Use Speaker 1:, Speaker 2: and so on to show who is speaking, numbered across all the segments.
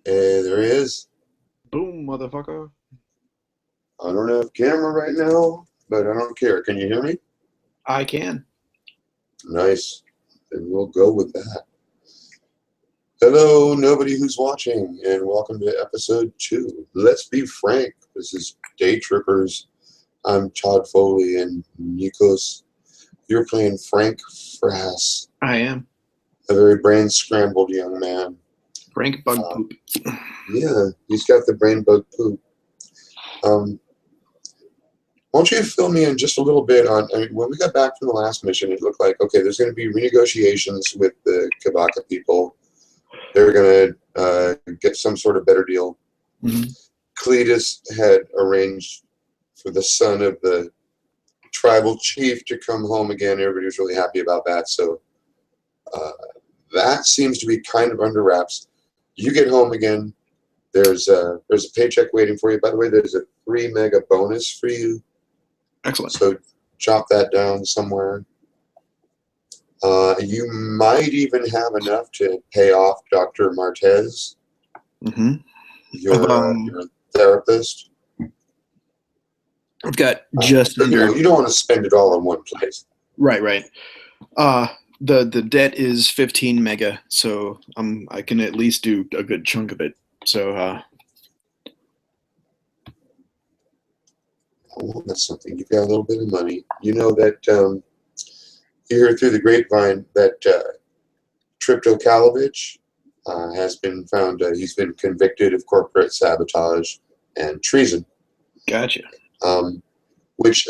Speaker 1: Hey, there he is.
Speaker 2: Boom, motherfucker.
Speaker 1: I don't have camera right now, but I don't care. Can you hear me?
Speaker 2: I can.
Speaker 1: Nice. Then we'll go with that. Hello, nobody who's watching, and welcome to episode 2. Let's be frank. This is DayTrippers. I'm Tod Foley, and Nikos, you're playing Frank Frass,
Speaker 2: I am.
Speaker 1: a very brain-scrambled young man.
Speaker 2: Frank Bug Poop.
Speaker 1: Yeah, he's got the brain bug poop. Why don't you fill me in just a little bit on, when we got back from the last mission, it looked like, okay, there's going to be renegotiations with the Kabaka people. They're going to get some sort of better deal.
Speaker 2: Mm-hmm.
Speaker 1: Cletus had arranged for the son of the tribal chief to come home again. Everybody was really happy about that. So that seems to be kind of under wraps. You get home again. There's a paycheck waiting for you. By the way, there's a 3 mega bonus for you.
Speaker 2: Excellent.
Speaker 1: So chop that down somewhere. You might even have enough to pay off Dr. Martez,
Speaker 2: Mm-hmm.
Speaker 1: your therapist.
Speaker 2: I've got just under.
Speaker 1: You don't want to spend it all in one place.
Speaker 2: Right. The debt is 15 mega, so I can at least do a good chunk of it. So
Speaker 1: Oh, that's something. You've got a little bit of money. You know that you hear through the grapevine that Tripto Kalovich has been found. He's been convicted of corporate sabotage and treason.
Speaker 2: gotcha.
Speaker 1: Which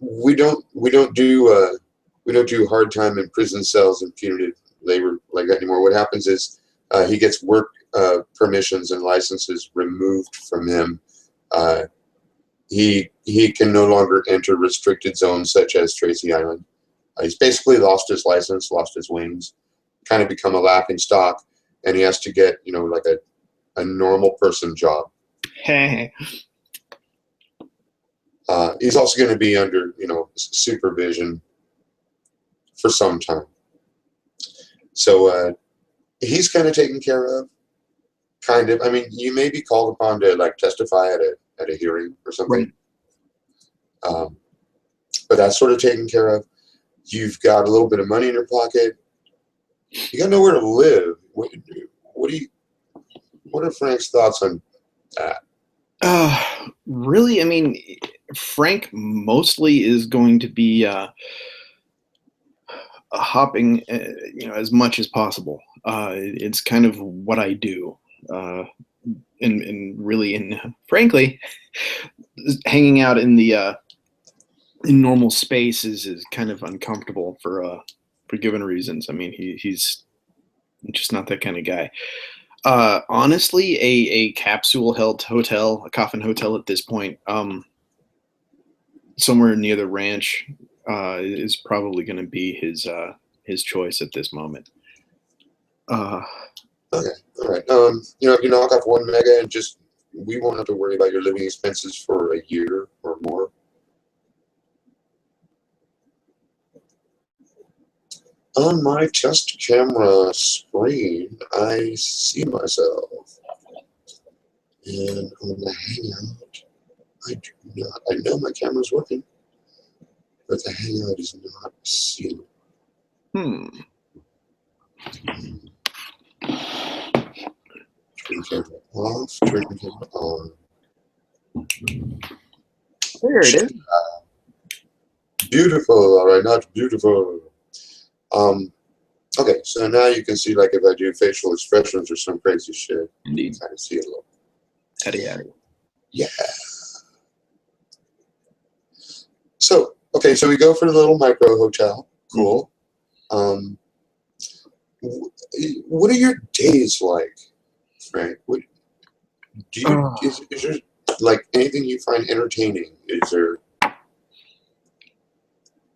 Speaker 1: we don't do hard time in prison cells and punitive labor like that anymore. What happens is he gets work permissions and licenses removed from him. He can no longer enter restricted zones such as Tracy Island. He's basically lost his license, lost his wings, kind of become a laughing stock, and he has to get like a normal person job. He's also going to be under supervision for some time. So he's kind of taken care of. Kind of. I mean, you may be called upon to testify at a hearing or something.
Speaker 2: Right.
Speaker 1: But that's sort of taken care of. You've got a little bit of money in your pocket. You got nowhere to live. What are Frank's thoughts on that?
Speaker 2: Really, I mean, Frank mostly is going to be hopping, as much as possible. It's kind of what I do. Frankly, hanging out in the in normal space is kind of uncomfortable for given reasons. I mean, he's just not that kind of guy. Honestly, a capsule hotel, a coffin hotel at this point, somewhere near the ranch, is probably going to be his choice at this moment.
Speaker 1: Okay, all right. If you knock off 1 mega and we won't have to worry about your living expenses for a year or more. On my test camera screen, I see myself. And on the Hangout, I do not. I know my camera's working, but the Hangout is not seen. Turn camera off, turn camera on.
Speaker 2: There it is.
Speaker 1: Beautiful, all right, not beautiful. Okay, so now you can see, if I do facial expressions or some crazy shit,
Speaker 2: Indeed.
Speaker 1: I can see it a little.
Speaker 2: Howdy.
Speaker 1: Yeah. So we go for the little micro hotel. Cool. What are your days like, Frank? What do you is there anything you find entertaining? Is there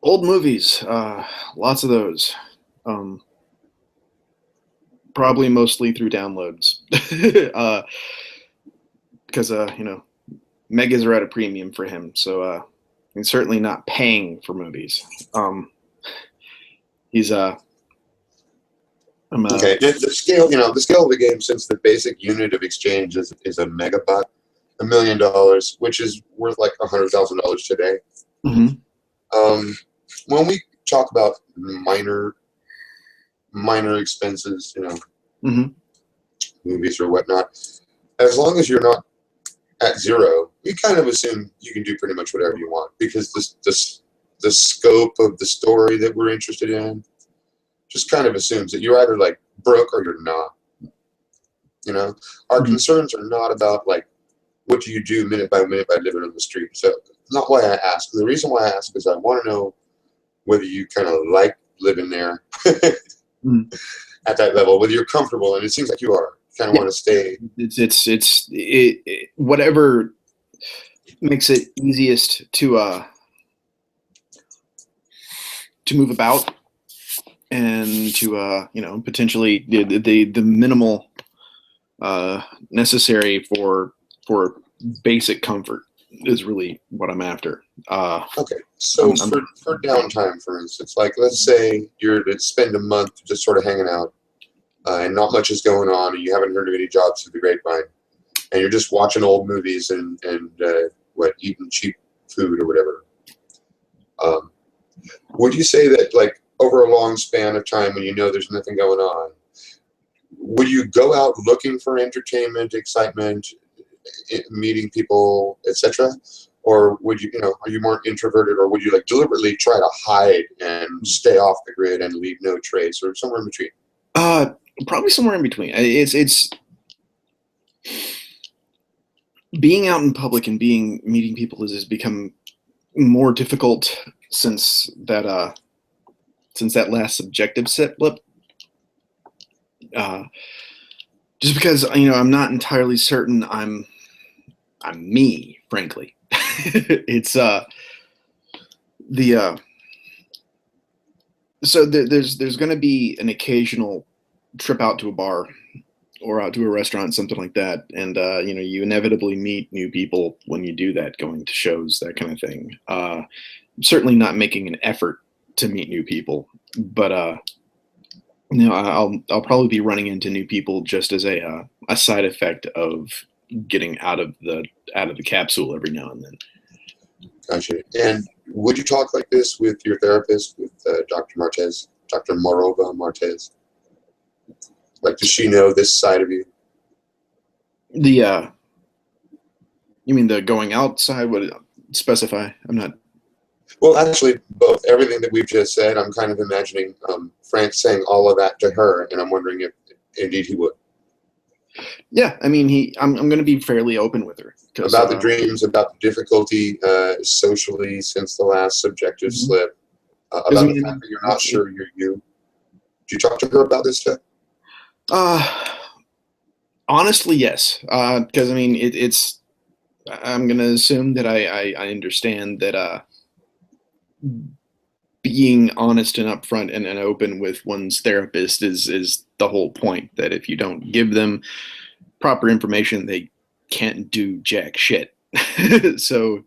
Speaker 2: old movies? Lots of those. Probably mostly through downloads, because megas are at a premium for him. So he's certainly not paying for movies. He's
Speaker 1: Okay, the scale, the scale of the game, since the basic unit of exchange is a megabyte, $1 million, which is worth like $100,000 today. When we talk about minor expenses, movies or whatnot, as long as you're not at zero, we kind of assume you can do pretty much whatever you want, because the scope of the story that we're interested in just kind of assumes that you're either like broke or you're not. Our concerns are not about like what do you do minute by minute by living on the street. So not why I ask. The reason why I ask is I want to know whether you kind of like living there at that level, whether you're comfortable, and it seems like you are. Kind of want to stay.
Speaker 2: It's whatever makes it easiest to move about, and to potentially the minimal necessary for basic comfort is really what I'm after.
Speaker 1: Okay, so for downtime, for instance, like let's say you're to spend a month just sort of hanging out, and not much is going on, and you haven't heard of any jobs through the grapevine, and you're just watching old movies and eating cheap food or whatever. Would you say that, like, over a long span of time when there's nothing going on, would you go out looking for entertainment, excitement, meeting people, etc., or would you, are you more introverted, or would you like deliberately try to hide and stay off the grid and leave no trace, or somewhere in between?
Speaker 2: Probably somewhere in between. It's being out in public and meeting people has become more difficult since that last subjective set blip. Just because I'm not entirely certain I'm me, frankly. It's so there's going to be an occasional trip out to a bar or out to a restaurant, something like that, and you inevitably meet new people when you do that, going to shows, that kind of thing. Certainly not making an effort to meet new people, but I'll probably be running into new people just as a side effect of getting out of the capsule every now and then.
Speaker 1: Gotcha. And would you talk like this with your therapist, with Dr. Morova Martez? Like, does she know this side of you?
Speaker 2: You mean the going outside? What specify? I'm not.
Speaker 1: Well, actually, both. Everything that we've just said, I'm kind of imagining Frank saying all of that to her, and I'm wondering if indeed he would.
Speaker 2: Yeah, I mean, I'm going to be fairly open with her.
Speaker 1: About the dreams, about the difficulty socially since the last subjective slip, about the fact that you're not sure you're you. Did you talk to her about this stuff?
Speaker 2: Honestly, yes. Because I mean, it's. I'm going to assume that I understand that being honest and upfront and open with one's therapist is the whole point. That if you don't give them proper information, they can't do jack shit. So,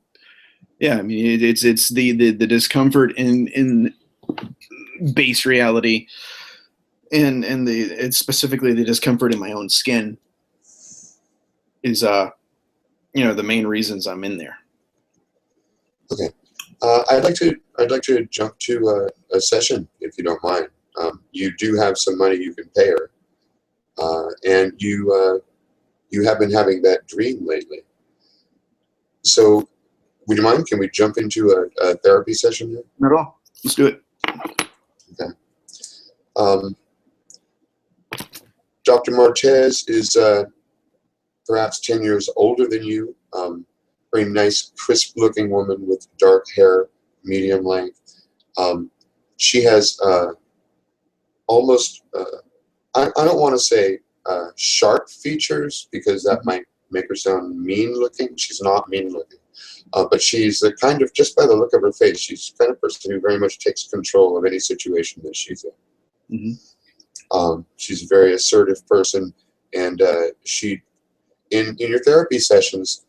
Speaker 2: yeah, I mean, it's the discomfort in base reality, and it's specifically the discomfort in my own skin is the main reasons I'm in there.
Speaker 1: Okay. I'd like to jump to a session, if you don't mind. You do have some money you can pay her, and you have been having that dream lately. So, would you mind? Can we jump into a therapy session here?
Speaker 2: Not at all. Let's do it.
Speaker 1: Okay. Dr. Martez is perhaps 10 years older than you. Very nice, crisp-looking woman with dark hair, medium length. She has almost, I don't want to say sharp features, because that might make her sound mean-looking. She's not mean-looking. But she's the kind of, just by the look of her face, she's the kind of person who very much takes control of any situation that she's in. She's a very assertive person, and she, in your therapy sessions,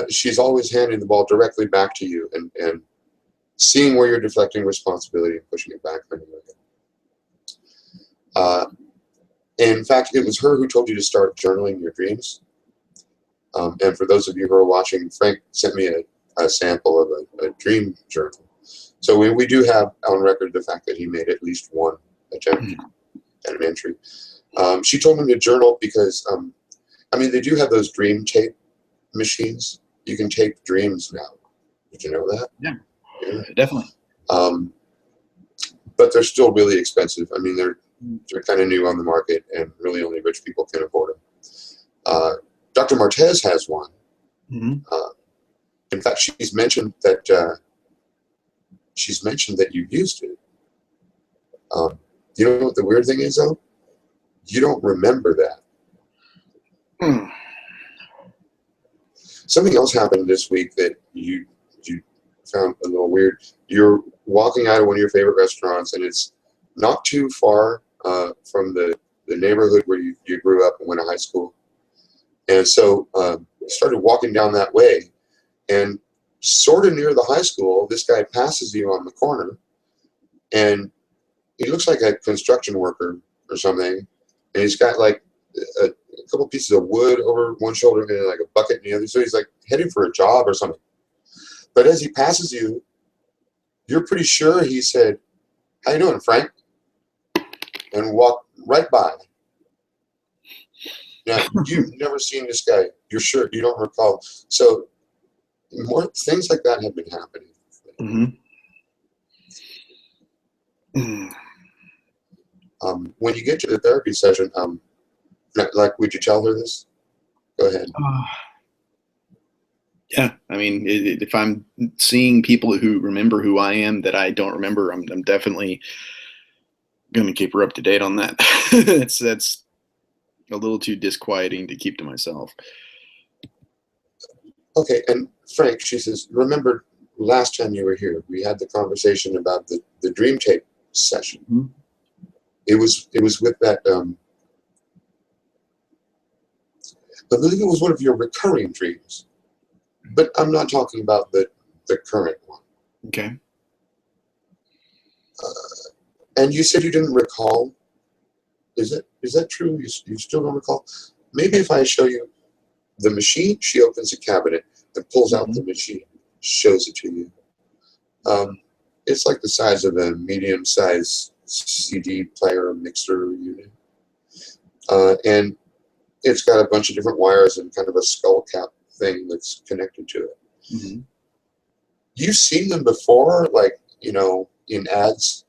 Speaker 1: she's always handing the ball directly back to you and seeing where you're deflecting responsibility and pushing it back on you again. In fact, it was her who told you to start journaling your dreams. And for those of you who are watching, Frank sent me a sample of a dream journal. So we do have on record the fact that he made at least one attempt at an entry. She told him to journal because, I mean, they do have those dream tape machines. You can tape dreams now. Did you know that?
Speaker 2: Yeah, definitely.
Speaker 1: But they're still really expensive. I mean, they're kind of new on the market, and really only rich people can afford them. Dr. Martez has one. In fact, she's mentioned that you used it. You know what the weird thing is, though? You don't remember that. Something else happened this week that you found a little weird. You're walking out of one of your favorite restaurants, and it's not too far from the neighborhood where you grew up and went to high school. And so you started walking down that way, and sort of near the high school, this guy passes you on the corner, and he looks like a construction worker or something, and he's got like a couple pieces of wood over one shoulder and like a bucket in the other. So he's like heading for a job or something. But as he passes you, you're pretty sure he said, "How you doing, Frank?" and walked right by. Now, you've never seen this guy. You're sure you don't recall. So more things like that have been happening. When you get to the therapy session, like, would you tell her this? Go ahead.
Speaker 2: Yeah, I mean, if I'm seeing people who remember who I am that I don't remember, I'm definitely going to keep her up to date on that. That's a little too disquieting to keep to myself.
Speaker 1: Okay, and Frank, she says, remember last time you were here, we had the conversation about the dream tape session. It was with that, I believe it was one of your recurring dreams, but I'm not talking about the current one.
Speaker 2: Okay.
Speaker 1: And you said you didn't recall. Is that true? You still don't recall? Maybe if I show you the machine, she opens a cabinet and pulls out the machine, shows it to you. It's like the size of a medium-sized CD player mixer unit. And it's got a bunch of different wires and kind of a skull cap thing that's connected to it. You've seen them before, like, in ads.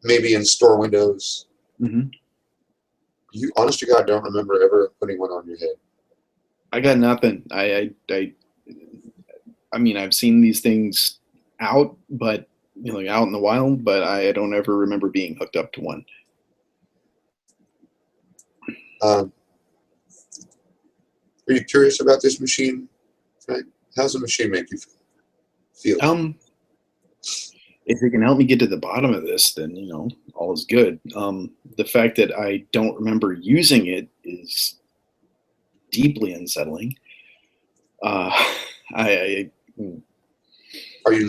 Speaker 1: Maybe in store windows. You, honest to God, don't remember ever putting one on your head.
Speaker 2: I got nothing. I mean, I've seen these things out, but out in the wild, but I don't ever remember being hooked up to one.
Speaker 1: Are you curious about this machine, Frank? How's the machine make you feel?
Speaker 2: If it can help me get to the bottom of this, then all is good. The fact that I don't remember using it is deeply unsettling. Are
Speaker 1: you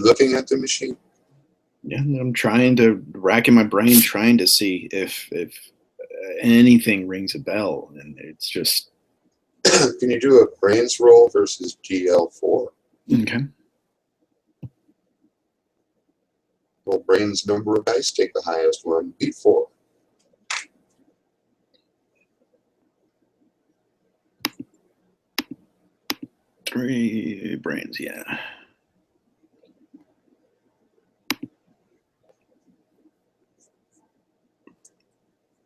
Speaker 1: looking at the machine?
Speaker 2: Yeah, I'm trying to rack in my brain, trying to see if anything rings a bell, and it's just.
Speaker 1: Can you do a brains roll versus GL4?
Speaker 2: Okay.
Speaker 1: Well, brains number of dice, take the highest one, beat 4.
Speaker 2: Three brains, yeah.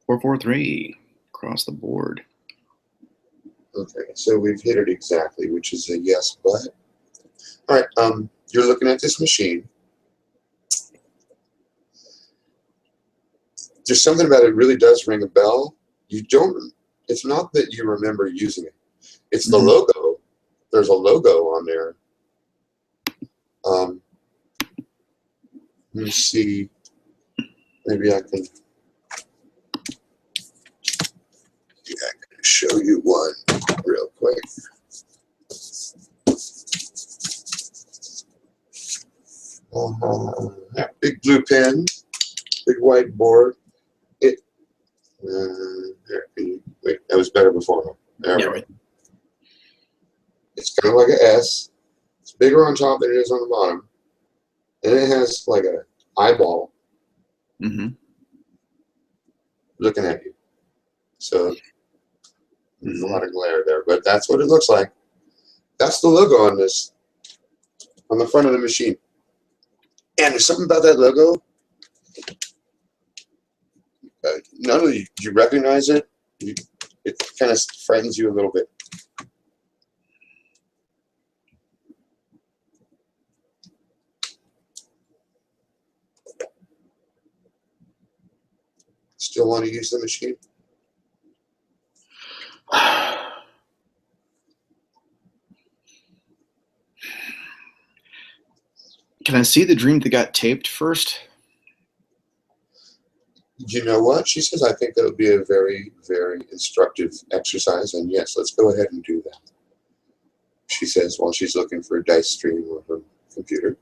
Speaker 2: 443 across the board.
Speaker 1: Okay, so we've hit it exactly, which is a yes, but. All right, you're looking at this machine. There's something about it really does ring a bell. It's not that you remember using it. It's the logo. There's a logo on there. Let me see. Maybe I can show you one real quick. Big blue pen. big white board. It wait, that was better before. There we go.
Speaker 2: Right.
Speaker 1: It's kind of like an S. It's bigger on top than it is on the bottom, and it has like a eyeball looking at you. So there's a lot of glare there, but that's what it looks like. That's the logo on this, on the front of the machine. And there's something about that logo. Not only do you recognize it, it kind of frightens you a little bit. Still want to use the machine?
Speaker 2: Can I see the dream that got taped first?
Speaker 1: You know what? She says, I think that would be a very, very instructive exercise. And yes, let's go ahead and do that. She says while she's looking for a dice stream on her computer.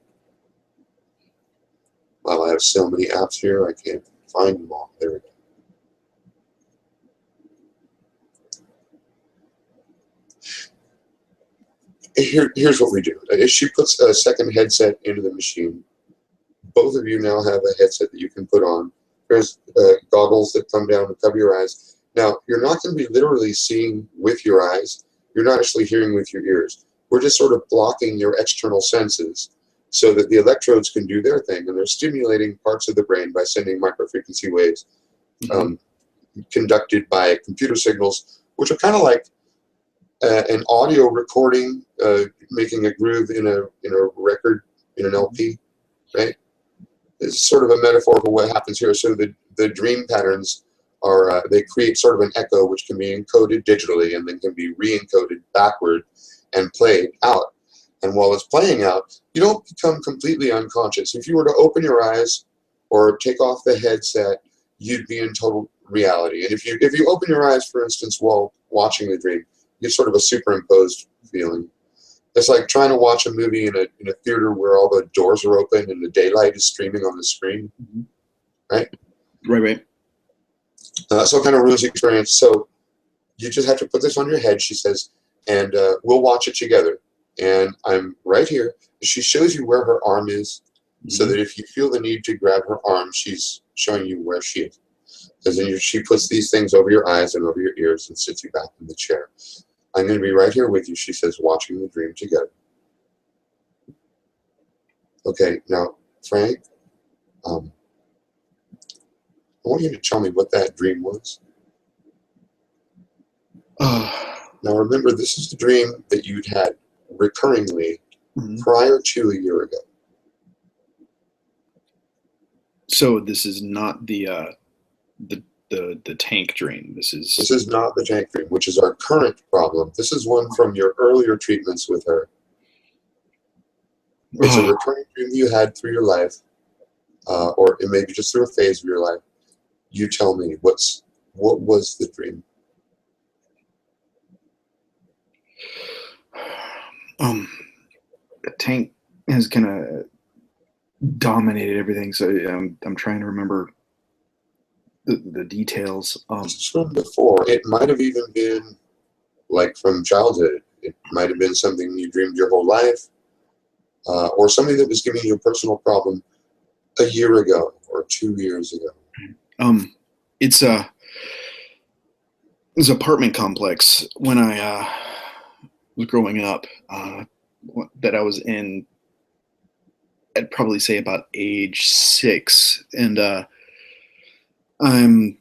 Speaker 1: Well, I have so many apps here, I can't find them all. There we go. Here's what we do. She puts a second headset into the machine. Both of you now have a headset that you can put on. There's goggles that come down and cover your eyes. Now, you're not going to be literally seeing with your eyes. You're not actually hearing with your ears. We're just sort of blocking your external senses so that the electrodes can do their thing, and they're stimulating parts of the brain by sending microfrequency waves conducted by computer signals, which are kind of like an audio recording, making a groove in a record, in an LP, right? It's sort of a metaphor for what happens here. So the dream patterns are, they create sort of an echo which can be encoded digitally and then can be re-encoded backward and played out. And while it's playing out, you don't become completely unconscious. If you were to open your eyes or take off the headset, you'd be in total reality. And if you open your eyes, for instance, while watching the dream, you get sort of a superimposed feeling. It's like trying to watch a movie in a theater where all the doors are open and the daylight is streaming on the screen, right?
Speaker 2: Right.
Speaker 1: So kind of ruins the experience. So you just have to put this on your head, she says, and we'll watch it together. And I'm right here. She shows you where her arm is, so that if you feel the need to grab her arm, she's showing you where she is. And then she puts these things over your eyes and over your ears and sits you back in the chair. I'm going to be right here with you, she says, watching the dream together. Okay, now, Frank, I want you to tell me what that dream was. Now, remember, this is the dream that you'd had recurringly prior to a year ago.
Speaker 2: So this is not the tank dream. This is
Speaker 1: not the tank dream, which is our current problem. This is one from your earlier treatments with her. It's a recurring dream you had through your life, or it may be just through a phase of your life. You tell me, what was the dream?
Speaker 2: The tank has kind of dominated everything, so I'm trying to remember the details.
Speaker 1: This is from before. It might have even been like from childhood. It might have been something you dreamed your whole life, or something that was giving you a personal problem a year ago or 2 years ago.
Speaker 2: It's this apartment complex when I was growing up that I was in. I'd probably say about age 6, and I'm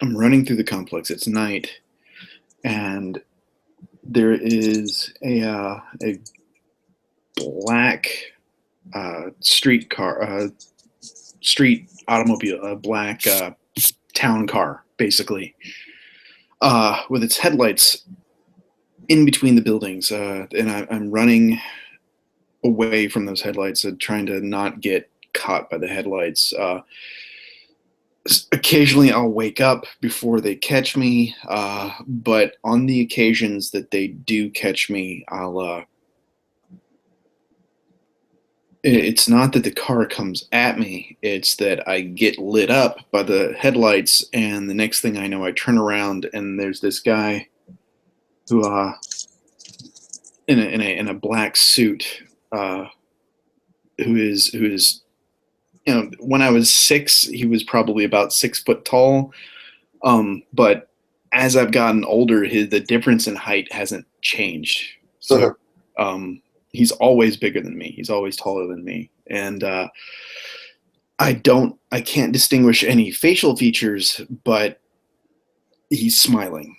Speaker 2: running through the complex. It's night, and there is a black street automobile, a black town car, basically, with its headlights in between the buildings, and I'm running away from those headlights, trying to not get caught by the headlights. Occasionally I'll wake up before they catch me, but on the occasions that they do catch me, It's not that the car comes at me. It's that I get lit up by the headlights, and the next thing I know, I turn around and there's this guy who, in a black suit, who is when I was 6, he was probably about 6 foot tall. But as I've gotten older, the difference in height hasn't changed. So, he's always bigger than me. He's always taller than me. And I can't distinguish any facial features, but he's smiling.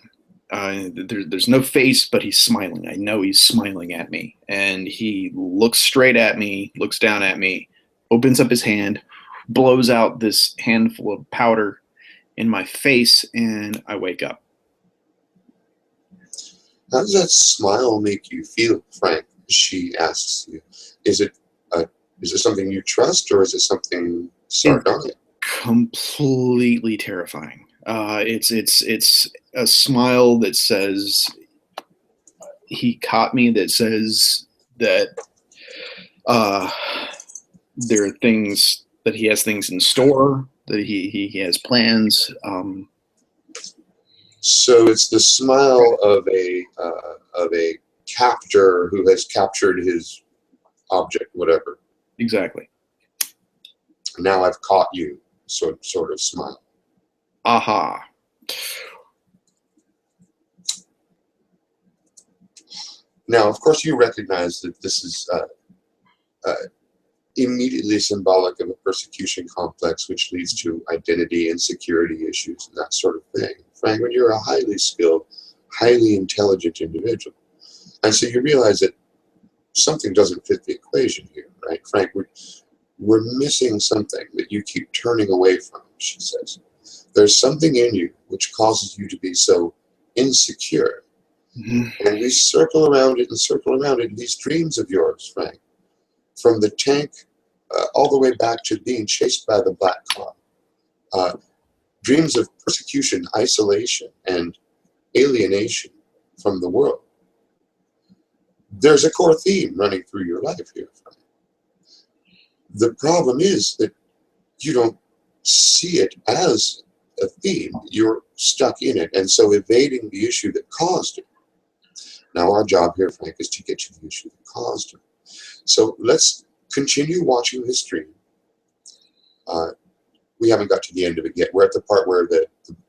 Speaker 2: There's no face, but he's smiling. I know he's smiling at me. And he looks straight at me, looks down at me, opens up his hand, blows out this handful of powder in my face, and I wake up.
Speaker 1: How does that smile make you feel, Frank? She asks you. Is it something you trust, or is it something sardonic?
Speaker 2: Completely terrifying. It's a smile that says he caught me, that says that there are things, that he has things in store, that he has plans.
Speaker 1: So it's the smile of a captor who has captured his object, whatever.
Speaker 2: Exactly.
Speaker 1: Now I've caught you, sort of smile.
Speaker 2: Aha.
Speaker 1: Now, of course, you recognize that this is immediately symbolic of a persecution complex, which leads to identity and security issues and that sort of thing. Frank, when you're a highly skilled, highly intelligent individual, and so you realize that something doesn't fit the equation here, right? Frank, we're missing something that you keep turning away from, she says. There's something in you which causes you to be so insecure. Mm-hmm. And we circle around it and circle around it. These dreams of yours, Frank, from the tank all the way back to being chased by the black car. Dreams of persecution, isolation, and alienation from the world. There's a core theme running through your life here, Frank. The problem is that you don't see it as a theme. You're stuck in it, and so evading the issue that caused it. Now our job here, Frank, is to get you the issue that caused it. So let's continue watching this dream. We haven't got to the end of it yet. We're at the part where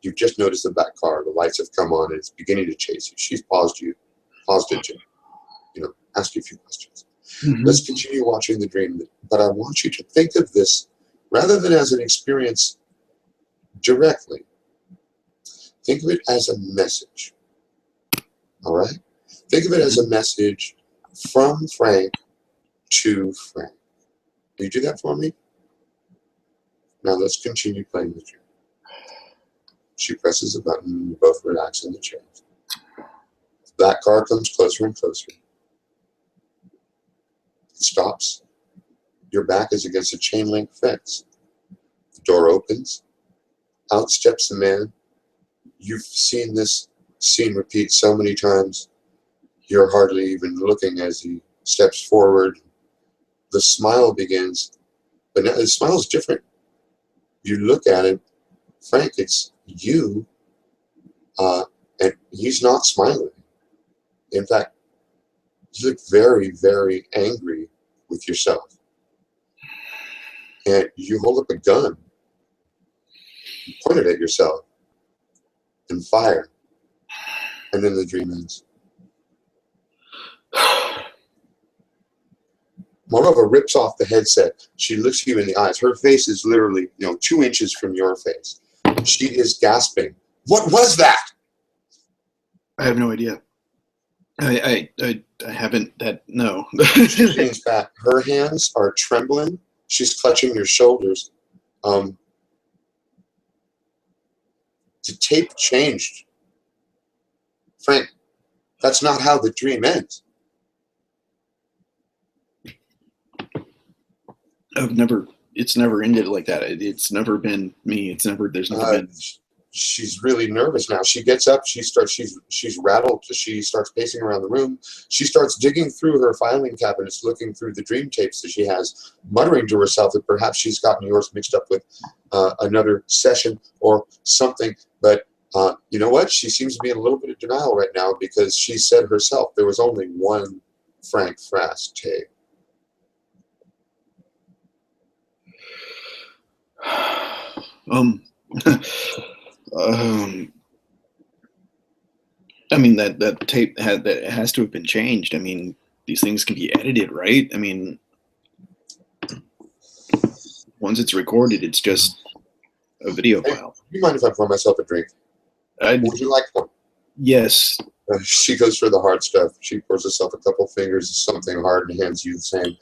Speaker 1: you've just noticed the back car, the lights have come on, and it's beginning to chase you. She's paused it to, ask you a few questions. Mm-hmm. Let's continue watching the dream, but I want you to think of this rather than as an experience directly. Think of it as a message. All right? Think of it as a message from Frank to Frank. Will you do that for me? Now let's continue playing the dream. She presses a button and you both relax in the chairs. That car comes closer and closer. It stops. Your back is against a chain link fence. The door opens. Out steps the man. You've seen this scene repeat so many times. You're hardly even looking as he steps forward. The smile begins, but now the smile is different. You look at him, Frank, it's you, and he's not smiling. In fact, you look very, very angry with yourself. And you hold up a gun, you point it at yourself, and fire. And then the dream ends. Morova rips off the headset. She looks you in the eyes. Her face is literally, 2 inches from your face. She is gasping. What was that?
Speaker 2: I have no idea. I haven't had, no.
Speaker 1: She leans back. Her hands are trembling. She's clutching your shoulders. The tape changed. Frank, that's not how the dream ends.
Speaker 2: It's never ended like that. It's never been me. There's never been.
Speaker 1: she's really nervous now. She gets up, she's rattled, she starts pacing around the room. She starts digging through her filing cabinets, looking through the dream tapes that she has, muttering to herself that perhaps she's gotten yours mixed up with another session or something. But you know what? She seems to be in a little bit of denial right now because she said herself there was only one Frank Frass tape.
Speaker 2: I mean that tape has to have been changed. I mean, these things can be edited, right? I mean, once it's recorded, it's just a video file.
Speaker 1: Do you mind if I pour myself a drink? Would you like one?
Speaker 2: Yes.
Speaker 1: She goes for the hard stuff. She pours herself a couple fingers of something hard and hands you the same.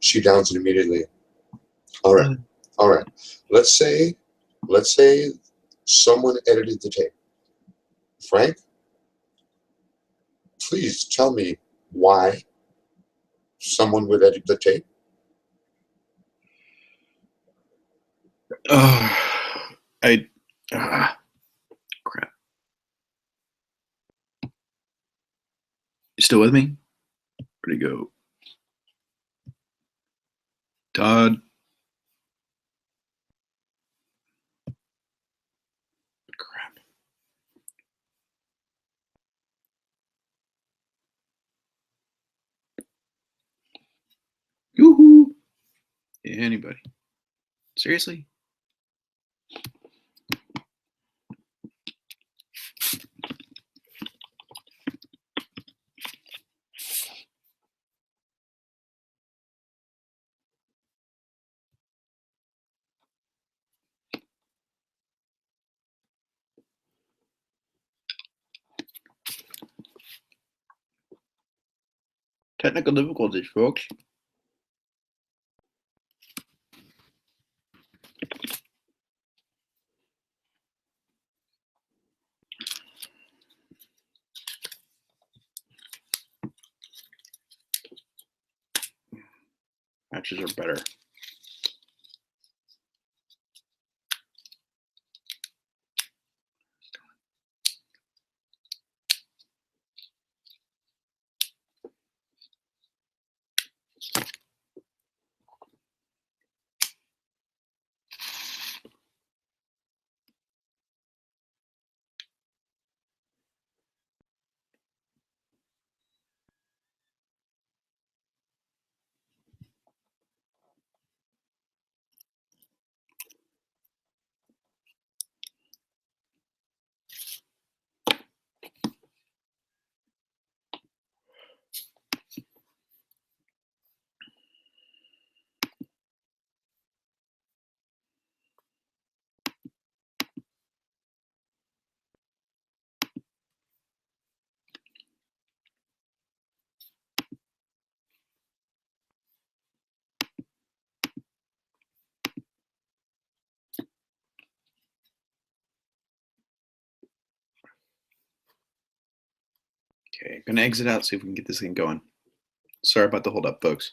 Speaker 1: She downs it immediately. All right. Let's say someone edited the tape. Frank, please tell me why someone would edit the tape.
Speaker 2: Crap. You still with me? Where'd he go? Tod. Crap. Yoo-hoo! Anybody? Seriously? Technical difficulties, folks. Matches are better. Okay, gonna exit out, see if we can get this thing going. Sorry about the hold up, folks.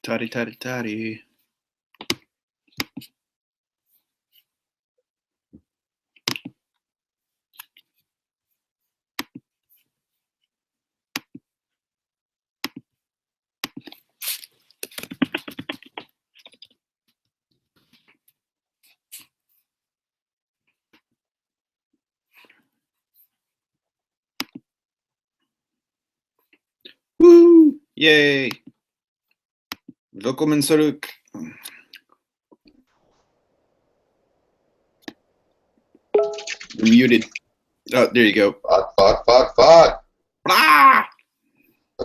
Speaker 2: Toddy, toddy, toddy. Woo! Yay! Willkommen zurück. You're muted. Oh, there you go.
Speaker 1: Fuck.
Speaker 2: Ah!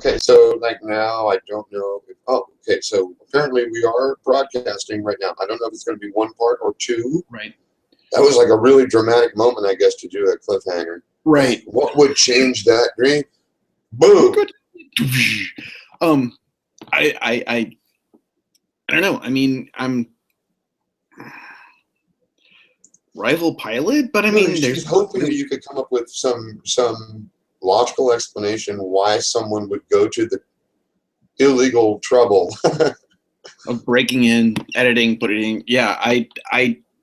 Speaker 1: Okay, so like now I don't know. Oh, okay, so apparently we are broadcasting right now. I don't know if it's going to be one part or two.
Speaker 2: Right.
Speaker 1: That was like a really dramatic moment, I guess, to do a cliffhanger.
Speaker 2: Right.
Speaker 1: What would change that dream? Boom.
Speaker 2: I don't know. I mean, I'm rival pilot, but I mean, there's
Speaker 1: hoping that you could come up with some logical explanation why someone would go to the illegal trouble.
Speaker 2: of breaking in, editing, putting in. Yeah, I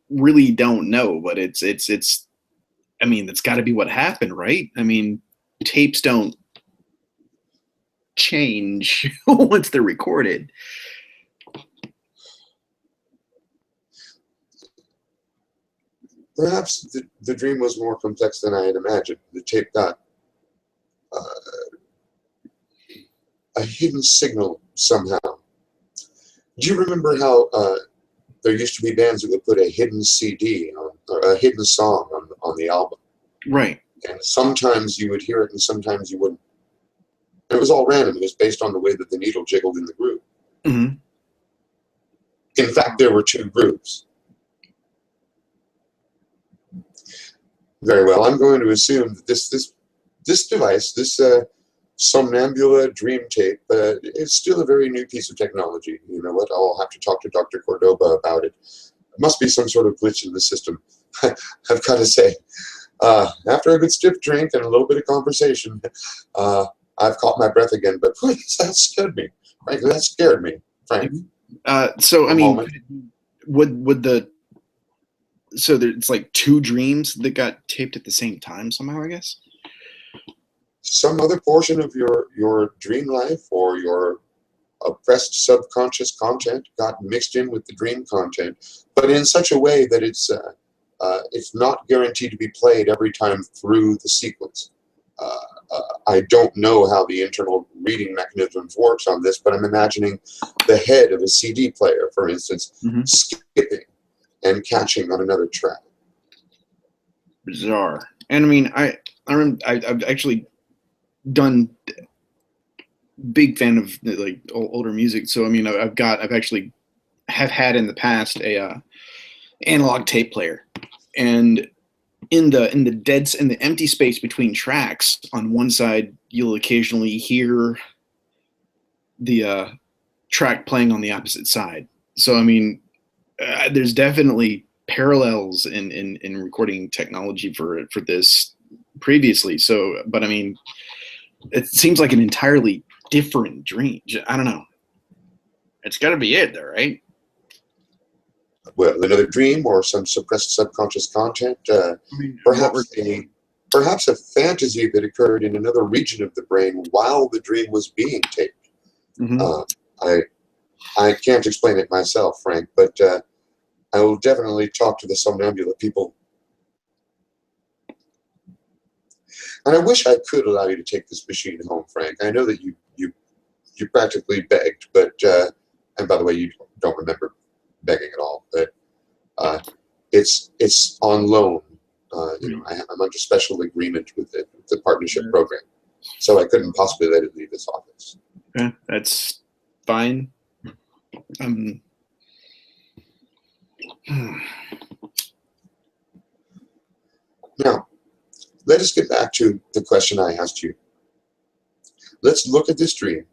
Speaker 2: really don't know, but it's. I mean, that's got to be what happened, right? I mean, tapes don't change once they're recorded.
Speaker 1: Perhaps the dream was more complex than I had imagined. The tape got a hidden signal somehow. Do you remember how there used to be bands that would put a hidden CD on, or a hidden song on the album?
Speaker 2: Right.
Speaker 1: And sometimes you would hear it and sometimes you wouldn't. It was all random. It was based on the way that the needle jiggled in the groove.
Speaker 2: Mm-hmm.
Speaker 1: In fact, there were two grooves. Very well. I'm going to assume that this device, this Somnambula dream tape, is still a very new piece of technology. You know what? I'll have to talk to Dr. Cordoba about it. It must be some sort of glitch in the system. I've got to say, after a good stiff drink and a little bit of conversation, I've caught my breath again. But please, that scared me. Frankly, that scared me, Frank.
Speaker 2: So I mean, would the so there's like two dreams that got taped at the same time somehow, I guess?
Speaker 1: Some other portion of your dream life or your oppressed subconscious content got mixed in with the dream content, but in such a way that it's not guaranteed to be played every time through the sequence. I don't know how the internal reading mechanisms works on this, but I'm imagining the head of a CD player, for instance, skipping and catching on another track.
Speaker 2: Bizarre. And I mean, I've actually done big fan of like older music. So I mean, I've actually have had in the past a analog tape player, and in the empty space between tracks on one side, you'll occasionally hear the track playing on the opposite side. So I mean, there's definitely parallels in recording technology for this previously. So, but I mean, it seems like an entirely different dream. I don't know. It's got to be it, though, right?
Speaker 1: Well, another dream or some suppressed subconscious content. Perhaps a fantasy that occurred in another region of the brain while the dream was being taped. I can't explain it myself, Frank, but I will definitely talk to the Somnambula people. And I wish I could allow you to take this machine home, Frank. I know that you practically begged, but and by the way, you don't remember begging at all. But it's on loan. I'm under special agreement with the partnership program, so I couldn't possibly let it leave this office.
Speaker 2: Yeah, that's fine.
Speaker 1: Now, let us get back to the question I asked you. Let's look at this dream,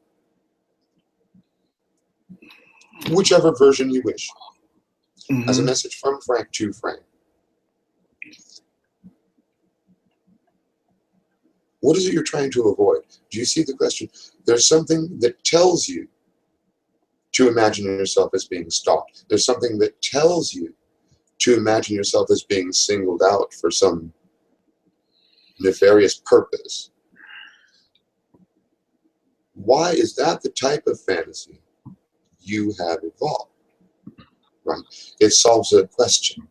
Speaker 1: whichever version you wish, as a message from Frank to Frank. What is it you're trying to avoid? Do you see the question? There's something that tells you to imagine yourself as being stalked. There's something that tells you to imagine yourself as being singled out for some nefarious purpose. Why is that the type of fantasy you have evolved? Right? It solves a question.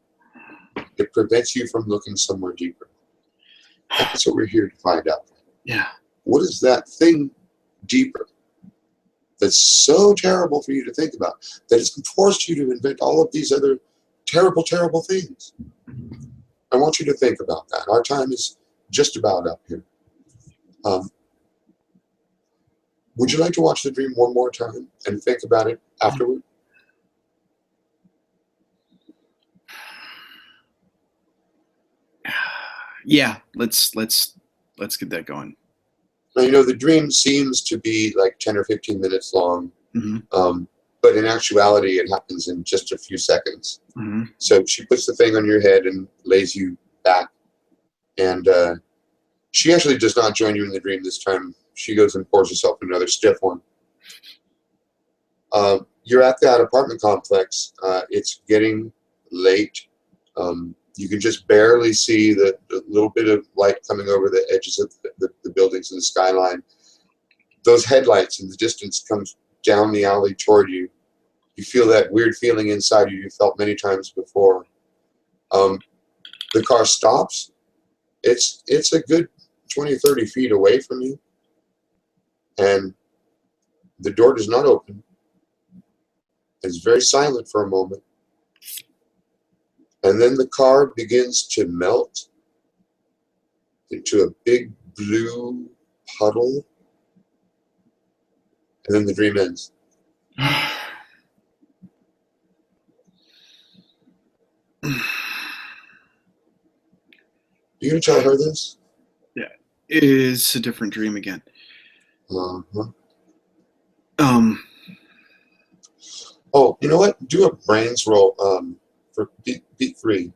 Speaker 1: It prevents you from looking somewhere deeper. That's what we're here to find out.
Speaker 2: Yeah.
Speaker 1: What is that thing deeper that's so terrible for you to think about that it's forced you to invent all of these other terrible, terrible things? I want you to think about that. Our time is just about up here. Would you like to watch the dream one more time and think about it afterward?
Speaker 2: Yeah, let's get that going.
Speaker 1: Now, you know, the dream seems to be like 10 or 15 minutes long, but in actuality, it happens in just a few seconds. So she puts the thing on your head and lays you back, and she actually does not join you in the dream this time. She goes and pours herself another stiff one. You're at that apartment complex. It's getting late. You can just barely see the little bit of light coming over the edges of the buildings and the skyline. Those headlights in the distance come down the alley toward you. You feel that weird feeling inside you felt many times before. The car stops. It's a good 20, 30 feet away from you. And the door does not open. It's very silent for a moment. And then the car begins to melt into a big blue puddle. And then the dream ends. You gonna tell her this?
Speaker 2: Yeah, it is a different dream again.
Speaker 1: Oh, you know what? Do a brains roll for beat 3.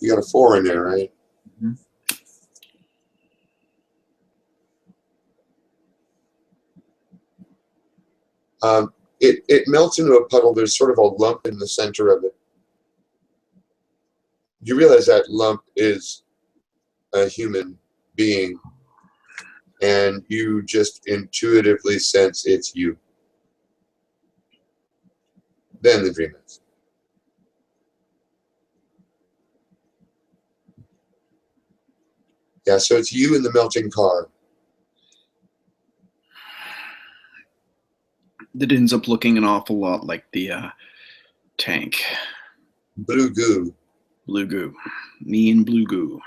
Speaker 1: You got a 4 in there, right? It melts into a puddle. There's sort of a lump in the center of it. You realize that lump is a human being, and you just intuitively sense it's you. Then the dream ends. Yeah, so it's you in the melting car.
Speaker 2: That ends up looking an awful lot like the tank.
Speaker 1: Blue goo.
Speaker 2: Blue goo. Me and blue goo.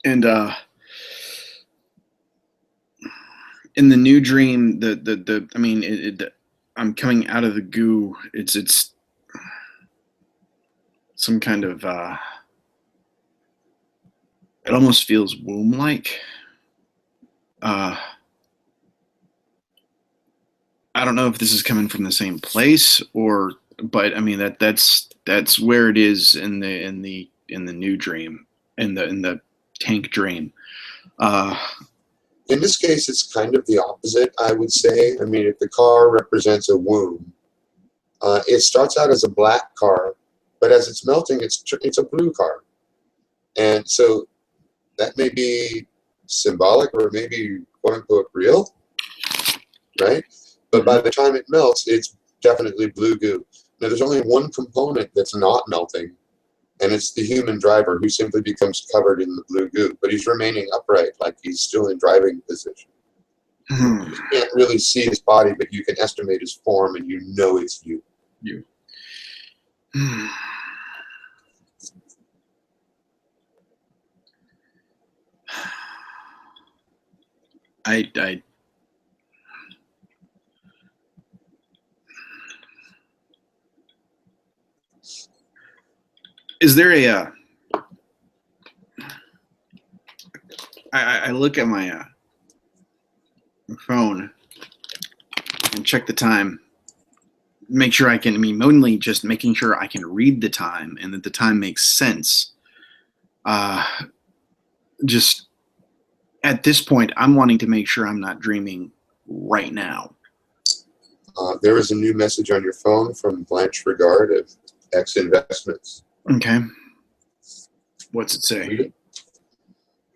Speaker 2: And in the new dream, I mean, I'm coming out of the goo. It's some kind of it almost feels womb-like. I don't know if this is coming from the same place but I mean that's where it is in the new dream, in the tank dream.
Speaker 1: In this case, it's kind of the opposite, I would say. I mean, if the car represents a womb, it starts out as a black car, but as it's melting, it's a blue car. And so that may be symbolic or maybe quote-unquote real, right? But by the time it melts, it's definitely blue goo. Now, there's only one component that's not melting, and it's the human driver, who simply becomes covered in the blue goo, but he's remaining upright, like he's still in driving position. You can't really see his body, but you can estimate his form, and you know it's you.
Speaker 2: You. I is there a I look at my phone and check the time, make sure I can, I mean, mainly just making sure I can read the time and that the time makes sense. Just at this point, I'm wanting to make sure I'm not dreaming right now.
Speaker 1: There is a new message on your phone from Blanche Regard of X Investments.
Speaker 2: Okay. What's it say?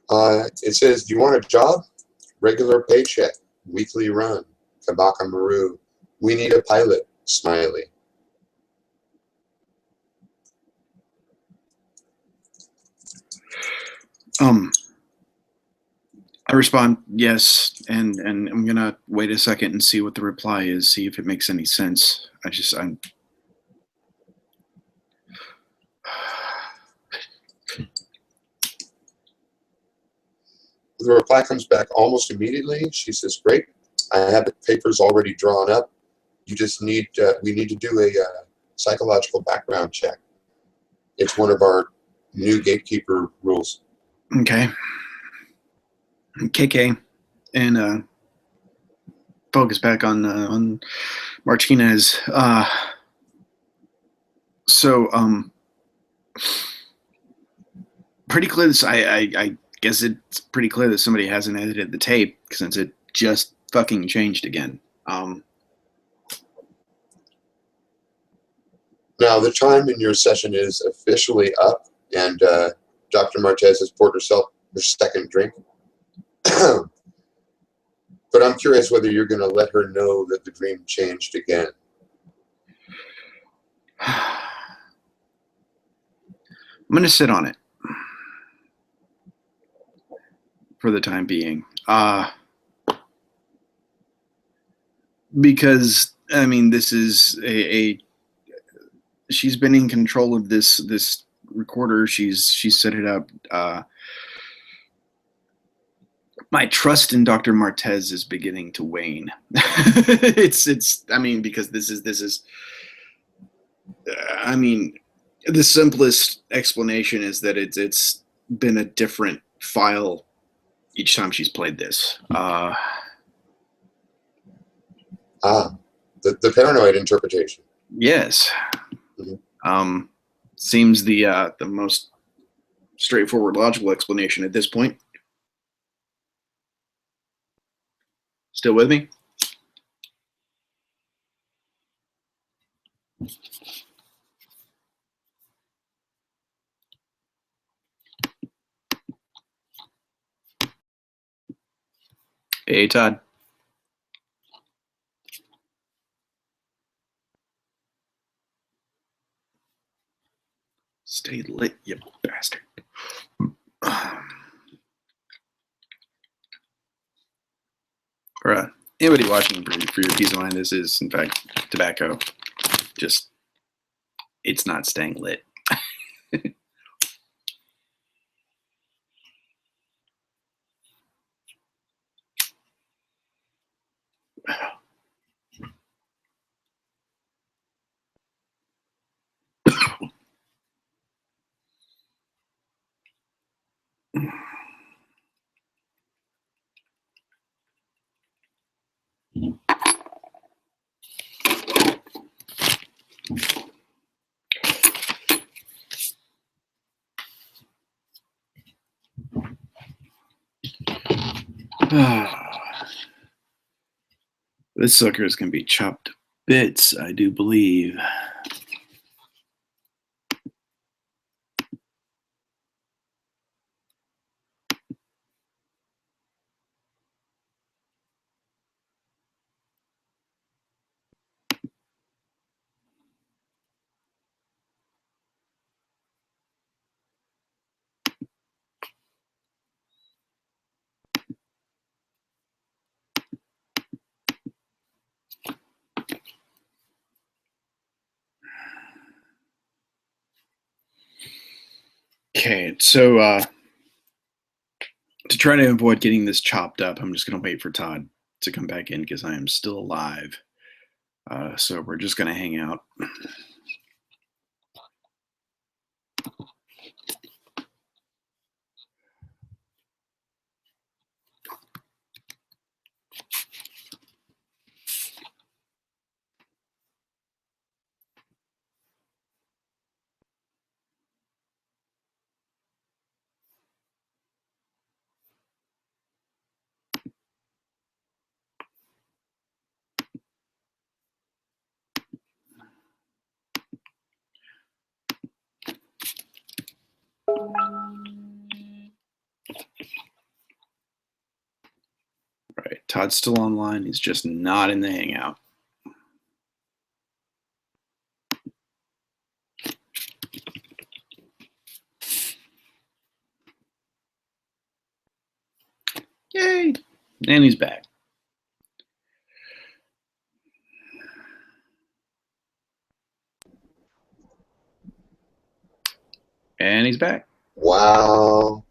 Speaker 1: It says, do you want a job? Regular paycheck, weekly run, Kabaka Maru. We need a pilot, Smiley.
Speaker 2: I respond yes, and I'm gonna wait a second and see what the reply is, see if it makes any sense. I'm
Speaker 1: The reply comes back almost immediately. She says, "Great, I have the papers already drawn up. You just need we need to do a psychological background check. It's one of our new gatekeeper rules."
Speaker 2: okay. KK and focus back on Martinez. Pretty clear. I guess it's pretty clear that somebody hasn't edited the tape since it just fucking changed again.
Speaker 1: Now, the time in your session is officially up, and Dr. Martez has poured herself her second drink. But I'm curious whether you're going to let her know that the dream changed again.
Speaker 2: I'm going to sit on it for the time being. Because, I mean, this is she's been in control of this recorder. She's set it up. My trust in Dr. Martez is beginning to wane. I mean, because this is I mean, the simplest explanation is that it's been a different file each time she's played this.
Speaker 1: The paranoid interpretation.
Speaker 2: Yes. Mm-hmm. Seems the most straightforward, logical explanation at this point. Still with me? Hey, Todd. Stay lit, you bastard. For anybody watching, for your peace of mind, this is, in fact, tobacco. Just, it's not staying lit. This sucker is going to be chopped to bits, I do believe. Okay, so to try to avoid getting this chopped up, I'm just going to wait for Todd to come back in because I am still alive. So we're just going to hang out. Right, Todd's still online. He's just not in the hangout. And he's back. And he's back.
Speaker 1: Wow.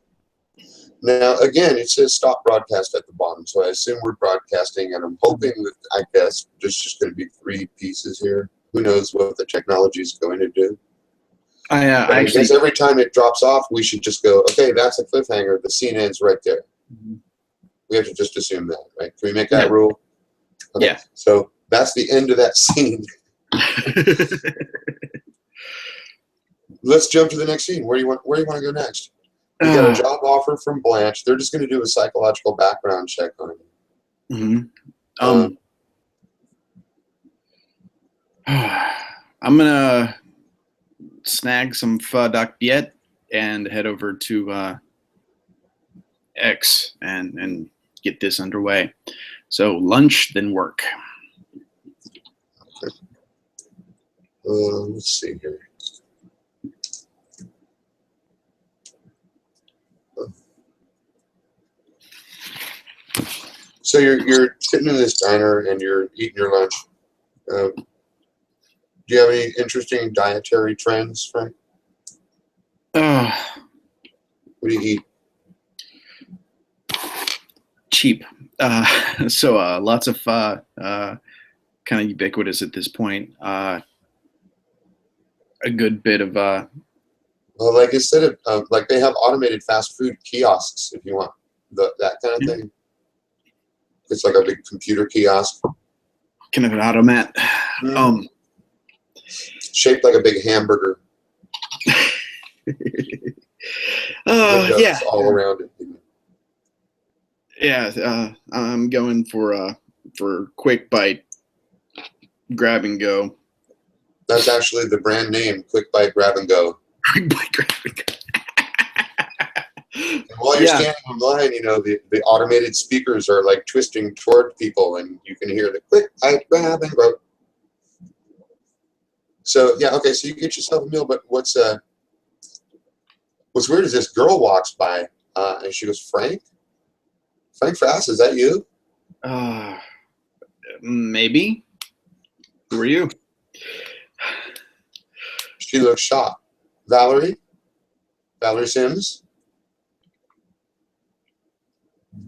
Speaker 1: Now, again, it says stop broadcast at the bottom, so I assume we're broadcasting, and I'm hoping that, I guess, there's just going to be 3 pieces here. Who knows what the technology is going to do. I guess every time it drops off, we should just go, okay, that's a cliffhanger. The scene ends right there. Mm-hmm. We have to just assume that, right? Can we make that rule? Okay. Yeah. So that's the end of that scene. Let's jump to the next scene. Where do you want to go next? You got a job offer from Blanche. They're just going to do a psychological background check on you.
Speaker 2: Mm-hmm. I'm gonna snag some pho doc biet and head over to X and get this underway. So lunch, then work.
Speaker 1: Okay. Let's see here. So you're sitting in this diner and you're eating your lunch. Do you have any interesting dietary trends, Frank? What do you eat?
Speaker 2: Cheap. So lots of kind of ubiquitous at this point. A good bit of
Speaker 1: well, like instead of like they have automated fast food kiosks if you want that kind of thing. It's like a big computer kiosk.
Speaker 2: Kind of an automat.
Speaker 1: Shaped like a big hamburger.
Speaker 2: Yeah.
Speaker 1: All around it.
Speaker 2: Yeah, I'm going for Quick Bite, grab and go.
Speaker 1: That's actually the brand name, Quick Bite Grab and Go.
Speaker 2: Quick Bite Grab and Go.
Speaker 1: And while you're standing in line, you know, the automated speakers are like twisting toward people, and you can hear the Quick Bite Grab and Go. So yeah, okay, so you get yourself a meal, but what's weird is this girl walks by, and she goes, Frank Frass, is that you?
Speaker 2: Maybe. Who are you?
Speaker 1: She looks shocked. Valerie Sims.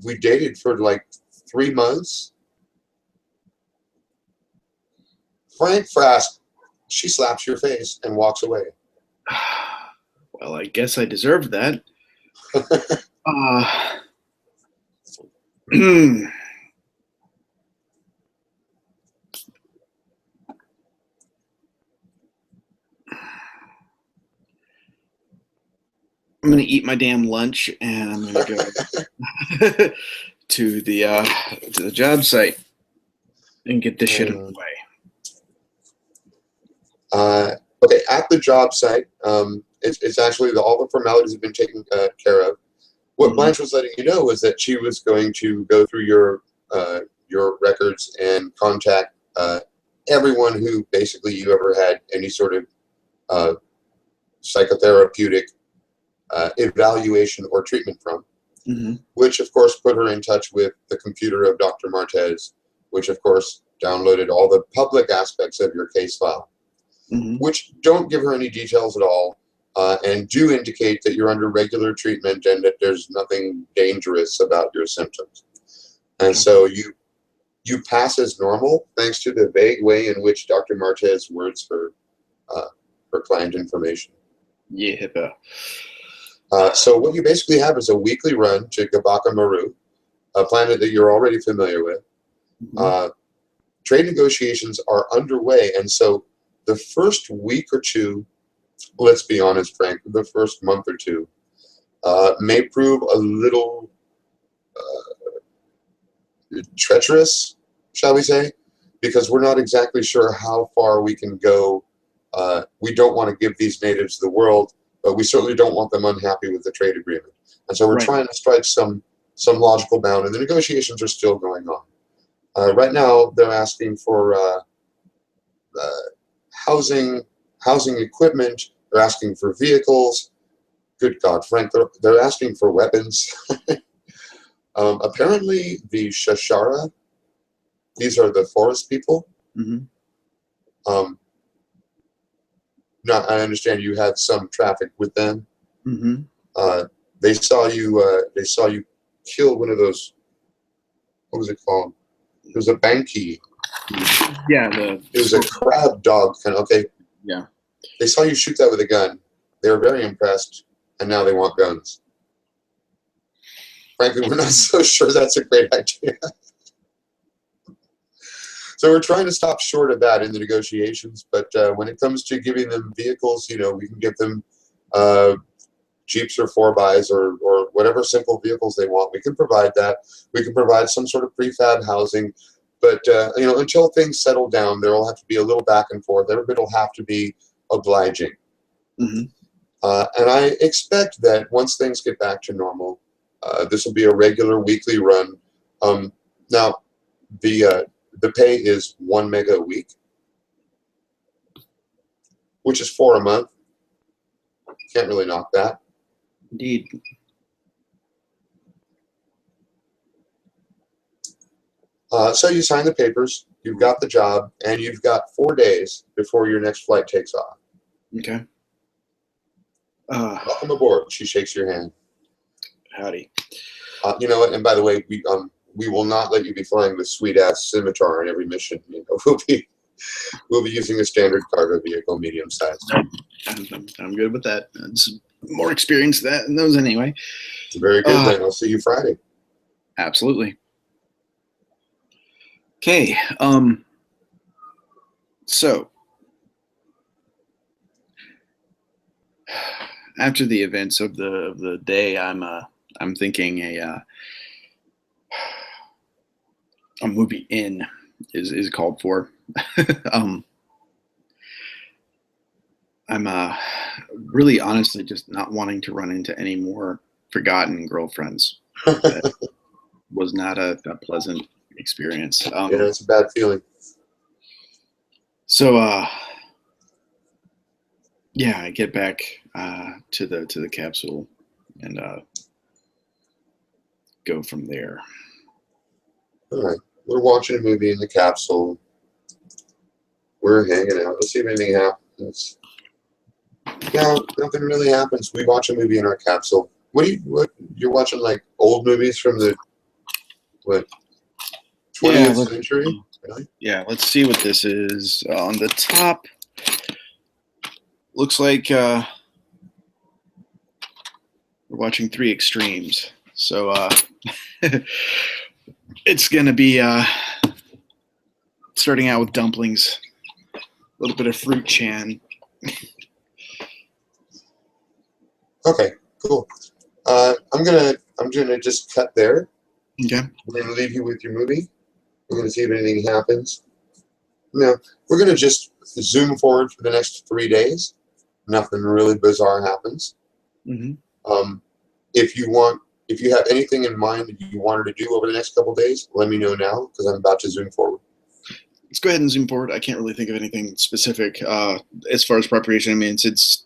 Speaker 1: We dated for like 3 months. Frank Frass. She slaps your face and walks away.
Speaker 2: Well, I guess I deserved that. I'm gonna eat my damn lunch and I'm gonna go to the job site and get this shit underway.
Speaker 1: Okay, at the job site, it's actually all the formalities have been taken care of. What Blanche was letting you know was that she was going to go through your records and contact everyone who basically you ever had any sort of psychotherapeutic evaluation or treatment from, which of course put her in touch with the computer of Dr. Martez, which of course downloaded all the public aspects of your case file, which don't give her any details at all, and do indicate that you're under regular treatment and that there's nothing dangerous about your symptoms. And so you pass as normal thanks to the vague way in which Dr. Martez words her client information.
Speaker 2: Yeah.
Speaker 1: So what you basically have is a weekly run to Gabaka Maru, a planet that you're already familiar with. Trade negotiations are underway, and so the first week or two, let's be honest, Frank, the first month or two may prove a little treacherous, shall we say, because we're not exactly sure how far we can go. We don't want to give these natives the world, but we certainly don't want them unhappy with the trade agreement. And so we're trying to strike some logical bound, and the negotiations are still going on. Right now, they're asking for housing equipment. They're asking for vehicles. Good God, Frank, they're asking for weapons. Apparently, the Shashara, these are the forest people.
Speaker 2: Mm-hmm.
Speaker 1: Now, I understand you had some traffic with them.
Speaker 2: Mm-hmm.
Speaker 1: They saw you. They saw you kill one of those. What was it called? It was a banky.
Speaker 2: Yeah,
Speaker 1: It was a crab dog kind of. Okay.
Speaker 2: Yeah.
Speaker 1: They saw you shoot that with a gun. They were very impressed, and now they want guns. Frankly, we're not so sure that's a great idea. So we're trying to stop short of that in the negotiations. But when it comes to giving them vehicles, you know, we can give them Jeeps or 4x or whatever simple vehicles they want. We can provide that. We can provide some sort of prefab housing. But, you know, until things settle down, there will have to be a little back and forth. Everybody will have to be obliging.
Speaker 2: Mm-hmm.
Speaker 1: And I expect that once things get back to normal, this will be a regular weekly run. Now, the pay is 1 mega a week, which is 4 a month. Can't really knock that.
Speaker 2: Indeed.
Speaker 1: So you sign the papers, you've got the job, and you've got 4 days before your next flight takes off.
Speaker 2: Okay.
Speaker 1: Welcome aboard. She shakes your hand.
Speaker 2: Howdy.
Speaker 1: You know what? And by the way, we will not let you be flying the sweet ass Scimitar on every mission. You know, we'll be using a standard cargo vehicle, medium size.
Speaker 2: I'm good with that. It's more experience than those anyway.
Speaker 1: Very good. Then I'll see you Friday.
Speaker 2: Absolutely. Okay. So after the events of the day, I'm thinking a movie in is called for. I'm really honestly just not wanting to run into any more forgotten girlfriends. That was not a pleasant experience.
Speaker 1: Yeah, it's a bad feeling.
Speaker 2: So yeah, I get back to the capsule and go from there.
Speaker 1: All right, we're watching a movie in the capsule. We're hanging out. Let's see if anything happens. Yeah, nothing really happens. We watch a movie in our capsule. What you're watching, like old movies from the 20th century? Really?
Speaker 2: Yeah, let's see what this is. On the top, looks like we're watching Three Extremes. So it's gonna be starting out with dumplings, a little bit of fruit chan.
Speaker 1: Okay, cool. I'm gonna just cut there.
Speaker 2: Okay.
Speaker 1: We're gonna leave you with your movie. We're gonna see if anything happens. No, we're gonna just zoom forward for the next 3 days. Nothing really bizarre happens.
Speaker 2: Mm-hmm.
Speaker 1: If you have anything in mind that you wanted to do over the next couple of days, let me know now because I'm about to zoom forward.
Speaker 2: Let's go ahead and zoom forward. I can't really think of anything specific as far as preparation. I mean, it's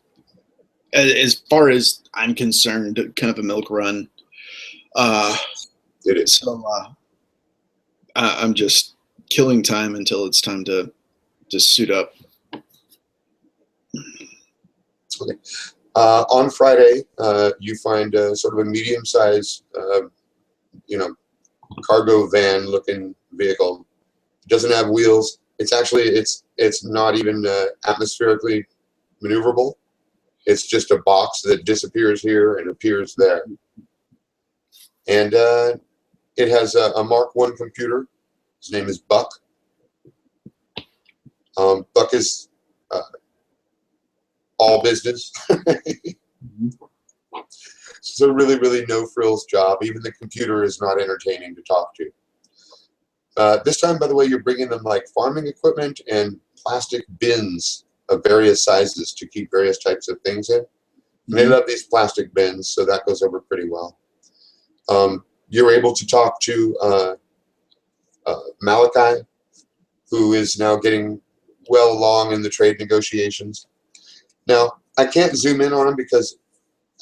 Speaker 2: as far as I'm concerned, kind of a milk run.
Speaker 1: It is.
Speaker 2: So I'm just killing time until it's time to suit up.
Speaker 1: Okay. On Friday, you find sort of a medium-sized, cargo van-looking vehicle. It doesn't have wheels. It's actually it's not even atmospherically maneuverable. It's just a box that disappears here and appears there. And it has a Mark I computer. His name is Buck. Buck is all business. It's a really, really no-frills job. Even the computer is not entertaining to talk to. This time, by the way, you're bringing them like farming equipment and plastic bins of various sizes to keep various types of things in. And they love these plastic bins, so that goes over pretty well. You're able to talk to Malachi, who is now getting well along in the trade negotiations. Now, I can't zoom in on him because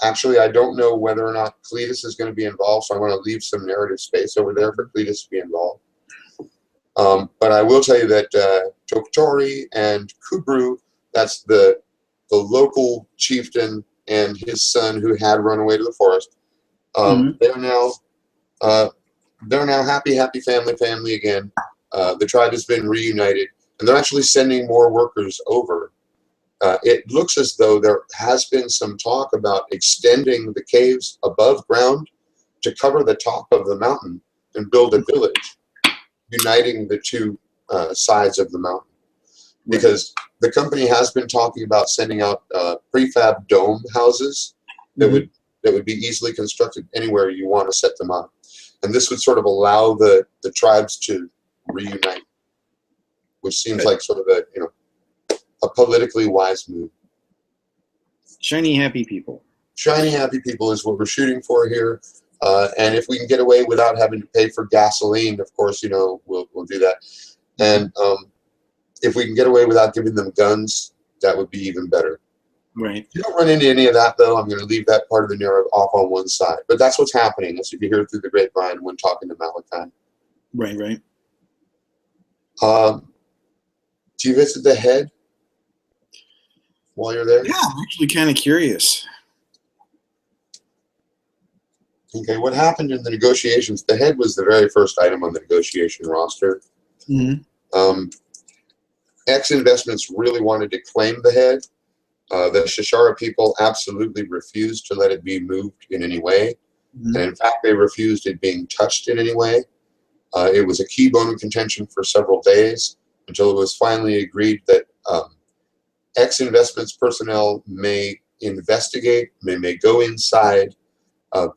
Speaker 1: Actually, I don't know whether or not Cletus is going to be involved, so I want to leave some narrative space over there for Cletus to be involved. But I will tell you that Toktori and Kubru, that's the local chieftain and his son who had run away to the forest, they're now happy family again. The tribe has been reunited, and they're actually sending more workers over. It looks as though there has been some talk about extending the caves above ground to cover the top of the mountain and build a village, uniting the two sides of the mountain. Because the company has been talking about sending out prefab dome houses that would be easily constructed anywhere you want to set them up, and this would sort of allow the tribes to reunite, which seems like sort of a politically wise move.
Speaker 2: Shiny, happy people.
Speaker 1: Shiny, happy people is what we're shooting for here. And if we can get away without having to pay for gasoline, of course, we'll do that. And if we can get away without giving them guns, that would be even better.
Speaker 2: Right.
Speaker 1: If you don't run into any of that, though, I'm going to leave that part of the narrative off on one side. But that's what's happening. That's what you hear through the grapevine when talking to Malachi.
Speaker 2: Right.
Speaker 1: Do you visit the head while you're there?
Speaker 2: Yeah, I'm actually kind of curious.
Speaker 1: Okay, what happened in the negotiations? The head was the very first item on the negotiation roster. X Investments really wanted to claim the head. The Shishara people absolutely refused to let it be moved in any way. And in fact, they refused it being touched in any way. It was a key bone of contention for several days until it was finally agreed that X Investments personnel may investigate, may go inside.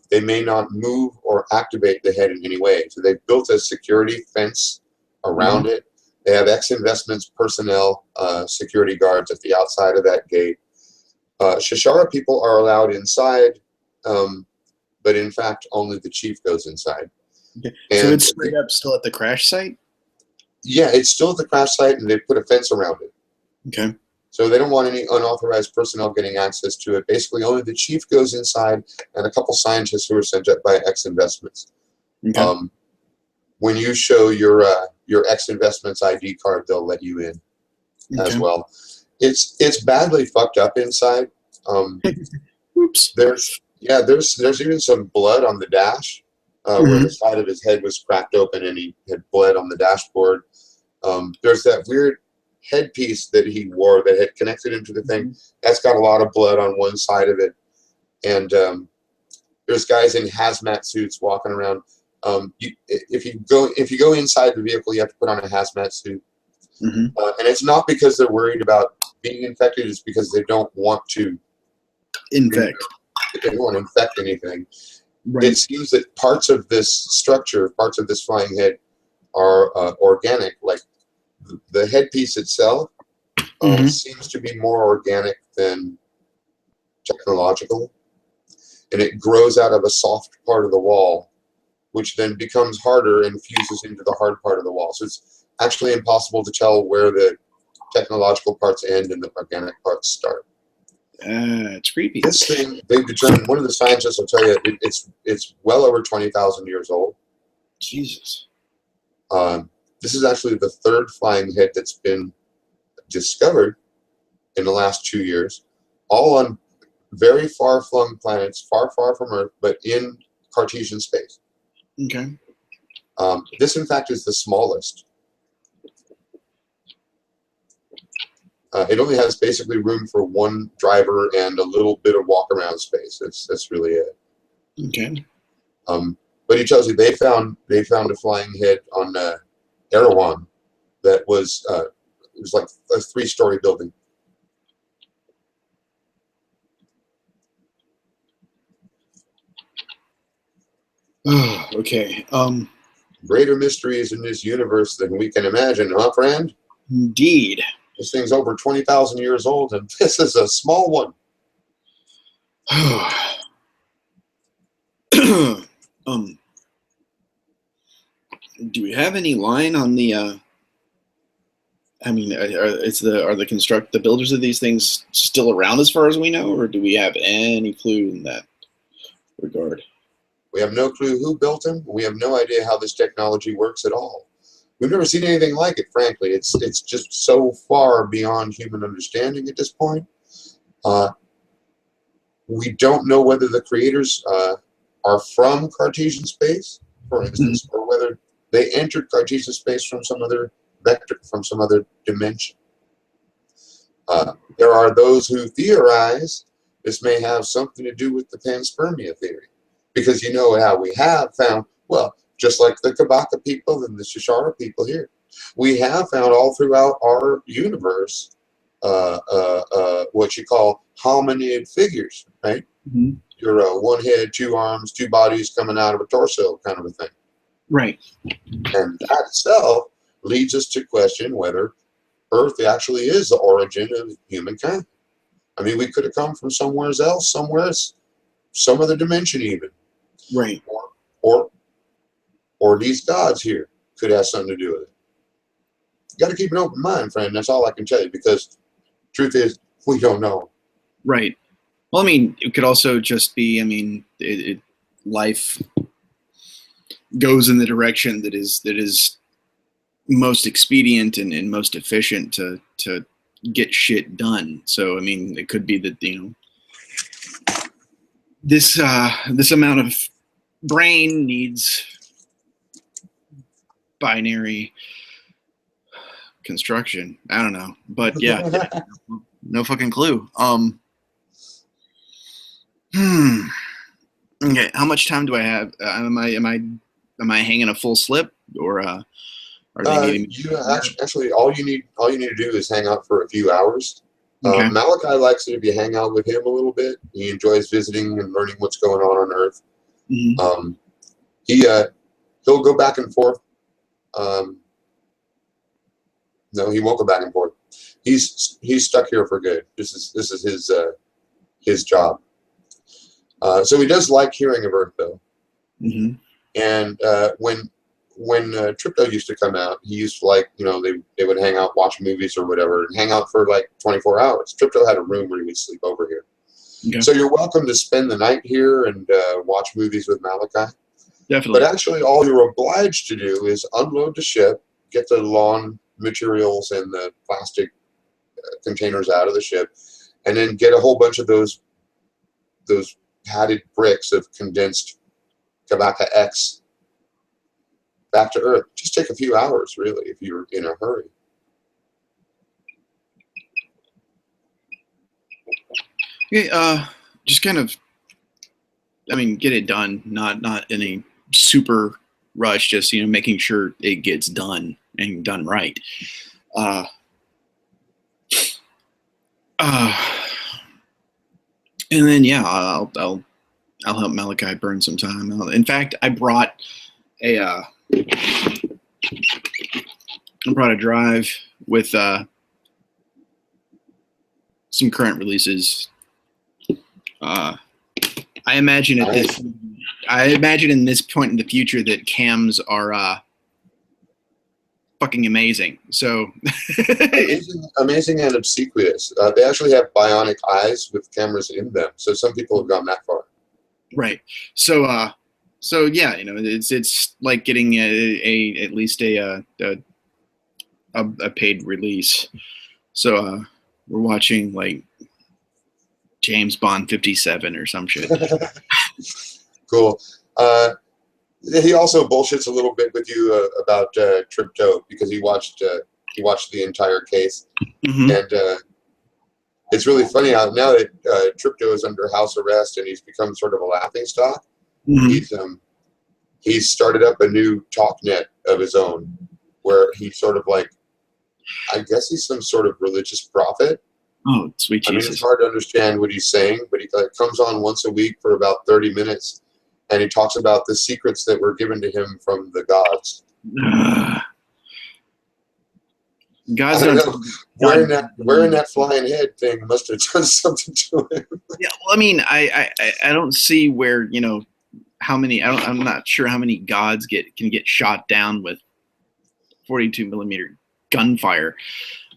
Speaker 1: They may not move or activate the head in any way. So they've built a security fence around it. They have X Investments personnel, security guards at the outside of that gate. Shishara people are allowed inside, but in fact, only the chief goes inside.
Speaker 2: Okay. So it's straight up still at the crash site?
Speaker 1: Yeah, it's still at the crash site, and they put a fence around it.
Speaker 2: Okay.
Speaker 1: So they don't want any unauthorized personnel getting access to it. Basically, only the chief goes inside and a couple scientists who are sent up by X Investments.
Speaker 2: Okay.
Speaker 1: When you show your X Investments ID card, they'll let you in as well. It's badly fucked up inside.
Speaker 2: Oops.
Speaker 1: There's even some blood on the dash where the side of his head was cracked open and he had blood on the dashboard. There's that weird headpiece that he wore that had connected into the thing. That's got a lot of blood on one side of it. And there's guys in hazmat suits walking around. If you go inside the vehicle, you have to put on a hazmat suit. And it's not because they're worried about being infected, it's because they don't want to infect. They don't want to infect anything. Right. It seems that parts of this structure, parts of this flying head are organic. Like the headpiece itself seems to be more organic than technological. And it grows out of a soft part of the wall, which then becomes harder and fuses into the hard part of the wall. So it's actually impossible to tell where the technological parts end and the organic parts start.
Speaker 2: It's creepy.
Speaker 1: This thing, they've determined, one of the scientists will tell you, it's well over 20,000 years old.
Speaker 2: Jesus.
Speaker 1: This is actually the third flying head that's been discovered in the last 2 years, all on very far-flung planets, far from Earth, but in Cartesian space.
Speaker 2: Okay.
Speaker 1: This, in fact, is the smallest. It only has basically room for one driver and a little bit of walk-around space. That's really it.
Speaker 2: Okay.
Speaker 1: But he tells you they found a flying head on Erewhon that was it was like a 3-story building.
Speaker 2: Okay.
Speaker 1: Greater mysteries in this universe than we can imagine, huh, friend?
Speaker 2: Indeed.
Speaker 1: This thing's over 20,000 years old, and this is a small one.
Speaker 2: Do we have any line on the I mean, are the builders of these things still around as far as we know, or do we have any clue in that regard?
Speaker 1: We have no clue who built them. We have no idea how this technology works at all. We've never seen anything like it, frankly. It's just so far beyond human understanding at this point. We don't know whether the creators are from Cartesian space, for instance, or whether they entered Cartesian space from some other vector, from some other dimension. There are those who theorize this may have something to do with the panspermia theory. Because you know how we have found, well, just like the Kabaka people and the Shishara people here, we have found all throughout our universe what you call hominid figures, right?
Speaker 2: Mm-hmm.
Speaker 1: You're one head, two arms, two bodies coming out of a torso kind of a thing.
Speaker 2: Right.
Speaker 1: And that itself leads us to question whether Earth actually is the origin of humankind. I mean, we could have come from somewhere else, some other dimension even.
Speaker 2: Right.
Speaker 1: Or these gods here could have something to do with it. You got to keep an open mind, friend. That's all I can tell you, because truth is, we don't know.
Speaker 2: Right. Well, I mean, it could also just be, I mean, life goes in the direction that is most expedient and most efficient to get shit done. So, I mean, it could be that, you know, this amount of brain needs binary construction. I don't know, but yeah, no fucking clue. Okay, how much time do I have? Am I hanging a full slip, or are they needing?
Speaker 1: Actually, all you need to do is hang out for a few hours.
Speaker 2: Okay.
Speaker 1: Malachi likes it if you hang out with him a little bit. He enjoys visiting and learning what's going on Earth. Mm-hmm. He'll go back and forth. No, he won't go back and forth. He's stuck here for good. This is his job. So he does like hearing of Earth, though. Mm-hmm. And when Tripto used to come out, he used to, like, you know, they would hang out, watch movies or whatever, and hang out for like 24 hours. Tripto had a room where he would sleep over here. Okay. So you're welcome to spend the night here and watch movies with Malachi.
Speaker 2: Definitely.
Speaker 1: But actually, all you're obliged to do is unload the ship, get the lawn materials and the plastic containers out of the ship, and then get a whole bunch of those padded bricks of condensed Kabaka X back to Earth. Just take a few hours, really, if you're in a hurry.
Speaker 2: Okay, just kind of, I mean, get it done. Not in a super rush. Just, you know, making sure it gets done and done right. And then yeah, I'll help Malachi burn some time. In fact, I brought a drive with some current releases. I imagine in this point in the future that cams are fucking amazing. So
Speaker 1: amazing and obsequious. They actually have bionic eyes with cameras in them. So some people have gone that far.
Speaker 2: Right. So yeah, you know, it's like getting at least a paid release. So we're watching like James Bond 57 or some shit.
Speaker 1: Cool. He also bullshits a little bit with you about Tripto, because he watched the entire case. Mm-hmm. And it's really funny how now that Tripto is under house arrest and he's become sort of a laughingstock. Mm-hmm. He's started up a new talk net of his own, where he's sort of like, I guess he's some sort of religious prophet.
Speaker 2: Oh, sweet Jesus.
Speaker 1: I mean, it's hard to understand what he's saying, but he comes on once a week for about 30 minutes, and he talks about the secrets that were given to him from the gods.
Speaker 2: Gods
Speaker 1: wearing that flying head thing must have done something to him.
Speaker 2: Yeah, well, I mean, I don't see where, you know, how many. I'm not sure how many gods can get shot down with 42 millimeter gunfire.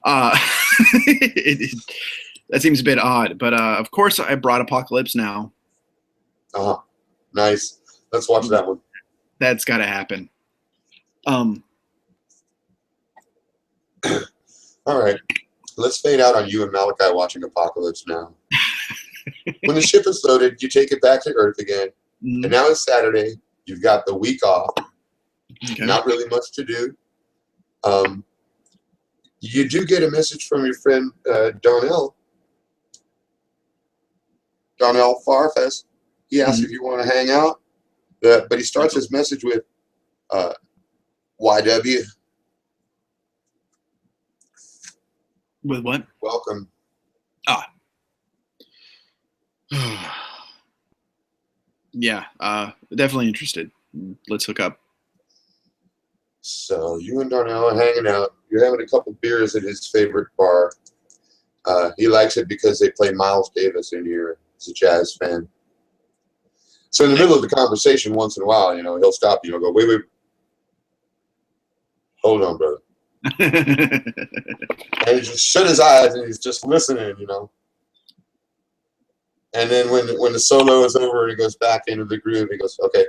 Speaker 2: That seems a bit odd, but of course I brought Apocalypse Now.
Speaker 1: Nice. Let's watch that one.
Speaker 2: That's got to happen.
Speaker 1: All right. Let's fade out on you and Malachi watching Apocalypse Now. When the ship is loaded, you take it back to Earth again. And now it's Saturday. You've got the week off.
Speaker 2: Okay.
Speaker 1: Not really much to do. You do get a message from your friend Donnell Farfest. He asks if you want to hang out, but he starts his message with YW.
Speaker 2: With what?
Speaker 1: Welcome.
Speaker 2: Yeah, definitely interested. Let's hook up.
Speaker 1: So you and Darnell are hanging out. You're having a couple beers at his favorite bar. He likes it because they play Miles Davis in here. He's a jazz fan. So in the middle of the conversation, once in a while, he'll stop you. He'll go, wait. Hold on, brother. And he just shut his eyes and he's just listening, And then when the solo is over and he goes back into the groove, he goes, okay,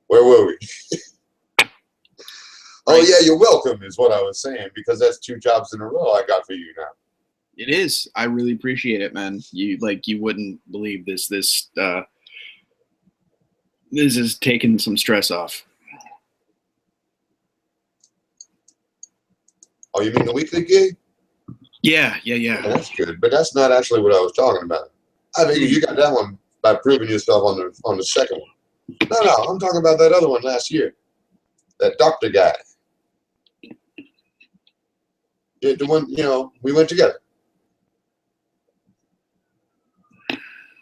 Speaker 1: where were we? Oh, yeah, you're welcome is what I was saying, because that's 2 jobs in a row I got for you now.
Speaker 2: It is. I really appreciate it, man. You wouldn't believe this. This is taking some stress off.
Speaker 1: Oh, you mean the weekly gig?
Speaker 2: Yeah.
Speaker 1: That's good, but that's not actually what I was talking about. I think you got that one by proving yourself on the second one. No, I'm talking about that other one last year. That doctor guy. Yeah, the one, we went together.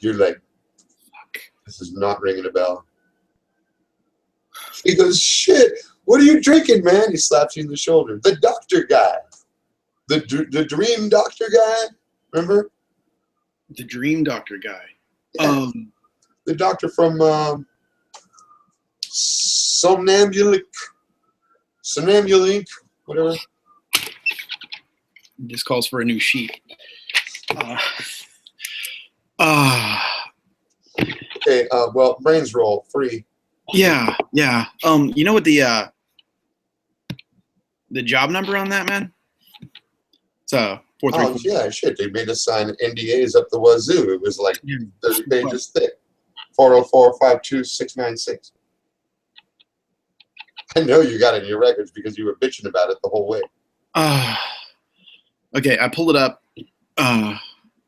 Speaker 1: You're like, fuck, this is not ringing a bell. He goes, shit, what are you drinking, man? He slaps you in the shoulder. The doctor guy. The dream doctor guy, remember?
Speaker 2: The dream doctor guy.
Speaker 1: Yeah. The doctor from Somnambulic, whatever.
Speaker 2: This calls for a new sheet.
Speaker 1: Okay, well, brains roll, 3.
Speaker 2: Yeah. You know what the job number on that, man? It's 434.
Speaker 1: Oh, yeah, shit. They made us sign NDAs up the wazoo. It was like 30 pages thick. 404-52696. I know you got it in your records because you were bitching about it the whole way.
Speaker 2: Okay, I pulled it up.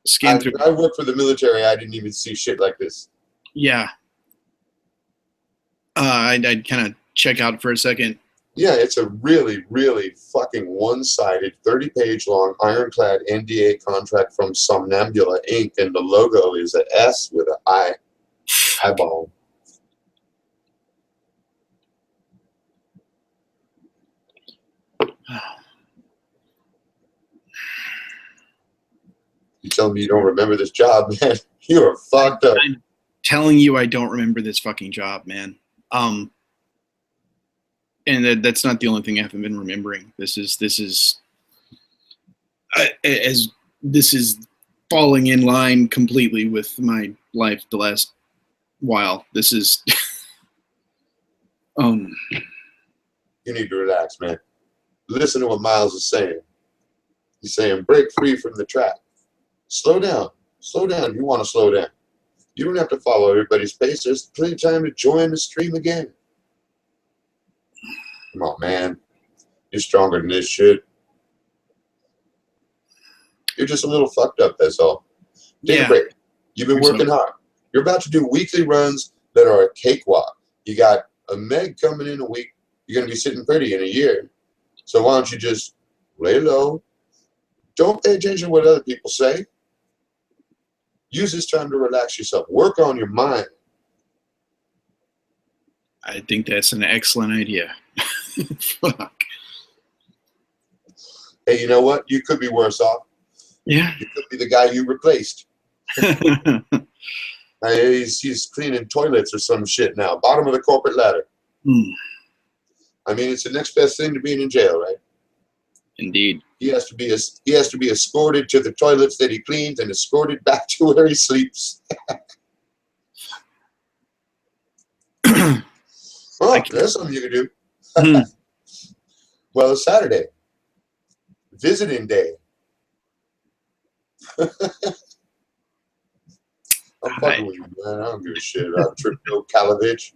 Speaker 2: Scan through.
Speaker 1: I worked for the military. I didn't even see shit like this.
Speaker 2: Yeah. I'd kind of check out for a second.
Speaker 1: Yeah, it's a really, really fucking one-sided, 30-page long, ironclad NDA contract from Somnambula Inc., and the logo is an S with an eyeball. You telling me you don't remember this job, man? You are fucked up.
Speaker 2: I'm telling you I don't remember this fucking job, man. And that's not the only thing I haven't been remembering. This is falling in line completely with my life the last while. This is
Speaker 1: You need to relax, man. Listen to what Miles is saying. He's saying break free from the track. Slow down. Slow down. You want to slow down. You don't have to follow everybody's pace. There's plenty of time to join the stream again. Come on, man. You're stronger than this shit. You're just a little fucked up, that's all. Take a break. You've been working hard. You're about to do weekly runs that are a cakewalk. You got a Meg coming in a week. You're going to be sitting pretty in a year. So why don't you just lay low? Don't pay attention to what other people say. Use this time to relax yourself. Work on your mind.
Speaker 2: I think that's an excellent idea. Fuck.
Speaker 1: Hey, you know what? You could be worse off.
Speaker 2: Yeah.
Speaker 1: You could be the guy you replaced. He's cleaning toilets or some shit now. Bottom of the corporate ladder. I mean, it's the next best thing to being in jail, right?
Speaker 2: Indeed.
Speaker 1: He has to be escorted to the toilets that he cleans and escorted back to where he sleeps. Oh, there's something you can do. Well, it's Saturday. Visiting day. I'm fucking with you, man. I don't give a shit about Tripto Kalovich.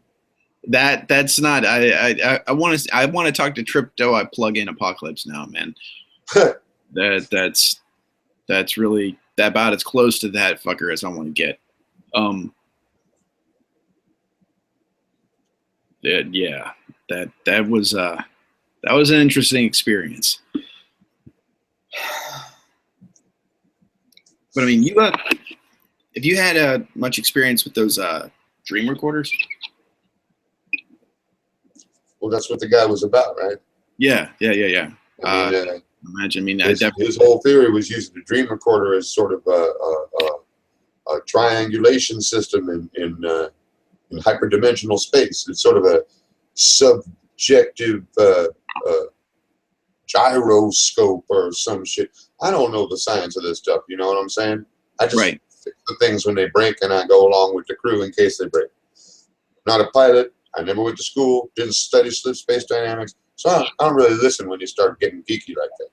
Speaker 2: That's not. I want to talk to Tripto. I plug in Apocalypse Now, man. That's really about as close to that fucker as I want to get. Yeah, that was an interesting experience. But I mean, if you had much experience with those dream recorders?
Speaker 1: Well, that's what the guy was about, right?
Speaker 2: Yeah.
Speaker 1: I mean, his whole theory was using the dream recorder as sort of a triangulation system in hyperdimensional space. It's sort of a subjective gyroscope or some shit. I don't know the science of this stuff. You know what I'm saying? I just fix the things when they break, and I go along with the crew in case they break. Not a pilot. I never went to school. Didn't study space dynamics. So I don't really listen when you start getting geeky like that.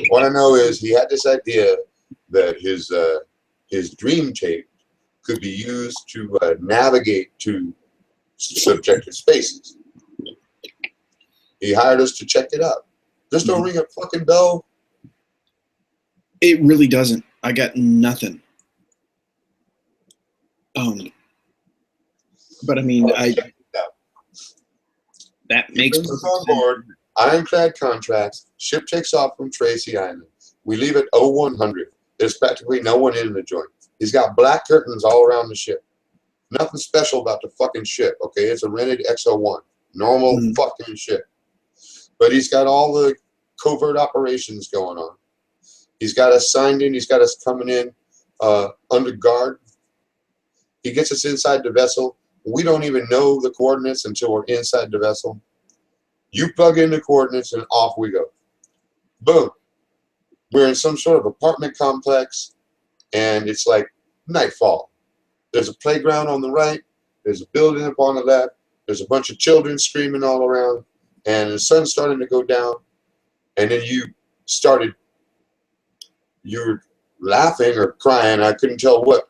Speaker 1: What I know is he had this idea that his dream tape could be used to navigate to subjective spaces. He hired us to check it out. Just don't ring a fucking bell.
Speaker 2: It really doesn't. I got nothing. But I mean, that makes
Speaker 1: us on board. Ironclad contracts. Ship takes off from Tracy Island. We leave at 0100. There's practically no one in the joint. He's got black curtains all around the ship. Nothing special about the fucking ship, okay? It's a rented XO1. Normal fucking ship. But he's got all the covert operations going on. He's got us signed in. He's got us coming in under guard. He gets us inside the vessel. We don't even know the coordinates until we're inside the vessel. You plug in the coordinates and off we go. Boom. We're in some sort of apartment complex, and it's like nightfall. There's a playground on the right. There's a building up on the left. There's a bunch of children screaming all around, and the sun's starting to go down. And then you were laughing or crying. I couldn't tell what.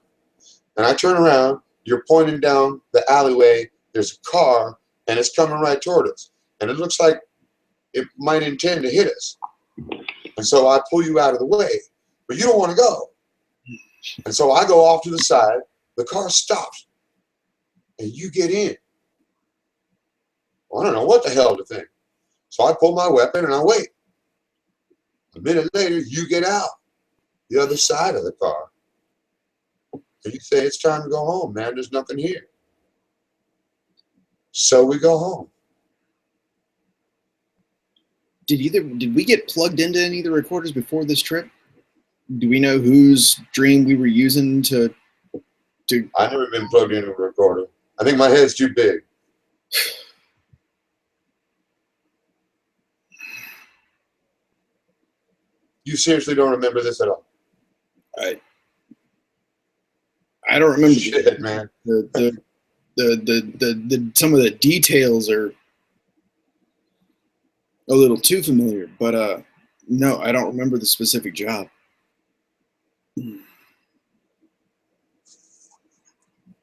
Speaker 1: And I turn around. You're pointing down the alleyway. There's a car, and it's coming right toward us. And it looks like it might intend to hit us. And so I pull you out of the way, but you don't want to go. And so I go off to the side. The car stops, and you get in. Well, I don't know what the hell to think. So I pull my weapon, and I wait. A minute later, you get out the other side of the car. And you say, it's time to go home, man. There's nothing here. So we go home.
Speaker 2: Did we get plugged into any of the recorders before this trip? Do we know whose dream we were using to
Speaker 1: I've never been plugged into a recorder. I think my head's too big. You seriously don't remember this at all?
Speaker 2: I don't remember.
Speaker 1: Shit, man.
Speaker 2: The some of the details are a little too familiar, but no, I don't remember the specific job.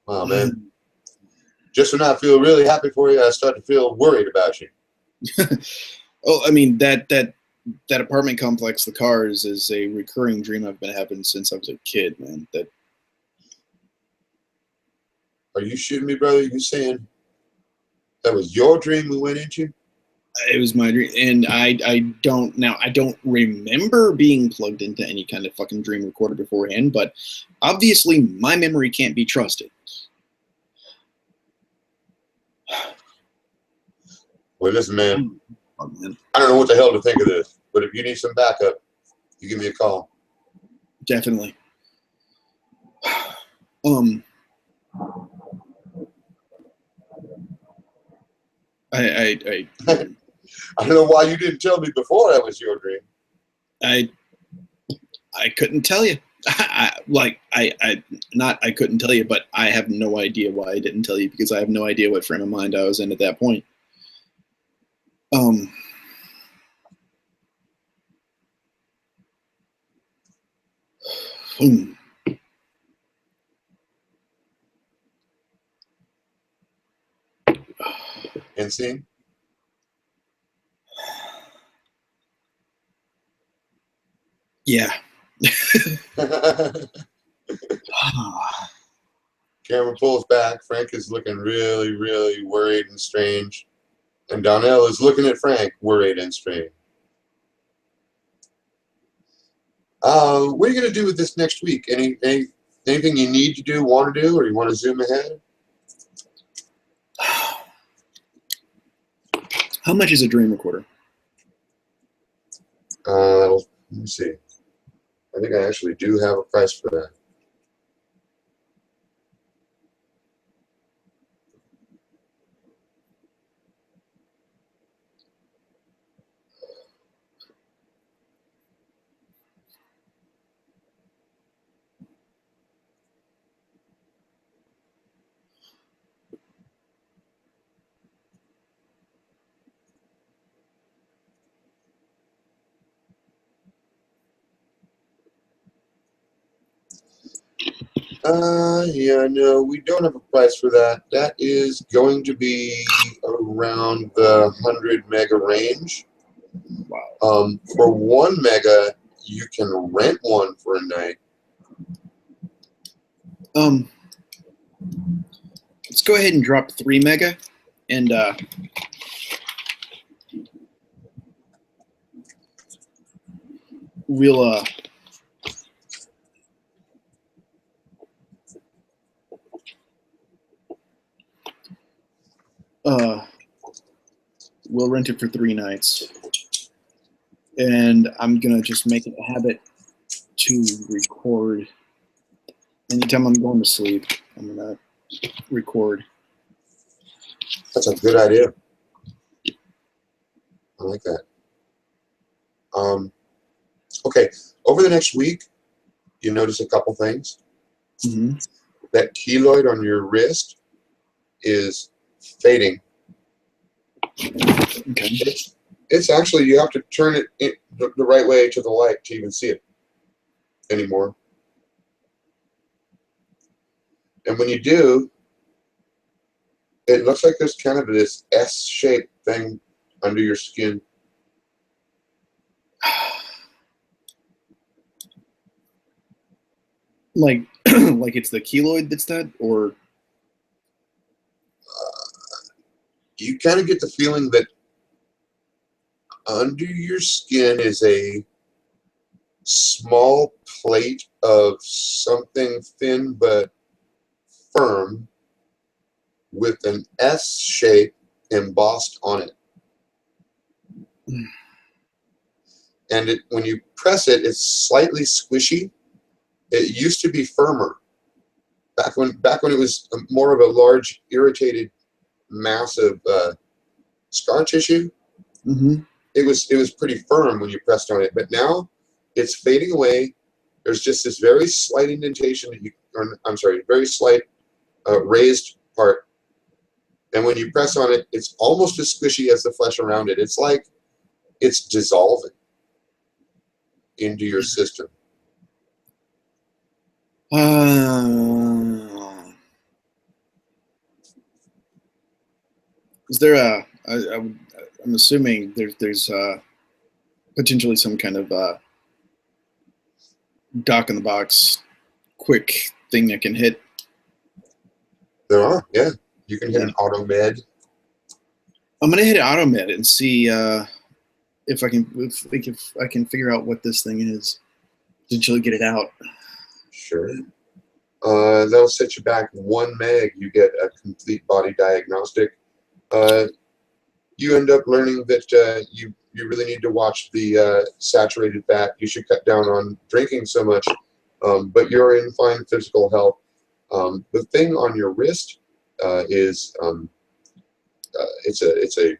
Speaker 1: Oh man. Just when I feel really happy for you, I start to feel worried about you.
Speaker 2: Oh, I mean that apartment complex, the cars, is a recurring dream I've been having since I was a kid, man.
Speaker 1: Are you shitting me, brother? You saying that was your dream we went into?
Speaker 2: It was my dream, and I don't remember being plugged into any kind of fucking dream recorder beforehand, but obviously my memory can't be trusted.
Speaker 1: Well, listen, man. I don't know what the hell to think of this, but if you need some backup, you give me a call.
Speaker 2: Definitely.
Speaker 1: I don't know why you didn't tell me before that was your dream.
Speaker 2: I couldn't tell you. I couldn't tell you, but I have no idea why I didn't tell you, because I have no idea what frame of mind I was in at that point.
Speaker 1: Insane?
Speaker 2: Yeah.
Speaker 1: Camera pulls back. Frank is looking really, really worried and strange. And Donnell is looking at Frank, worried and strange. What are you going to do with this next week? Anything you need to do, want to do, or you want to zoom ahead?
Speaker 2: How much is a dream recorder?
Speaker 1: Let me see. I think I actually do have a price for that. Yeah, no, we don't have a price for that. That is going to be around the 100 mega range.
Speaker 2: Wow.
Speaker 1: For 1 mega, you can rent one for a night.
Speaker 2: Let's go ahead and drop 3 mega, and we'll we'll rent it for 3 nights, and I'm gonna just make it a habit to record anytime I'm going to sleep. I'm gonna record.
Speaker 1: That's a good idea. I like that. Okay, over the next week, you notice a couple things.
Speaker 2: Mm-hmm.
Speaker 1: That keloid on your wrist is fading.
Speaker 2: Okay.
Speaker 1: It's actually, you have to turn it the right way to the light to even see it anymore. And when you do, it looks like there's kind of this S-shaped thing under your skin.
Speaker 2: Like like it's the keloid that's that, or
Speaker 1: You kind of get the feeling that under your skin is a small plate of something thin but firm with an S shape embossed on it. And when you press it, it's slightly squishy. It used to be firmer. Back when it was more of a large, irritated mass of scar tissue,
Speaker 2: mm-hmm.
Speaker 1: it was pretty firm when you pressed on it. But now it's fading away. There's just this very slight indentation that very slight raised part. And when you press on it, it's almost as squishy as the flesh around it. It's like it's dissolving into your system.
Speaker 2: Is there I'm assuming there's potentially some kind of dock in the box quick thing that can hit.
Speaker 1: There are, yeah. You can hit an auto med.
Speaker 2: I'm gonna hit auto med and see if I can figure out what this thing is. Potentially get it out.
Speaker 1: Sure. That'll set you back 1 meg. You get a complete body diagnostic. You end up learning that you really need to watch the saturated fat. You should cut down on drinking so much, but you're in fine physical health. The thing on your wrist is it's a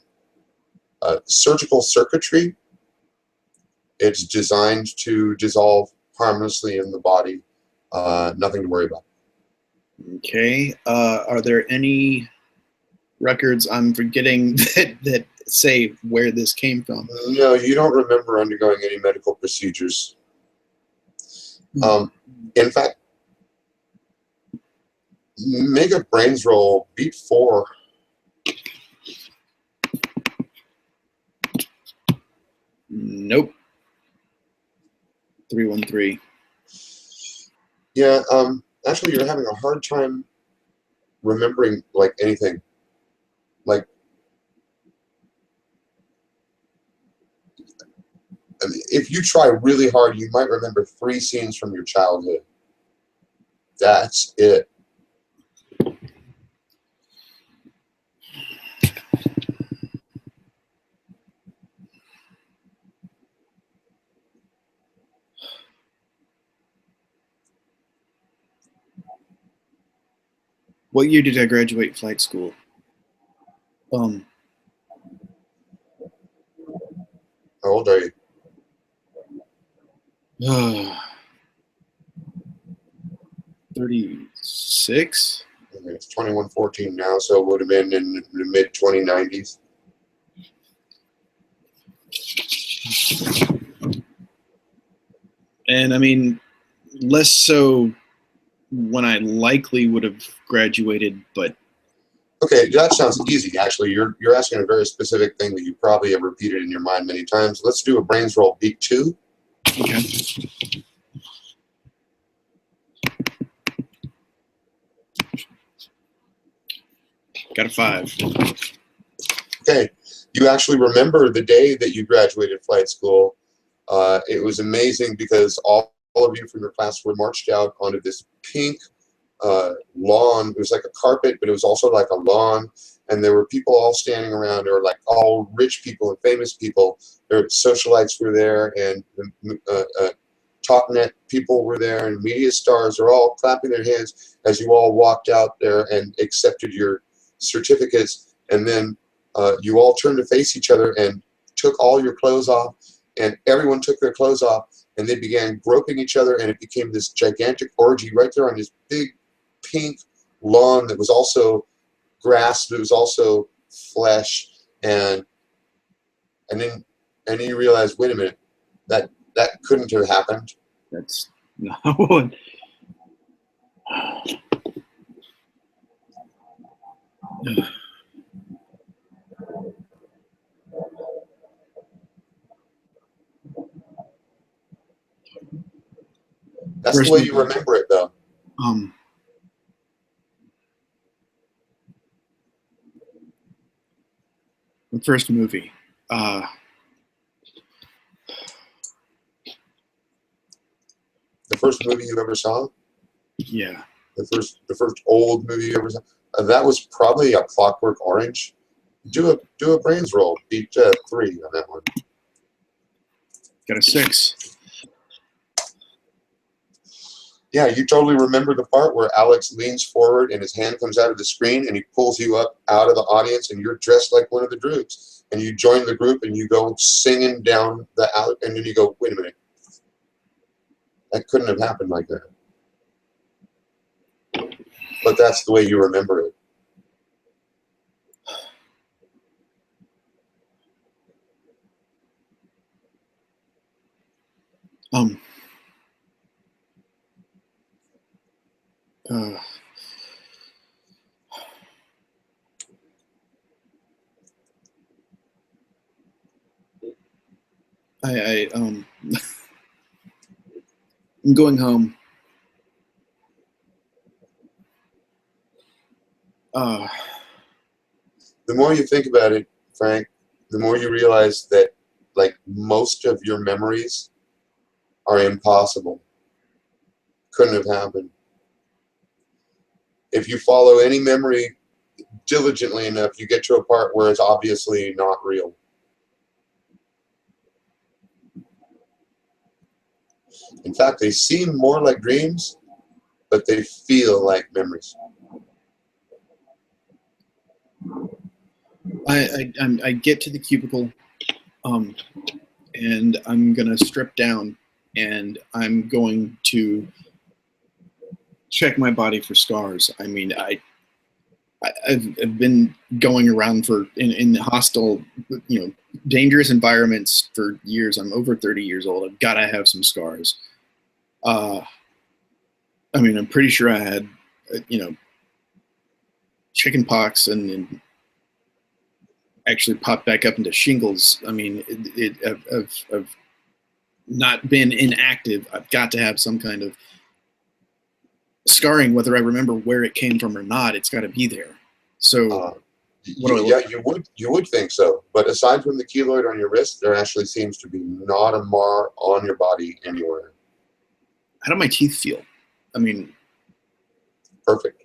Speaker 1: Surgical circuitry. It's designed to dissolve harmlessly in the body. Nothing to worry about.
Speaker 2: Okay. Are there any records I'm forgetting that say where this came from?
Speaker 1: No, you don't remember undergoing any medical procedures. In fact, make a brains roll, beat 4.
Speaker 2: Nope. 313.
Speaker 1: Yeah, actually, you're having a hard time remembering, like, anything. Like, if you try really hard, you might remember 3 scenes from your childhood. That's it.
Speaker 2: What year did I graduate flight school?
Speaker 1: How old are you?
Speaker 2: 36.
Speaker 1: Okay, it's 2114 now, so it would have been in the mid 2090s.
Speaker 2: And I mean, less so when I likely would have graduated, but
Speaker 1: Okay, that sounds easy. Actually, you're asking a very specific thing that you probably have repeated in your mind many times. Let's do a brains roll, beat 2.
Speaker 2: okay. Got a 5.
Speaker 1: Okay, you actually remember the day that you graduated flight school. It was amazing because all of you from your class were marched out onto this pink lawn. It was like a carpet, but it was also like a lawn. And there were people all standing around. There were like all rich people and famous people. There were socialites were there, and TalkNet people were there, and media stars are all clapping their hands as you all walked out there and accepted your certificates. And then you all turned to face each other and took all your clothes off, and everyone took their clothes off, and they began groping each other, and it became this gigantic orgy right there on this big pink lawn that was also grass, but it was also flesh, and then you realize, wait a minute, that couldn't have happened.
Speaker 2: That's no.
Speaker 1: That's the way you remember it, though.
Speaker 2: The first movie.
Speaker 1: The first movie you ever saw?
Speaker 2: Yeah.
Speaker 1: The first old movie you ever saw? That was probably A Clockwork Orange. Do a brains roll. Beat 3 on that one.
Speaker 2: Got a 6.
Speaker 1: Yeah, you totally remember the part where Alex leans forward and his hand comes out of the screen and he pulls you up out of the audience and you're dressed like one of the Droogs. And you join the group and you go singing down the alley, and then you go, wait a minute. That couldn't have happened like that. But that's the way you remember it. I'm going home. The more you think about it, Frank, the more you realize that, like, most of your memories are impossible. Couldn't have happened. If you follow any memory diligently enough, you get to a part where it's obviously not real. In fact, they seem more like dreams, but they feel like memories.
Speaker 2: I get to the cubicle, and I'm gonna strip down, and I'm going to check my body for scars. I mean, I've been going around in hostile, dangerous environments for years. I'm over 30 years old. I've got to have some scars. I mean, I'm pretty sure I had, chicken pox and actually popped back up into shingles. I mean, I've not been inactive. I've got to have some kind of scarring, whether I remember where it came from or not. It's got to be there. So,
Speaker 1: you would think so. But aside from the keloid on your wrist, there actually seems to be not a mar on your body anywhere.
Speaker 2: How do my teeth feel? I mean,
Speaker 1: perfect.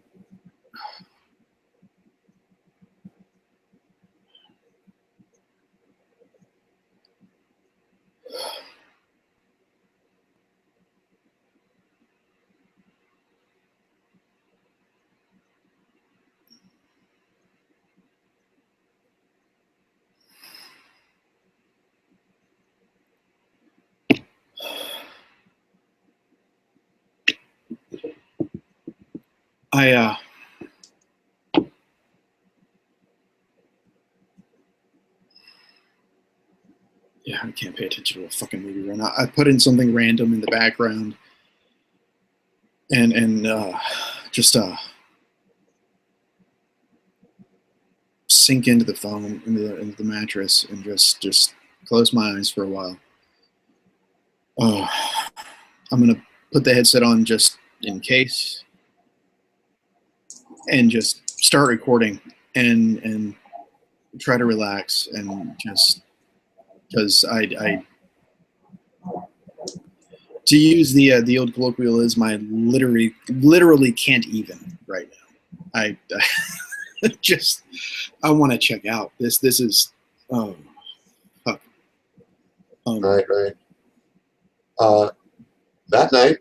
Speaker 2: I can't pay attention to a fucking movie right now. I put in something random in the background, and just sink into the foam, into the mattress, and just close my eyes for a while. I'm gonna put the headset on just in case, and just start recording and try to relax, and just because I to use the old colloquialism, I literally can't even right now. I just I want to check out. This is fuck.
Speaker 1: Right. That night,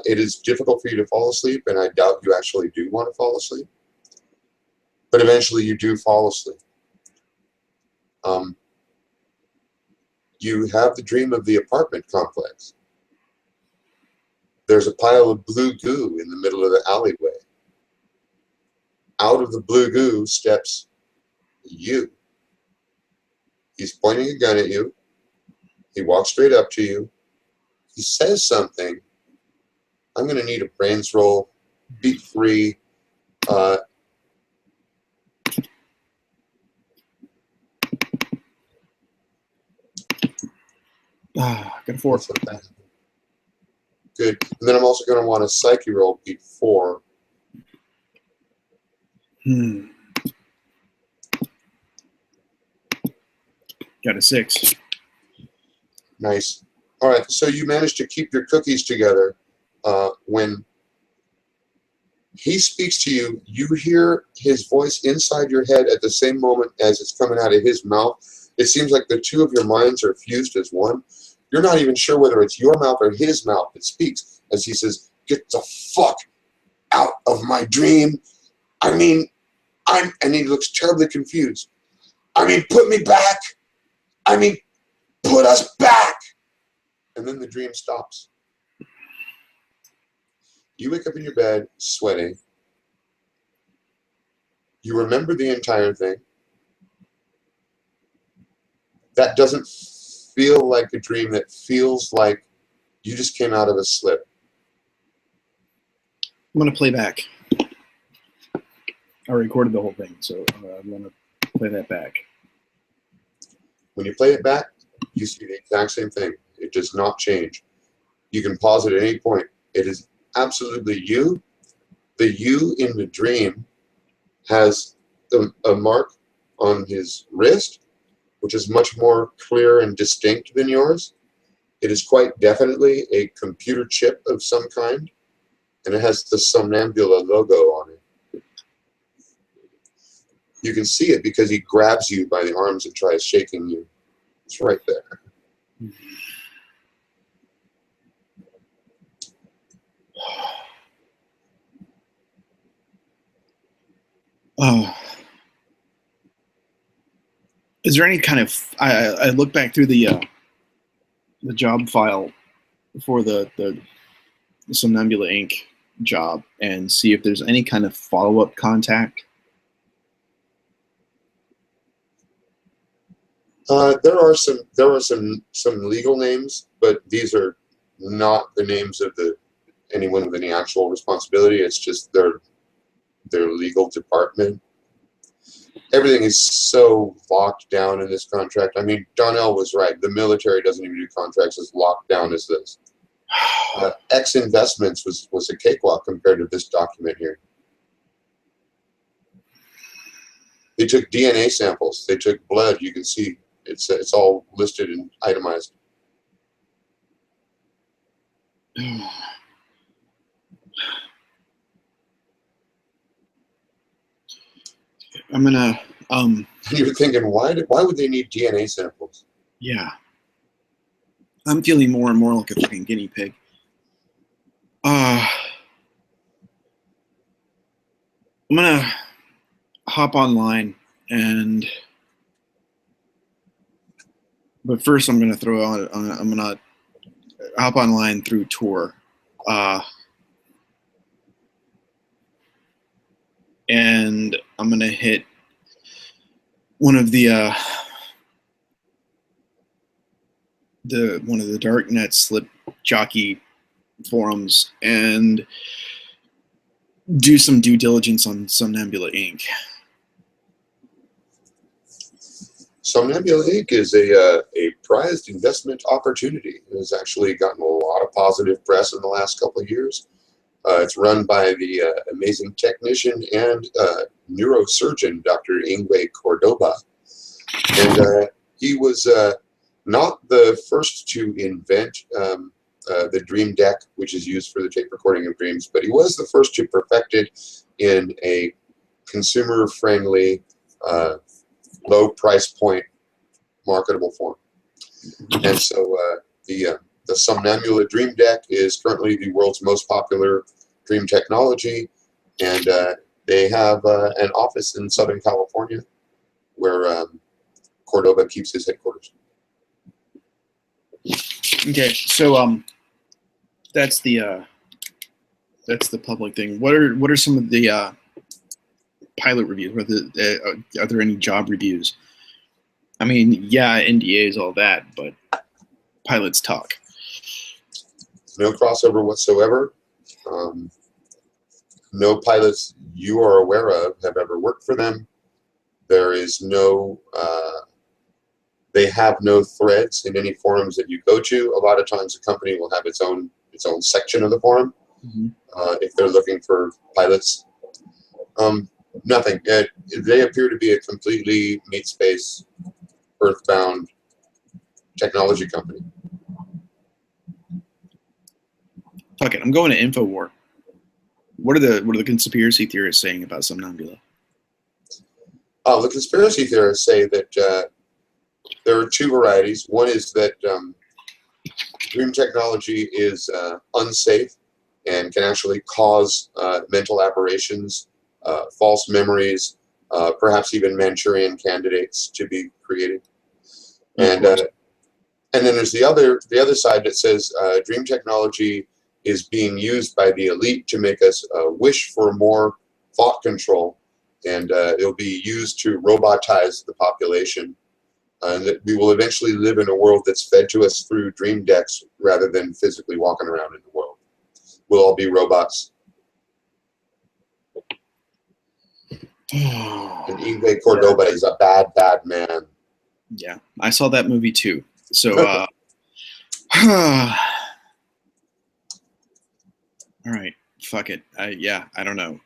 Speaker 1: it is difficult for you to fall asleep, and I doubt you actually do want to fall asleep. But eventually, you do fall asleep. You have the dream of the apartment complex. There's a pile of blue goo in the middle of the alleyway. Out of the blue goo steps you. He's pointing a gun at you. He walks straight up to you. He says something. I'm going to need a brains roll, beat 3.
Speaker 2: Got a 4.
Speaker 1: Good. And then I'm also going to want a psyche roll, beat 4.
Speaker 2: Got a 6.
Speaker 1: Nice. All right. So you managed to keep your cookies together. When he speaks to you, you hear his voice inside your head at the same moment as it's coming out of his mouth. It seems like the two of your minds are fused as one. You're not even sure whether it's your mouth or his mouth that speaks as he says, "Get the fuck out of my dream. I mean, and he looks terribly confused. I mean, put me back. I mean, put us back." And then the dream stops. You wake up in your bed, sweating. You remember the entire thing. That doesn't feel like a dream. That feels like you just came out of a slip.
Speaker 2: I'm going to play back. I recorded the whole thing, so I'm going to play that back.
Speaker 1: When you play it back, you see the exact same thing. It does not change. You can pause it at any point. It is absolutely you. The you in the dream has a mark on his wrist, which is much more clear and distinct than yours. It is quite definitely a computer chip of some kind, and it has the Somnambula logo on it. You can see it because he grabs you by the arms and tries shaking you. It's right there.
Speaker 2: Is there any kind of I look back through the job file for the Somnambula Inc. job and see if there's any kind of follow-up contact?
Speaker 1: There are some legal names, but these are not the names of anyone with any actual responsibility. It's just their legal department. Everything is so locked down in this contract. I mean, Donnell was right. The military doesn't even do contracts as locked down as this. X Investments was a cakewalk compared to this document here. They took DNA samples. They took blood. You can see it's all listed and itemized.
Speaker 2: I'm gonna
Speaker 1: You're thinking, why would they need DNA samples?
Speaker 2: Yeah. I'm feeling more and more like a fucking guinea pig. I'm gonna hop online but first I'm gonna I'm gonna hop online through Tor. And I'm gonna hit one of the darknet slip jockey forums and do some due diligence on Somnambula Inc.
Speaker 1: Somnambula Inc. is a prized investment opportunity. It has actually gotten a lot of positive press in the last couple of years. It's run by the amazing technician and neurosurgeon, Dr. Ingve Cordoba. And he was not the first to invent the Dream Deck, which is used for the tape recording of dreams, but he was the first to perfect it in a consumer-friendly, low price point, marketable form. And so the Somnambula Dream Deck is currently the world's most popular dream technology, and they have an office in Southern California where Cordoba keeps his headquarters.
Speaker 2: Okay, so that's the public thing. What are some of the pilot reviews? Are there any job reviews? I mean, yeah, NDAs, all that, but pilots talk.
Speaker 1: No crossover whatsoever. No pilots you are aware of have ever worked for them. There is no, they have no threads in any forums that you go to. A lot of times a company will have its own section of the forum.
Speaker 2: Mm-hmm.
Speaker 1: If they're looking for pilots. Nothing. They appear to be a completely meat space, earthbound technology company.
Speaker 2: Fuck it, I'm going to InfoWar. What are the conspiracy theorists saying about Somnambula?
Speaker 1: Oh, the conspiracy theorists say that there are two varieties. One is that dream technology is unsafe and can actually cause mental aberrations, false memories, perhaps even Manchurian candidates to be created. And then there's the other side that says dream technology is being used by the elite to make us wish for more thought control, and it'll be used to robotize the population, and that we will eventually live in a world that's fed to us through dream decks rather than physically walking around in the world. We'll all be robots. And Ingve Cordoba is a bad man.
Speaker 2: Yeah, I saw that movie too. So, all right, fuck it. I don't know.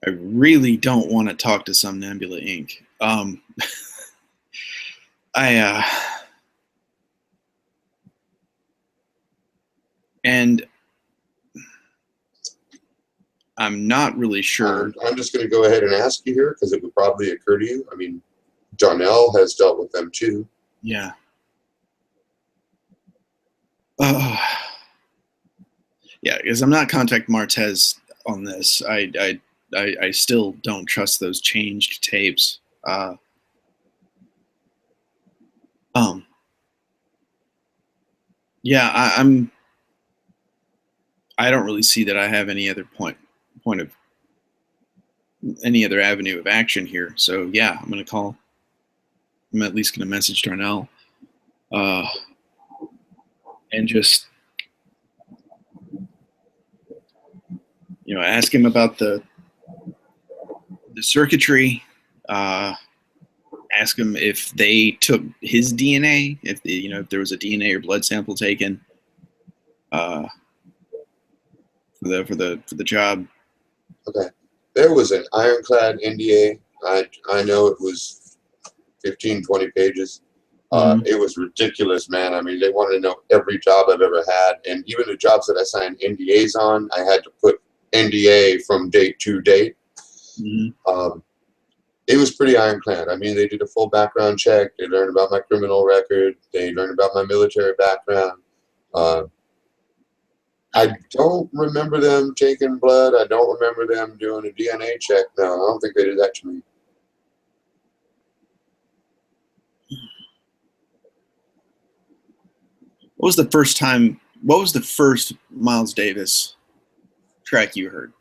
Speaker 2: I really don't want to talk to Somnambula Inc. And I'm not really sure.
Speaker 1: I'm just going to go ahead and ask you here because it would probably occur to you. I mean, Donnell has dealt with them too.
Speaker 2: Yeah. Yeah, because I'm not contacting Martez on this. I I still don't trust those changed tapes. Yeah, I don't really see that I have any other point of any other avenue of action here. So yeah, I'm gonna call. I'm at least gonna message Darnell, and just ask him about the circuitry. Ask him if they took his DNA, if there was a DNA or blood sample taken for the job.
Speaker 1: Okay, there was an ironclad NDA. I know it was 15, 20 pages. It was ridiculous, man. I mean, they wanted to know every job I've ever had, and even the jobs that I signed NDAs on, I had to put NDA from date to date. It was pretty ironclad. I mean, they did a full background check. They learned about my criminal record. They learned about my military background. I don't remember them taking blood. I don't remember them doing a DNA check. No, I don't think they did that to me.
Speaker 2: What was the first Miles Davis track you heard?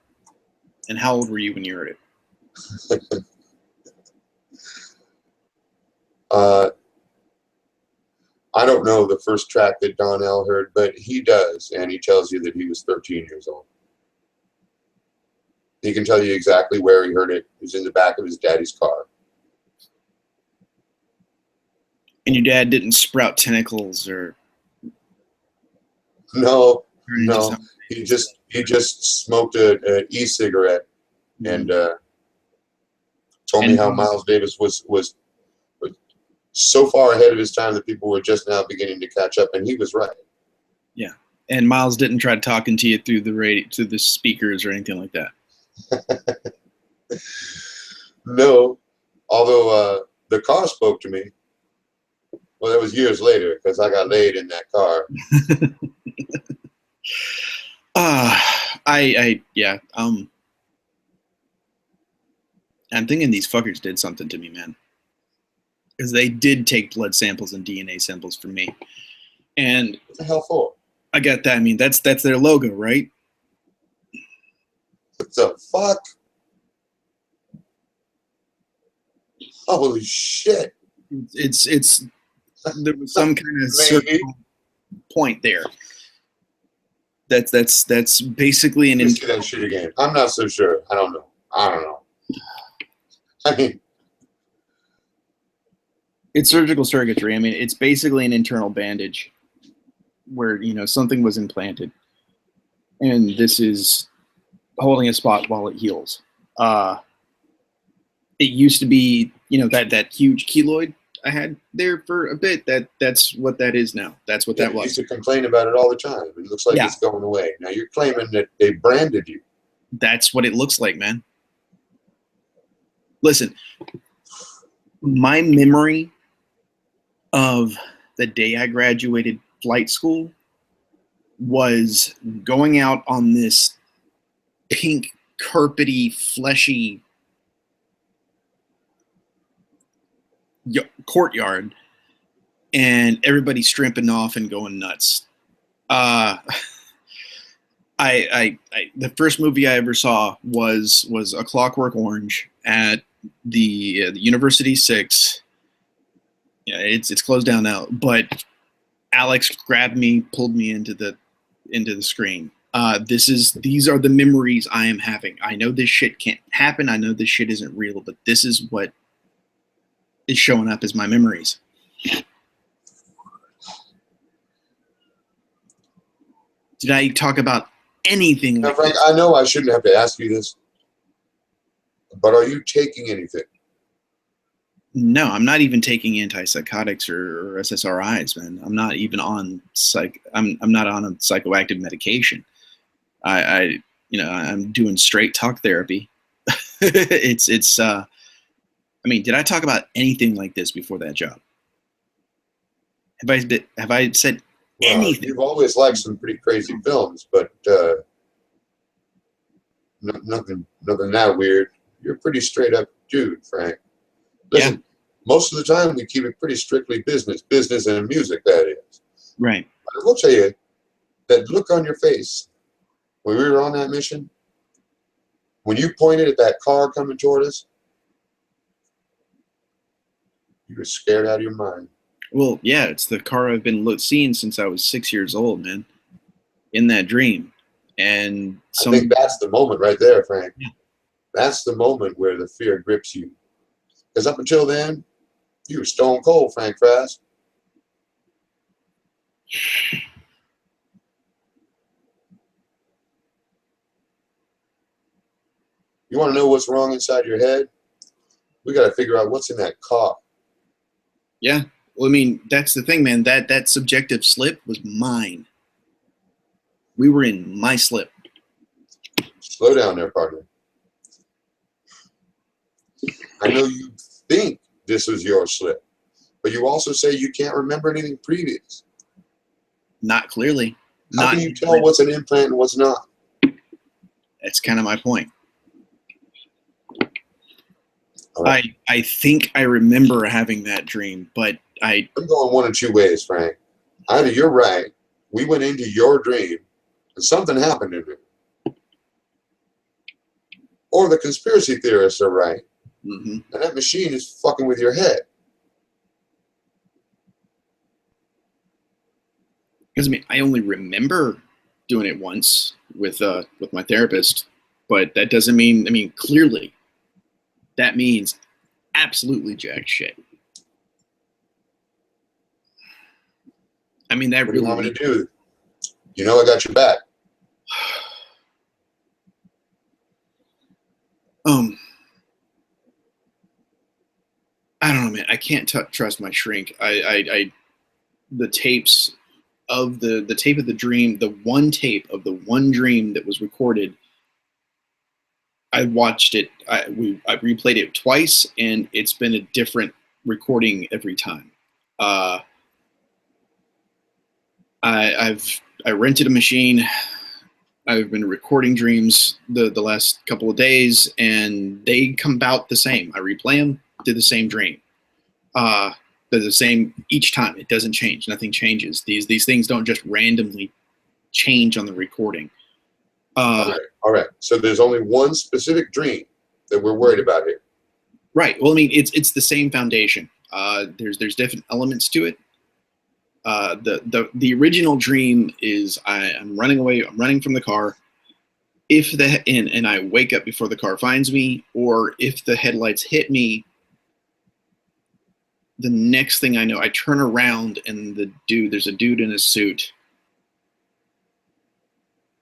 Speaker 2: And how old were you when you heard it?
Speaker 1: I don't know the first track that Donnell heard, but he does, and he tells you that he was 13 years old. He can tell you exactly where he heard it. It was in the back of his daddy's car.
Speaker 2: And your dad didn't sprout tentacles or...
Speaker 1: No. He just smoked an e-cigarette and told me how Miles Davis was so far ahead of his time that people were just now beginning to catch up, and he was right.
Speaker 2: Yeah, and Miles didn't try talking to you through the radio, to the speakers or anything like that.
Speaker 1: No, although the car spoke to me. Well, that was years later because I got laid in that car. I'm thinking these fuckers did something to me, man. Because they did take blood samples and DNA samples from me. And
Speaker 2: what the hell for? I got that. I mean, that's their logo, right?
Speaker 1: What the fuck? Holy shit.
Speaker 2: It's there was some kind of certain point there. That's basically an...
Speaker 1: Let's see that shit again. I'm not so sure. I don't know. I mean,
Speaker 2: it's surgical circuitry. I mean, it's basically an internal bandage where, something was implanted. And this is holding a spot while it heals. It used to be, that huge keloid I had there for a bit. That's what that is now. That's what that was.
Speaker 1: You used to complain about it all the time. It looks like it's going away. Now you're claiming that they branded you.
Speaker 2: That's what it looks like, man. Listen, my memory of the day I graduated flight school was going out on this pink, carpety, fleshy courtyard and everybody stripping off and going nuts. The first movie I ever saw was A Clockwork Orange at the University 6. Yeah, it's closed down now, but Alex grabbed me, pulled me into the screen. These are the memories I am having. I know this shit can't happen. I know this shit isn't real, but this is what is showing up as my memories. Did I talk about anything
Speaker 1: now, Frank, I know I shouldn't have to ask you this, but are you taking anything?
Speaker 2: No, I'm not even taking antipsychotics or SSRIs, man. I'm not even on I'm not on a psychoactive medication. I'm doing straight talk therapy. I mean, did I talk about anything like this before that job? Have I said anything?
Speaker 1: You've always liked some pretty crazy films, but nothing that weird. You're a pretty straight up dude, Frank. Listen,
Speaker 2: Yeah.
Speaker 1: most of the time we keep it pretty strictly business and music, that is.
Speaker 2: Right.
Speaker 1: But I will tell you, that look on your face when we were on that mission, when you pointed at that car coming toward us, you were scared out of your mind.
Speaker 2: Well, yeah, it's the car I've been seeing since I was 6 years old, man. In that dream, and
Speaker 1: I think that's the moment right there, Frank.
Speaker 2: Yeah.
Speaker 1: That's the moment where the fear grips you. Because up until then, you were stone cold, Frank Frass. You want to know what's wrong inside your head? We got to figure out what's in that car.
Speaker 2: Yeah. Well, I mean, that's the thing, man. That subjective slip was mine. We were in my slip.
Speaker 1: Slow down there, partner. I know you think this was your slip, but you also say you can't remember anything previous.
Speaker 2: Not clearly.
Speaker 1: How can you tell what's an implant and what's not?
Speaker 2: That's kind of my point.
Speaker 1: Right.
Speaker 2: I think I remember having that dream, but I'm
Speaker 1: going one of two ways, Frank. Either you're right, we went into your dream, and something happened in it. Or the conspiracy theorists are right, and that machine is fucking with your head.
Speaker 2: Because I mean, I only remember doing it once with my therapist, but that doesn't mean. I mean, clearly, that means absolutely jack shit. I mean, that
Speaker 1: what
Speaker 2: really.
Speaker 1: Do you want me to do? You know, I got your back.
Speaker 2: I don't know, man. I can't trust my shrink. The tapes of the tape of the dream, the one tape of the one dream that was recorded. I watched it. I replayed it twice, and it's been a different recording every time. I rented a machine. I've been recording dreams the last couple of days, and they come about the same. I replay them, do the same dream. They're the same each time. It doesn't change. Nothing changes. These things don't just randomly change on the recording.
Speaker 1: All right. So there's only one specific dream that we're worried about here.
Speaker 2: Right. Well, I mean, it's the same foundation. There's different elements to it. The original dream is I'm running away. I'm running from the car. And I wake up before the car finds me, or if the headlights hit me, the next thing I know, I turn around and there's a dude in a suit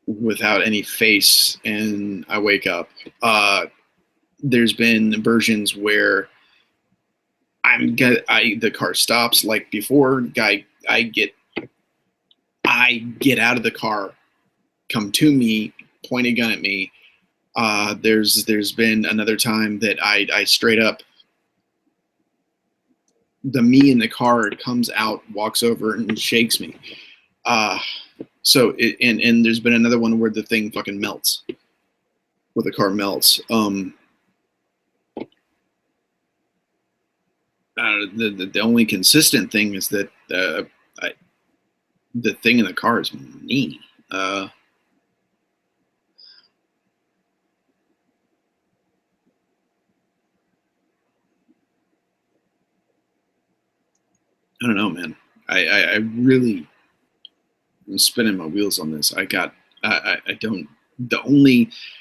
Speaker 2: without any face, and I wake up. There's been versions where the car stops like before. I get out of the car, come to me, point a gun at me. There's been another time that I straight up, the me in the car comes out, walks over and shakes me. So and there's been another one where the thing fucking melts, where the car melts. The only consistent thing is that the thing in the car is me. I don't know, man. I really am spinning my wheels on this. I don't.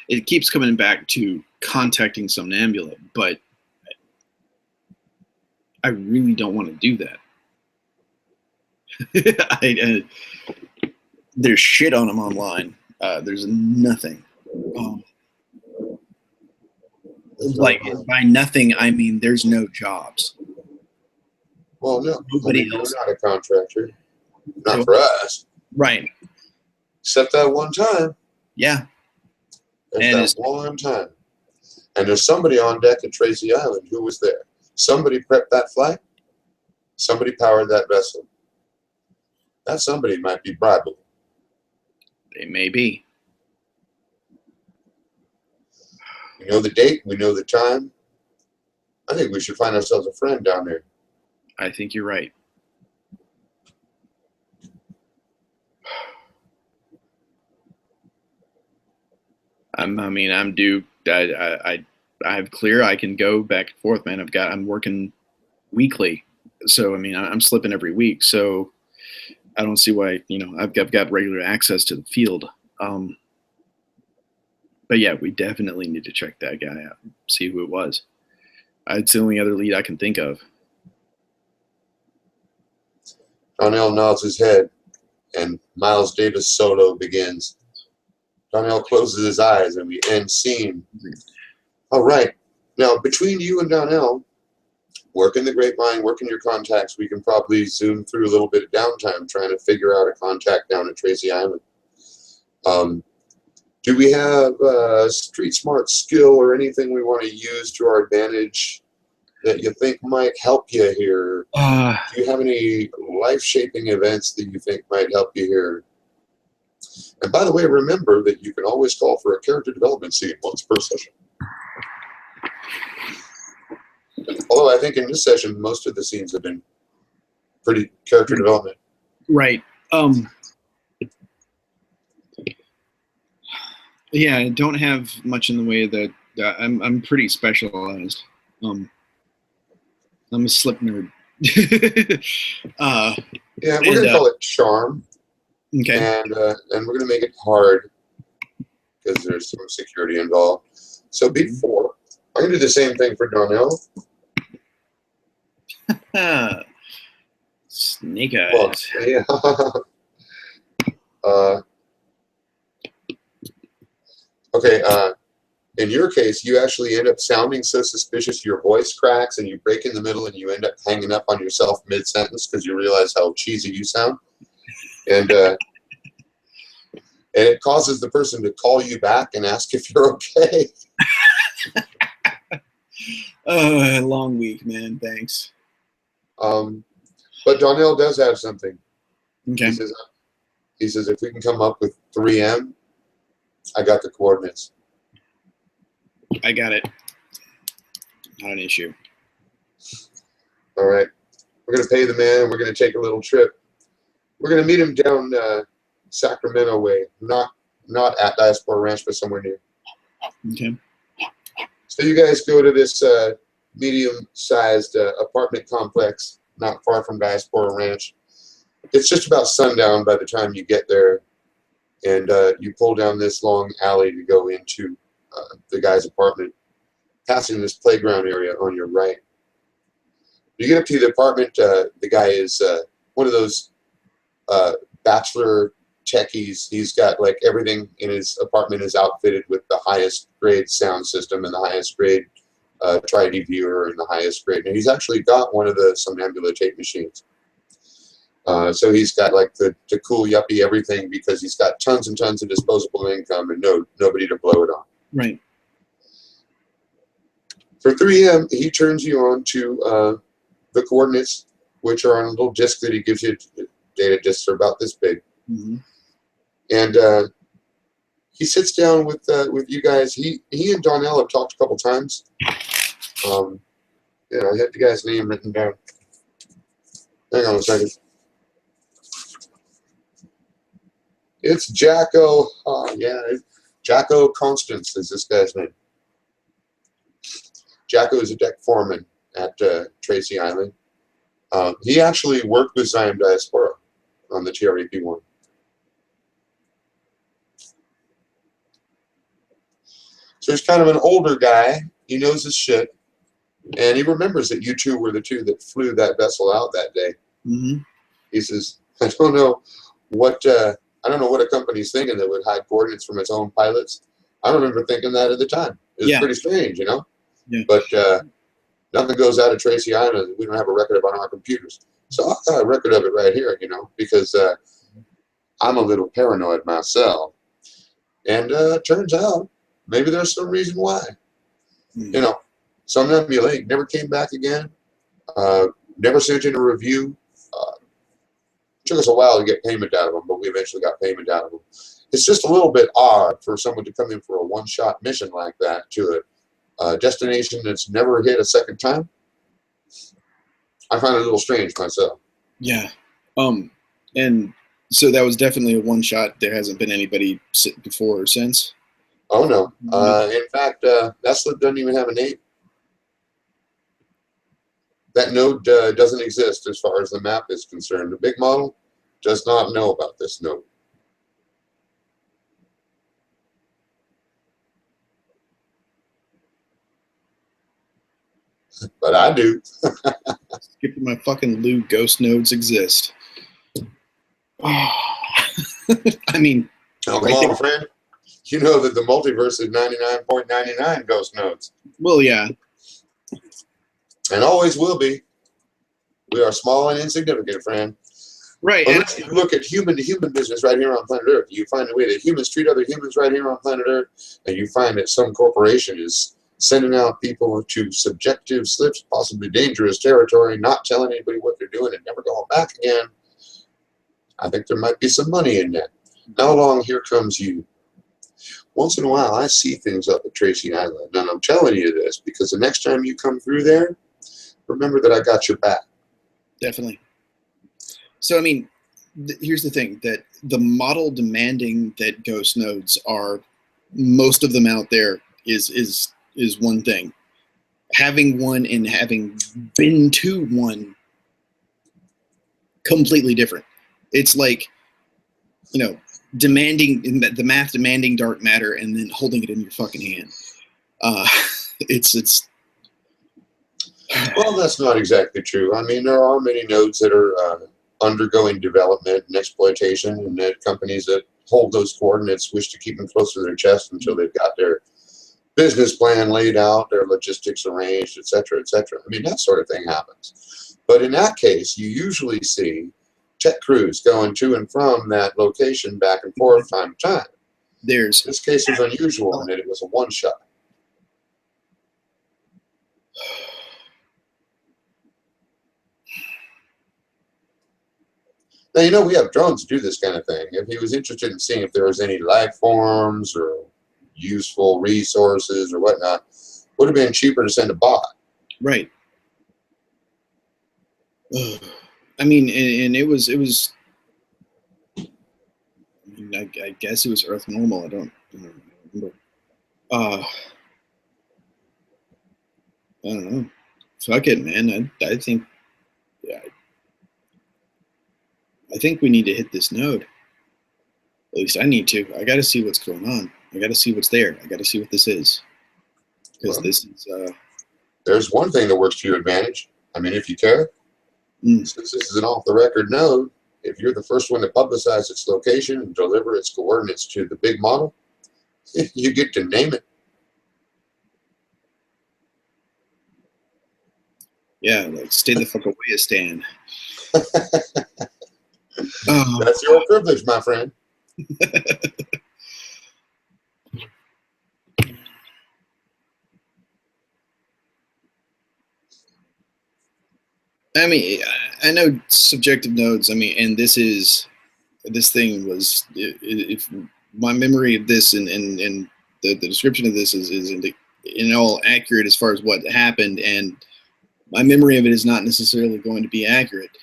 Speaker 2: It keeps coming back to contacting Somnambula, but I really don't want to do that. There's shit on him online. There's nothing. Like by nothing, I mean there's no jobs.
Speaker 1: Well, no,
Speaker 2: Nobody
Speaker 1: we're
Speaker 2: else.
Speaker 1: not a contractor. Not for us.
Speaker 2: Right.
Speaker 1: Except that one time.
Speaker 2: Yeah.
Speaker 1: There's that one time. And there's somebody on deck at Tracy Island who was there. Somebody prepped that flight. Somebody powered that vessel. That somebody might be bribable.
Speaker 2: They may be.
Speaker 1: We know the date. We know the time. I think we should find ourselves a friend down there.
Speaker 2: I think you're right. I'm due. I have clear. I can go back and forth, man. I'm working weekly, so I'm slipping every week. So I don't see why. I've got regular access to the field. But yeah, we definitely need to check that guy out, see who it was. It's the only other lead I can think of.
Speaker 1: Donnell nods his head, and Miles Davis' solo begins. Donnell closes his eyes, and we end scene. All right. Now, between you and Donnell, working the grapevine, working your contacts, we can probably zoom through a little bit of downtime trying to figure out a contact down at Tracy Island. Do we have street smart skill or anything we want to use to our advantage that you think might help you here? Do you have any life-shaping events that you think might help you here? And by the way, remember that you can always call for a character development scene once per session. Although I think in this session, most of the scenes have been pretty character development.
Speaker 2: Right. Yeah, I don't have much in the way that I'm pretty specialized. I'm a slip nerd.
Speaker 1: Yeah, we're gonna call it charm.
Speaker 2: Okay.
Speaker 1: And we're gonna make it hard because there's some security involved. So before, I'm gonna do the same thing for Donnell.
Speaker 2: Snake eyes.
Speaker 1: Well, yeah. Okay. In your case, you actually end up sounding so suspicious, your voice cracks, and you break in the middle, and you end up hanging up on yourself mid-sentence because you realize how cheesy you sound, and it causes the person to call you back and ask if you're okay.
Speaker 2: Long week, man. Thanks.
Speaker 1: But Donnell does have something.
Speaker 2: Okay.
Speaker 1: He says if we can come up with 3M, I got the coordinates.
Speaker 2: I got it. Not an issue.
Speaker 1: All right. We're going to pay the man, and we're going to take a little trip. We're going to meet him down Sacramento way, not at Diaspora Ranch, but somewhere near.
Speaker 2: Okay.
Speaker 1: So you guys go to this medium-sized apartment complex not far from Diaspora Ranch. It's just about sundown by the time you get there, and you pull down this long alley to go into the guy's apartment, passing this playground area on your right. You get up to the apartment, the guy is one of those bachelor techies. He's got like everything in his apartment is outfitted with the highest grade sound system and the highest grade tri-D viewer and the highest grade. And he's actually got one of the Somnambula tape machines. So he's got like the cool yuppie everything because he's got tons and tons of disposable income and nobody to blow it on.
Speaker 2: Right.
Speaker 1: For 3M, he turns you on to the coordinates, which are on a little disc that he gives you. Data discs are about this big.
Speaker 2: Mm-hmm.
Speaker 1: And he sits down with you guys. He and Donnell have talked a couple times. Yeah, I had the guy's name written down. Hang on a second. It's Jacko. Yeah, Jacko Constance is this guy's name. Jacko is a deck foreman at Tracy Island. He actually worked with Zion Diaspora on the TRAP-1. So he's kind of an older guy. He knows his shit. And he remembers that you two were the two that flew that vessel out that day.
Speaker 2: Mm-hmm.
Speaker 1: He says, I don't know what a company's thinking that would hide coordinates from its own pilots. I remember thinking that at the time. It was pretty strange, you know?
Speaker 2: Yeah.
Speaker 1: But nothing goes out of Tracy Island. We don't have a record of it on our computers. So I've got a record of it right here, you know, because I'm a little paranoid myself. And turns out maybe there's some reason why.
Speaker 2: Mm.
Speaker 1: You know, Somnambula never came back again. Never sent in a review. Took us a while to get payment out of him, but we eventually got payment out of him. it's just a little bit odd for someone to come in for a one-shot mission like that to a destination that's never hit a second time. I find it a little strange myself.
Speaker 2: Yeah. And so that was definitely a one shot. There hasn't been anybody before or since.
Speaker 1: Oh no. In fact, that slip doesn't even have a name. That node doesn't exist as far as the map is concerned. The big model does not know about this node. But I do.
Speaker 2: Skipping my fucking Lou, ghost nodes exist. I mean,
Speaker 1: Oh, come on, friend. You know that the multiverse is 99.99 ghost nodes.
Speaker 2: Well, yeah.
Speaker 1: And always will be. We are small and insignificant, friend.
Speaker 2: Right.
Speaker 1: Unless you look at human-to-human business right here on planet Earth, you find the way that humans treat other humans right here on planet Earth, and you find that some corporation is sending out people to subjective slips, possibly dangerous territory, not telling anybody what they're doing and never going back again. I think there might be some money in that. Now along, here comes you. Once in a while, I see things up at Tracy Island, and I'm telling you this because the next time you come through there, remember that I got your back.
Speaker 2: Definitely. So, I mean, here's the thing, that the model demanding that ghost nodes are, most of them out there is one thing. Having one and having been to one, completely different. It's like, you know, demanding the math demanding dark matter and then holding it in your fucking hand. It's
Speaker 1: Well, that's not exactly true. I mean, there are many nodes that are undergoing development and exploitation, and that companies that hold those coordinates wish to keep them close to their chest until they've got their business plan laid out, their logistics arranged, et cetera, et cetera. I mean, that sort of thing happens. But in that case, you usually see tech crews going to and from that location back and forth time to time.
Speaker 2: There's
Speaker 1: This case was unusual in that it was a one-shot. Now, you know, we have drones to do this kind of thing. If he was interested in seeing if there was any life forms or useful resources or whatnot, would have been cheaper to send a bot.
Speaker 2: right. I mean, and it was. I mean, I guess it was Earth normal. I don't remember. I don't know. Fuck it, man. I think, yeah, I think we need to hit this node. At least I need to. I got to see what's going on. I got to see what's there. I got to see what this is. Because this is.
Speaker 1: There's one thing that works to your advantage. I mean, if you care. Since this is an off-the-record node, if you're the first one to publicize its location and deliver its coordinates to the big model, you get to name it.
Speaker 2: Yeah, like stay the fuck away, Stan.
Speaker 1: That's your privilege, my friend.
Speaker 2: I mean, I know subjective nodes. I mean, and this thing was, if my memory of this and the description of this is in all accurate as far as what happened, and my memory of it is not necessarily going to be accurate.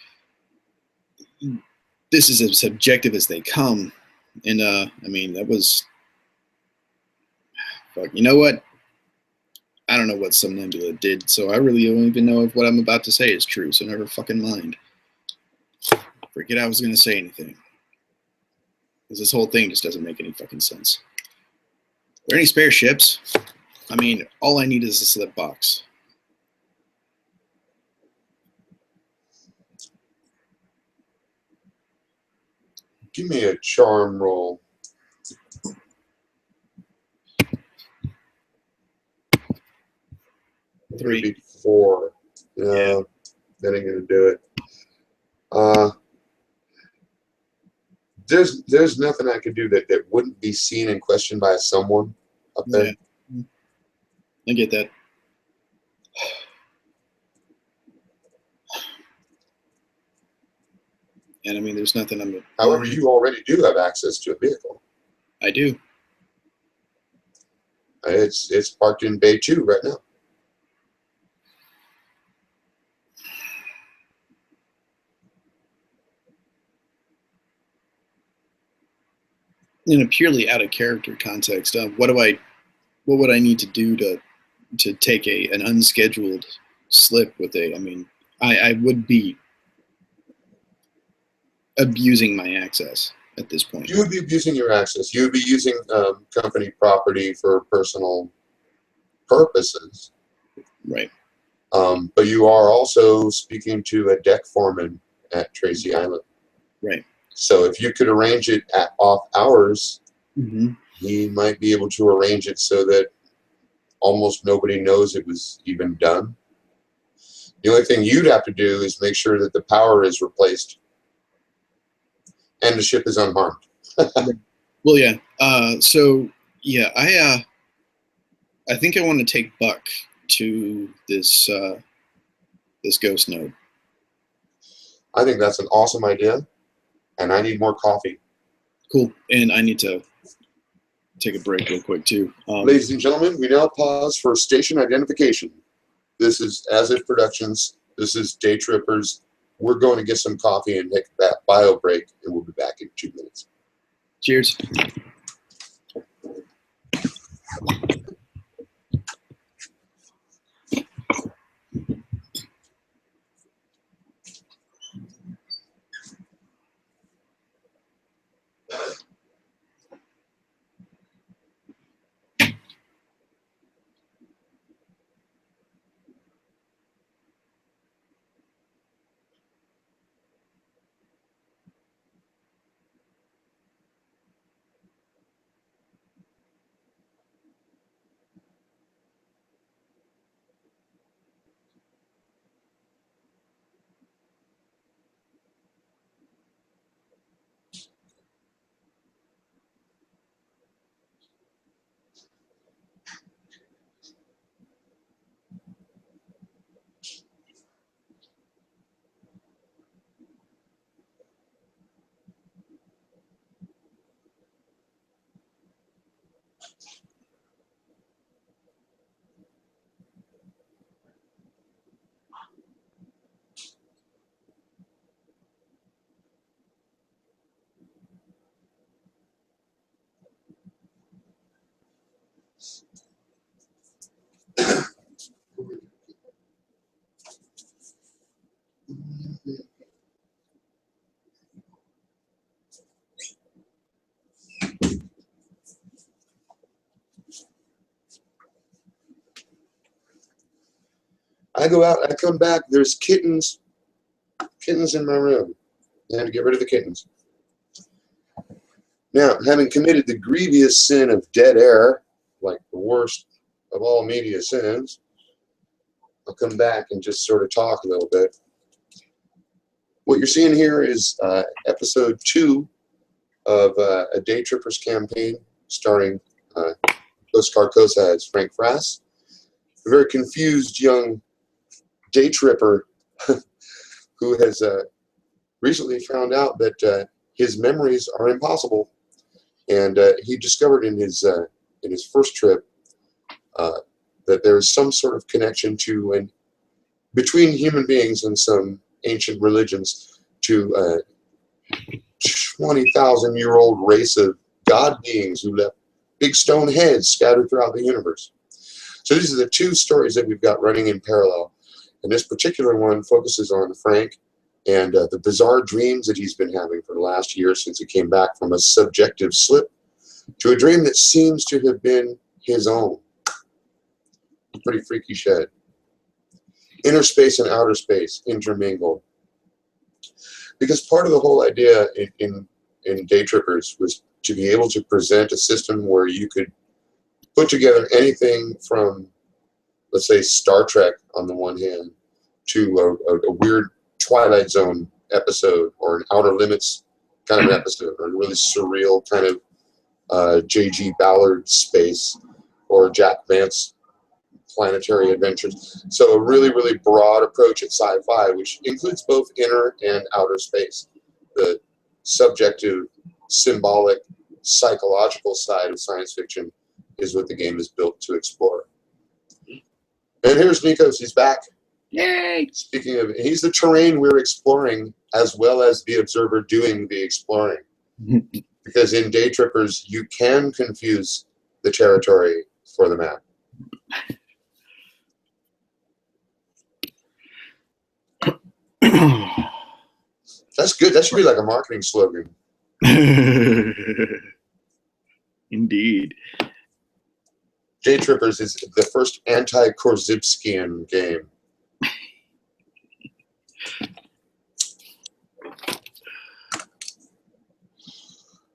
Speaker 2: This is as subjective as they come, and I mean, that was, fuck, you know what? I don't know what Somnambula did, so I really don't even know if what I'm about to say is true, so never fucking mind. Forget I was going to say anything. Because this whole thing just doesn't make any fucking sense. Are there any spare ships? I mean, all I need is a slip box.
Speaker 1: Give me a charm roll.
Speaker 2: 3.
Speaker 1: 4. Yeah, that ain't gonna do it. There's nothing I could do that wouldn't be seen and questioned by someone up there.
Speaker 2: Yeah. I get that. And I mean, there's nothing I'm.
Speaker 1: However, you already do have access to a vehicle.
Speaker 2: I do.
Speaker 1: It's parked in Bay 2 right now.
Speaker 2: In a purely out of character context, what would I need to do to take an unscheduled slip with I mean, I would be abusing my access at this point.
Speaker 1: You would be abusing your access. You would be using company property for personal purposes.
Speaker 2: Right.
Speaker 1: But you are also speaking to a deck foreman at Tracy Island.
Speaker 2: Right.
Speaker 1: So if you could arrange it at off hours,
Speaker 2: Mm-hmm.
Speaker 1: he might be able to arrange it so that almost nobody knows it was even done. The only thing you'd have to do is make sure that the power is replaced and the ship is unharmed.
Speaker 2: Well, yeah. So yeah, I think I want to take Buck to this this ghost node.
Speaker 1: I think that's an awesome idea, and I need more coffee.
Speaker 2: Cool. And I need to take a break real quick too.
Speaker 1: Ladies and gentlemen, we now pause for station identification. This is As If Productions. This is Day Trippers. We're going to get some coffee and take that bio break, and we'll be back in 2 minutes.
Speaker 2: Cheers.
Speaker 1: I go out, I come back, there's kittens in my room. I had to get rid of the kittens. Now, having committed the grievous sin of dead air, like the worst of all media sins, I'll come back and just sort of talk a little bit. What you're seeing here is episode 2 of a Day Trippers campaign starring Nikos Carcosa as Frank Frass, a very confused young day tripper who has recently found out that his memories are impossible, and he discovered in his first trip that there is some sort of connection between human beings and some ancient religions to a 20,000-year-old race of god beings who left big stone heads scattered throughout the universe. So these are the 2 stories that we've got running in parallel. And this particular one focuses on Frank and the bizarre dreams that he's been having for the last year since he came back from a subjective slip to a dream that seems to have been his own. Pretty freaky shit. Inner space and outer space intermingled. Because part of the whole idea in Day Trippers was to be able to present a system where you could put together anything from, let's say, Star Trek on the one hand, to a weird Twilight Zone episode or an Outer Limits kind of episode, or a really surreal kind of J.G. Ballard space or Jack Vance planetary adventures. So a really, really broad approach at sci-fi, which includes both inner and outer space. The subjective, symbolic, psychological side of science fiction is what the game is built to explore. And here's Nikos. He's back.
Speaker 2: Yay!
Speaker 1: Speaking of, he's the terrain we're exploring as well as the observer doing the exploring. Because in DayTrippers, you can confuse the territory for the map. That's good. That should be like a marketing slogan.
Speaker 2: Indeed.
Speaker 1: DayTrippers is the first anti-Korzybskian game.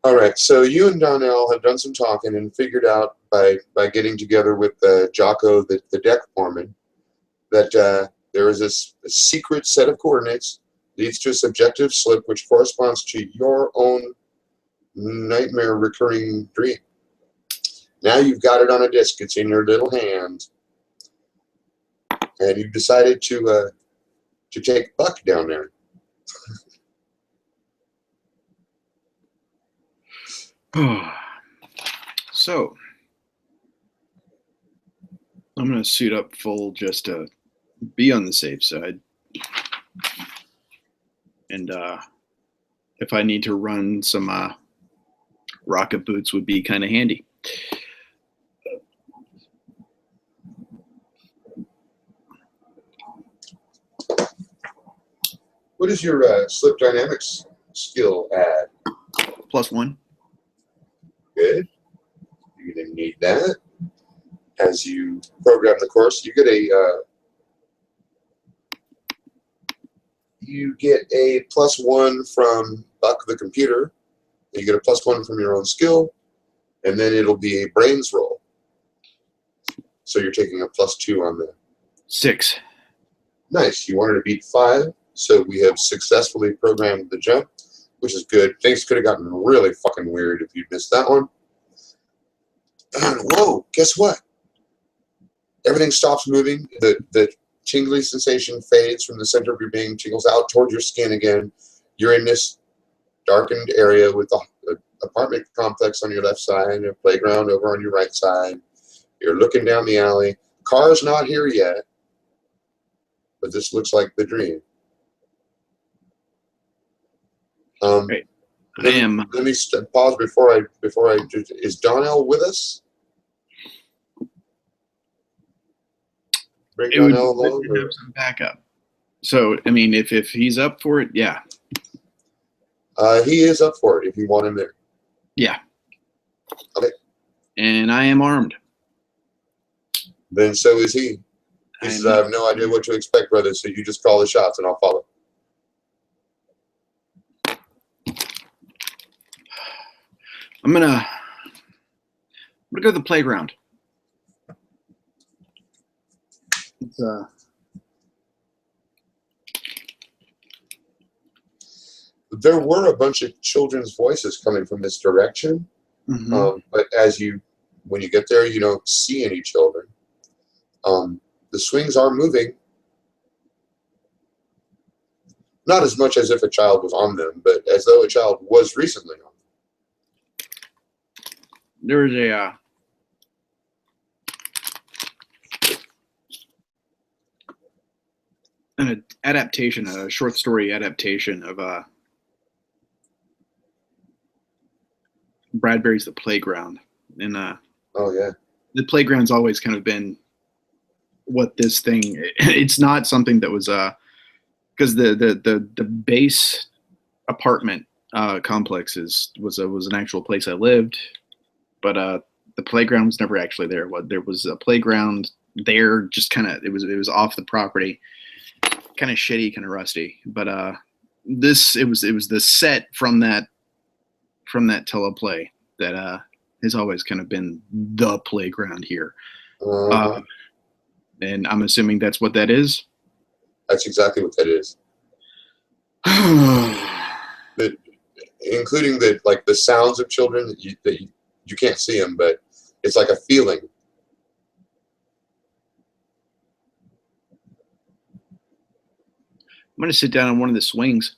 Speaker 1: All right, so you and Donnell have done some talking and figured out by getting together with Jocko, the deck foreman, that there is a secret set of coordinates leads to a subjective slip which corresponds to your own nightmare recurring dream. Now you've got it on a disc. It's in your little hand, and you've decided to take Buck down there.
Speaker 2: So I'm going to suit up full just to be on the safe side. And if I need to run some rocket boots would be kind of handy.
Speaker 1: What is your slip dynamics skill add?
Speaker 2: +1.
Speaker 1: Good. You're going to need that. As you program the course, you get a +1 from Buck the computer. You get a +1 from your own skill, and then it'll be a brains roll. So you're taking a +2 on that.
Speaker 2: 6.
Speaker 1: Nice. You wanted to beat 5, so we have successfully programmed the jump, which is good. Things could have gotten really fucking weird if you'd missed that one. Whoa, guess what? Everything stops moving. The tingly sensation fades from the center of your being, tingles out towards your skin again. You're in this darkened area with the apartment complex on your left side and a playground over on your right side. You're looking down the alley. Car's not here yet, but this looks like the dream.
Speaker 2: Great.
Speaker 1: Let me pause before I do. Is Donnell with us? Bring Donnell along.
Speaker 2: Have some backup. So I mean, if he's up for it, yeah.
Speaker 1: He is up for it if you want him there.
Speaker 2: Yeah.
Speaker 1: Okay.
Speaker 2: And I am armed.
Speaker 1: Then so is he. He says, I have no idea what to expect, brother, so you just call the shots and I'll follow.
Speaker 2: I'm gonna go to the playground. It's
Speaker 1: There were a bunch of children's voices coming from this direction, but when you get there, you don't see any children. The swings are moving, not as much as if a child was on them, but as though a child was recently on them.
Speaker 2: There was an adaptation, a short story adaptation of Bradbury's The Playground, and
Speaker 1: oh yeah,
Speaker 2: the playground's always kind of been what this thing. It's not something that was because the base apartment complex was an actual place I lived, but the playground was never actually there. There was a playground there, just kind of it was off the property, kind of shitty, kind of rusty. But it was the set from that teleplay that has always kind of been the playground here. And I'm assuming that's what that is.
Speaker 1: That's exactly what that is. Including the sounds of children that you can't see them, but it's like a feeling.
Speaker 2: I'm going to sit down on one of the swings.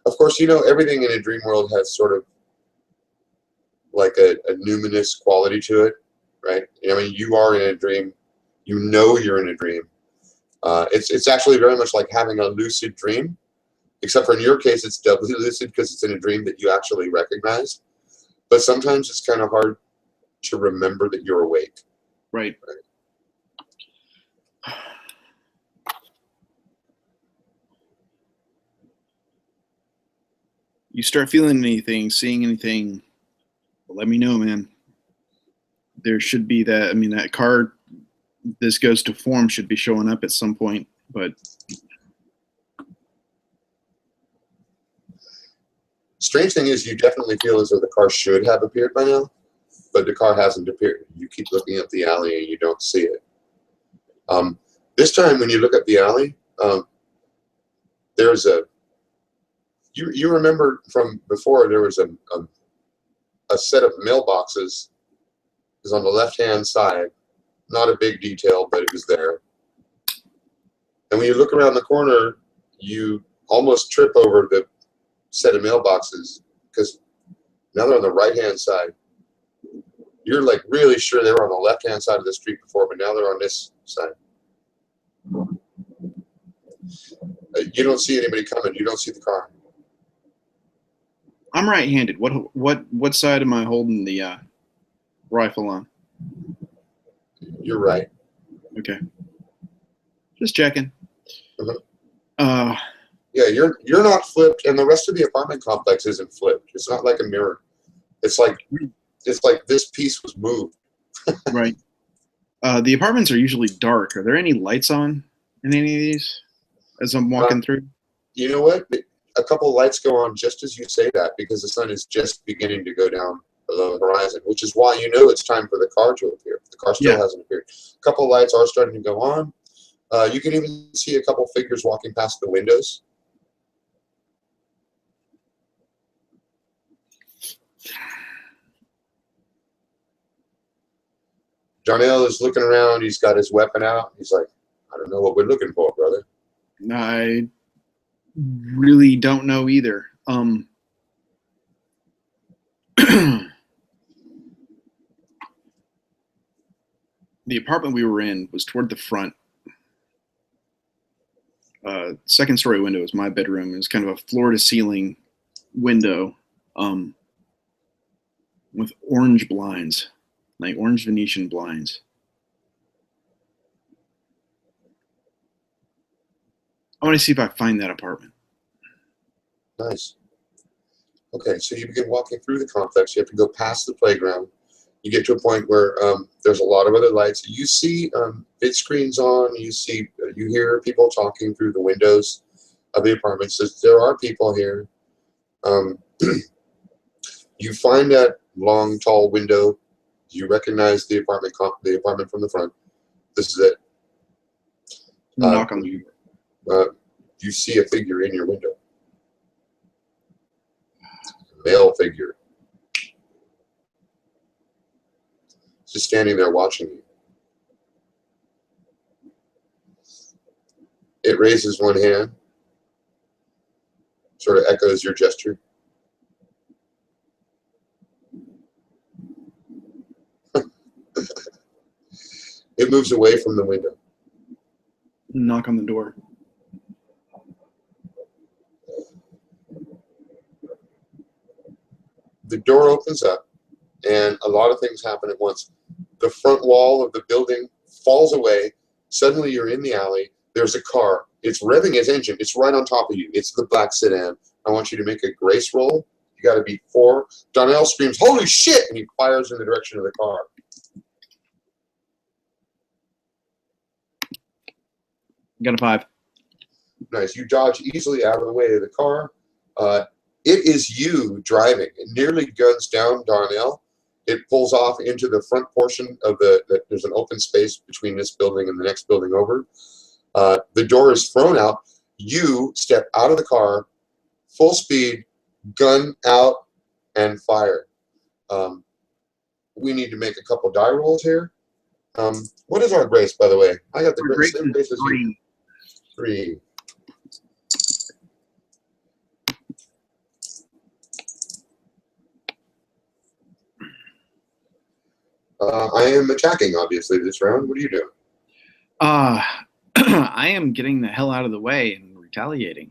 Speaker 1: Of course, everything in a dream world has sort of, like a numinous quality to it, right? I mean, you are in a dream. You know you're in a dream. It's actually very much like having a lucid dream, except for in your case, it's doubly lucid because it's in a dream that you actually recognize. But sometimes it's kind of hard to remember that you're awake.
Speaker 2: Right. You start feeling anything, seeing anything, let me know, man. There should be that. I mean, that card, this goes to form, should be showing up at some point, but.
Speaker 1: Strange thing is, you definitely feel as though the car should have appeared by now, but the car hasn't appeared. You keep looking up the alley and you don't see it. This time, when you look up the alley, there's a. You remember from before there was a set of mailboxes. Is on the left-hand side. Not a big detail, but it was there. And when you look around the corner, you almost trip over the set of mailboxes because now they're on the right-hand side. You're like really sure they were on the left-hand side of the street before, but now they're on this side. You don't see anybody coming. You don't see the car.
Speaker 2: I'm right-handed. What side am I holding the rifle on?
Speaker 1: You're right.
Speaker 2: Okay. Just checking.
Speaker 1: Yeah, you're not flipped, and the rest of the apartment complex isn't flipped. It's not like a mirror. It's like this piece was moved.
Speaker 2: Right. The apartments are usually dark. Are there any lights on in any of these as I'm walking through?
Speaker 1: You know what? A couple of lights go on just as you say that because the sun is just beginning to go down below the horizon, which is why you know it's time for the car to appear. The car still hasn't appeared. A couple of lights are starting to go on. You can even see a couple figures walking past the windows. Darnell is looking around. He's got his weapon out. He's like, I don't know what we're looking for, brother.
Speaker 2: I really don't know either. The apartment we were in was toward the front. Second story window is my bedroom. It was kind of a floor to ceiling window with orange blinds, like orange Venetian blinds. I want to see if I find that apartment.
Speaker 1: Nice. Okay, so you begin walking through the complex. You have to go past the playground. You get to a point where there's a lot of other lights. You see vid screens on. You hear people talking through the windows of the apartment. So there are people here. You find that long, tall window. You recognize the apartment from the front. This is it.
Speaker 2: Knock on the door.
Speaker 1: You see a figure in your window. Male figure. Just standing there watching you. It raises one hand, sort of echoes your gesture. It moves away from the window.
Speaker 2: Knock on the door.
Speaker 1: The door opens up, and a lot of things happen at once. The front wall of the building falls away. Suddenly you're in the alley. There's a car. It's revving its engine. It's right on top of you. It's the black sedan. I want you to make a grace roll. You got to beat 4. Donnell screams, "Holy shit!" and he fires in the direction of the car.
Speaker 2: Got a 5.
Speaker 1: Nice. You dodge easily out of the way of the car. It is you driving. It nearly guns down Darnell. It pulls off into the front portion of there's an open space between this building and the next building over. The door is thrown out. You step out of the car, full speed, gun out, and fire. We need to make a couple die rolls here. What is our grace, by the way? I got the same grace as you. 3. I am attacking, obviously, this round. What are you doing?
Speaker 2: I am getting the hell out of the way and retaliating.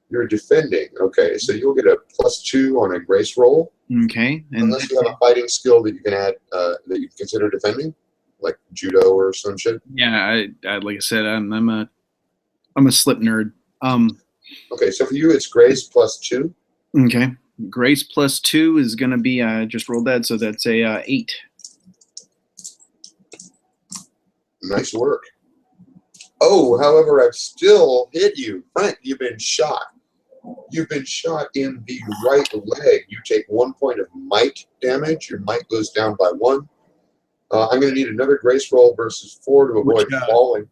Speaker 1: You're defending. Okay, so you'll get a +2 on a grace roll.
Speaker 2: Okay. And
Speaker 1: unless you have a fighting skill that you can add, that you consider defending, like judo or some shit.
Speaker 2: Yeah, I like I said, I'm a slip nerd.
Speaker 1: Okay, so for you, it's grace +2.
Speaker 2: Okay. Grace +2 is going to be, just rolled that, so that's a 8.
Speaker 1: Nice work. Oh, however, I've still hit you. Frank, you've been shot. You've been shot in the right leg. You take 1 point of might damage. Your might goes down by 1. I'm going to need another grace roll versus 4 to avoid falling.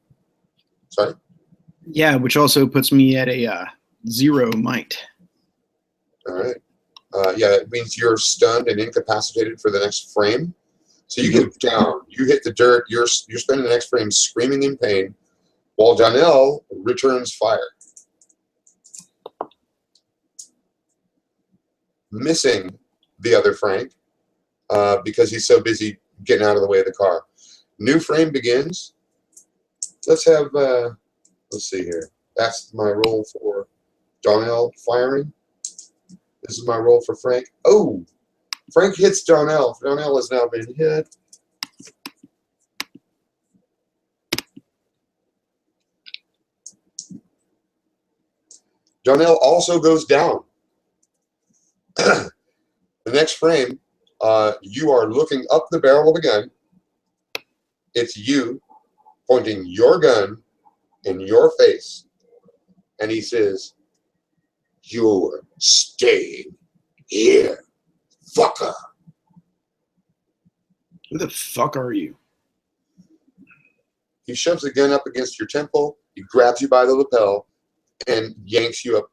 Speaker 1: Sorry?
Speaker 2: Yeah, which also puts me at a 0 might.
Speaker 1: All right. Yeah, it means you're stunned and incapacitated for the next frame. So you get down. You hit the dirt. You're spending the next frame screaming in pain, while Donnell returns fire. Missing the other Frank because he's so busy getting out of the way of the car. New frame begins. Let's have, let's see here. That's my roll for Donnell firing. This is my roll for Frank. Oh, Frank hits Donnell. Donnell has now been hit. Donnell also goes down. The next frame, you are looking up the barrel of a gun. It's you pointing your gun in your face. And he says, "You're staying here, fucker."
Speaker 2: Who the fuck are you?
Speaker 1: He shoves the gun up against your temple. He grabs you by the lapel and yanks you up.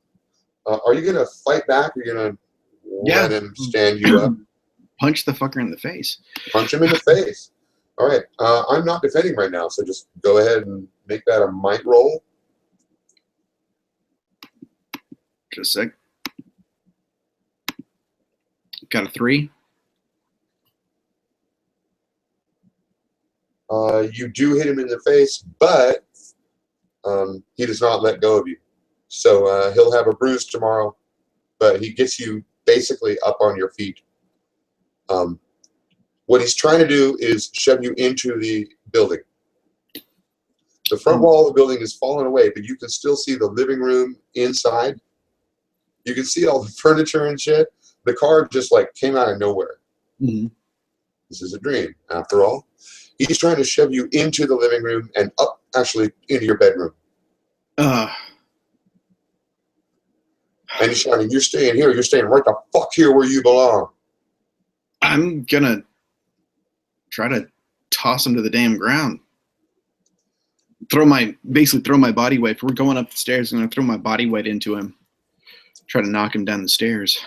Speaker 1: Are you going to fight back? Or are you going to let him stand you up?
Speaker 2: Punch the fucker in the face.
Speaker 1: Punch him in the face. All right. I'm not defending right now, so just go ahead and make that a might roll.
Speaker 2: Just a sec. Got a 3.
Speaker 1: You do hit him in the face, but he does not let go of you. So he'll have a bruise tomorrow, but he gets you basically up on your feet. What he's trying to do is shove you into the building. The front wall of the building is fallen away, but you can still see the living room inside. You can see all the furniture and shit. The car just like came out of nowhere.
Speaker 2: Mm-hmm.
Speaker 1: This is a dream, after all. He's trying to shove you into the living room and up, actually, into your bedroom. And he's shouting, "You're staying here. You're staying right the fuck here where you belong."
Speaker 2: I'm gonna try to toss him to the damn ground. Basically throw my body weight. If we're going up the stairs, I'm gonna throw my body weight into him. Try to knock him down the stairs.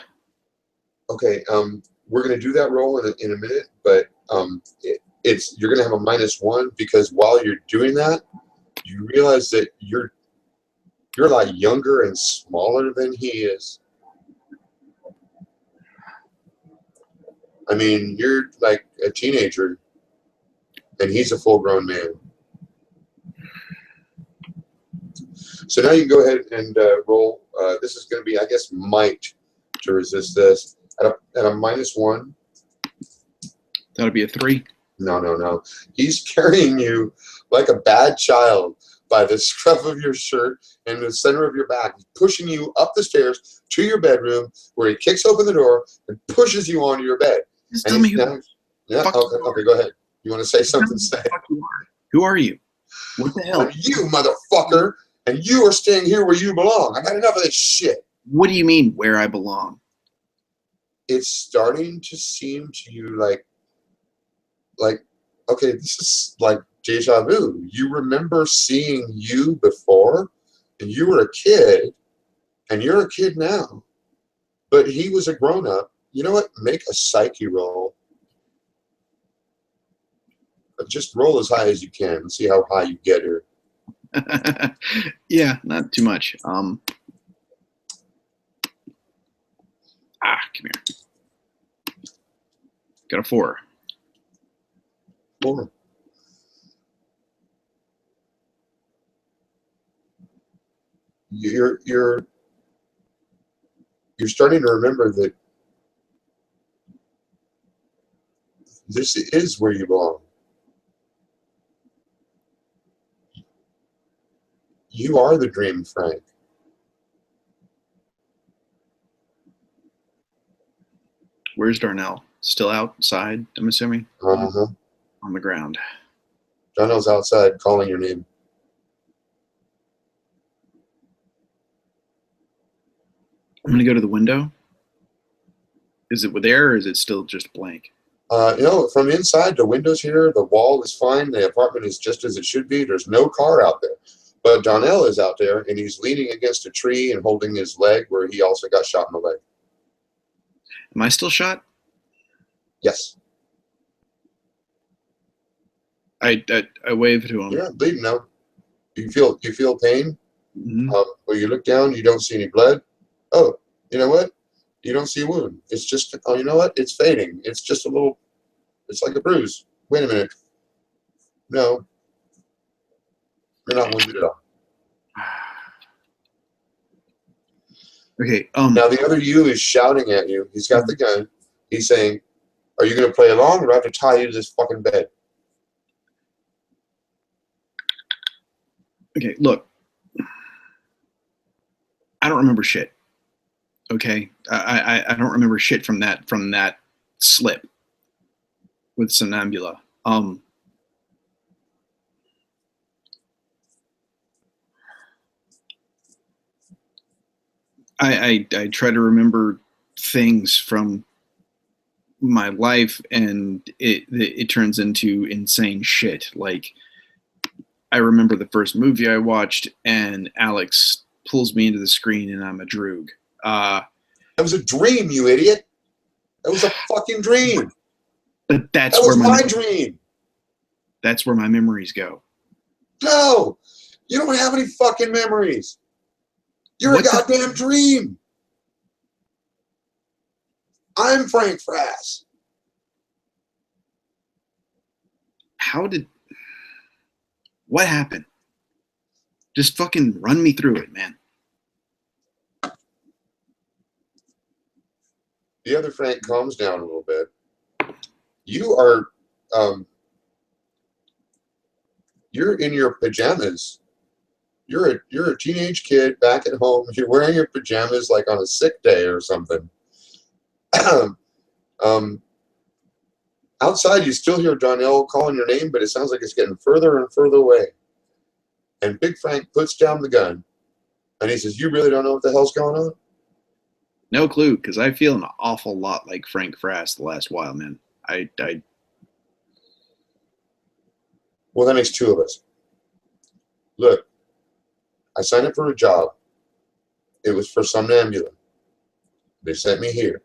Speaker 1: Okay, we're gonna do that roll in a minute, but you're gonna have a -1 because while you're doing that, you realize that you're a lot younger and smaller than he is. I mean, you're like a teenager, and he's a full-grown man. So now you can go ahead and roll. This is going to be, I guess, might to resist this. At a -1.
Speaker 2: That'll be a 3.
Speaker 1: No. He's carrying you like a bad child by the scruff of your shirt and the center of your back, pushing you up the stairs to your bedroom, where he kicks open the door and pushes you onto your bed.
Speaker 2: Just tell me who.
Speaker 1: Yeah. Okay. Go ahead. You want to say something? Say.
Speaker 2: Who are you? What the hell?
Speaker 1: I'm you, motherfucker, and you are staying here where you belong. I got enough of this shit.
Speaker 2: What do you mean, where I belong?
Speaker 1: It's starting to seem to you like, okay, this is like deja vu. You remember seeing you before, and you were a kid, and you're a kid now. But he was a grown-up. You know what? Make a psyche roll. Just roll as high as you can and see how high you get here.
Speaker 2: Yeah, not too much. Come here. Got a 4.
Speaker 1: more. You're starting to remember that this is where you belong. You are the dream, Frank.
Speaker 2: Where's Darnell? Still outside, I'm assuming?
Speaker 1: Uh-huh.
Speaker 2: On the ground.
Speaker 1: Darnell's outside calling your name.
Speaker 2: I'm going to go to the window. Is it there or is it still just blank?
Speaker 1: From inside, the windows here, the wall is fine. The apartment is just as it should be. There's no car out there. But Darnell is out there, and he's leaning against a tree and holding his leg where he also got shot in the leg.
Speaker 2: Am I still shot?
Speaker 1: Yes.
Speaker 2: I wave to him.
Speaker 1: You're not bleeding now. You feel pain?
Speaker 2: Mm-hmm.
Speaker 1: Well, you look down, you don't see any blood. Oh, you know what? You don't see a wound. It's just, oh, you know what? It's fading. It's just a little, it's like a bruise. Wait a minute. No. You're not wounded at all.
Speaker 2: Okay.
Speaker 1: Now the other you is shouting at you. He's got the gun. He's saying, are you going to play along or do I have to tie you to this fucking bed?
Speaker 2: Okay, look. I don't remember shit. Okay? I don't remember shit from that slip with Somnambula. I try to remember things from my life, and it turns into insane shit. Like, I remember the first movie I watched, and Alex pulls me into the screen, and I'm a droog.
Speaker 1: That was a dream, you idiot. That was a fucking dream.
Speaker 2: But that
Speaker 1: was my dream.
Speaker 2: That's where my memories go.
Speaker 1: No, you don't have any fucking memories. You're a goddamn dream. I'm Frank Frass.
Speaker 2: What happened? Just fucking run me through it, man.
Speaker 1: The other Frank calms down a little bit. You are, you're in your pajamas. You're a teenage kid back at home. You're wearing your pajamas like on a sick day or something. Outside, you still hear Darnell calling your name, but it sounds like it's getting further and further away. And Big Frank puts down the gun, and he says, you really don't know what the hell's going on?
Speaker 2: No clue, because I feel an awful lot like Frank Frass the last while, man.
Speaker 1: Well, that makes two of us. Look, I signed up for a job. It was for Somnambula. They sent me here.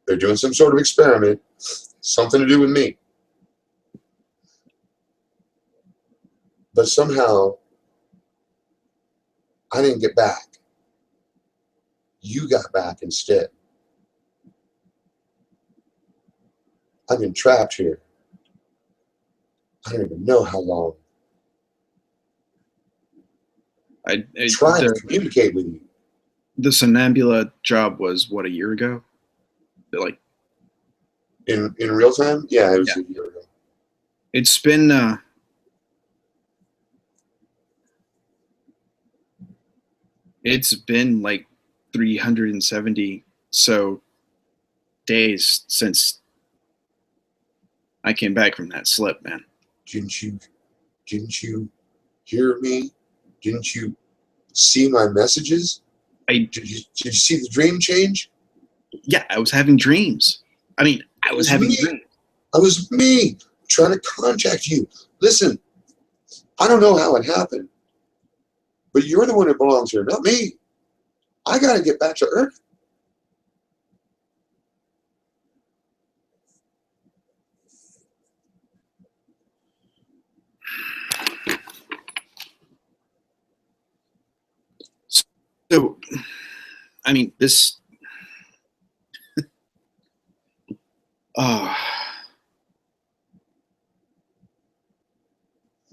Speaker 1: They're doing some sort of experiment, something to do with me. But somehow, I didn't get back. You got back instead. I've been trapped here. I don't even know how long.
Speaker 2: I
Speaker 1: tried to communicate with you.
Speaker 2: The Somnambula job was, what, a year ago? Like,
Speaker 1: in real time? Yeah, it was a year ago.
Speaker 2: It's been like 370 so days since I came back from that slip, man.
Speaker 1: Didn't you hear me? Didn't you see my messages? Did you see the dream change?
Speaker 2: Yeah, I was having dreams. I mean, I was having dreams.
Speaker 1: I was me trying to contact you. Listen, I don't know how it happened, but you're the one that belongs here, not me. I got to get back to Earth.
Speaker 2: So, I mean, this.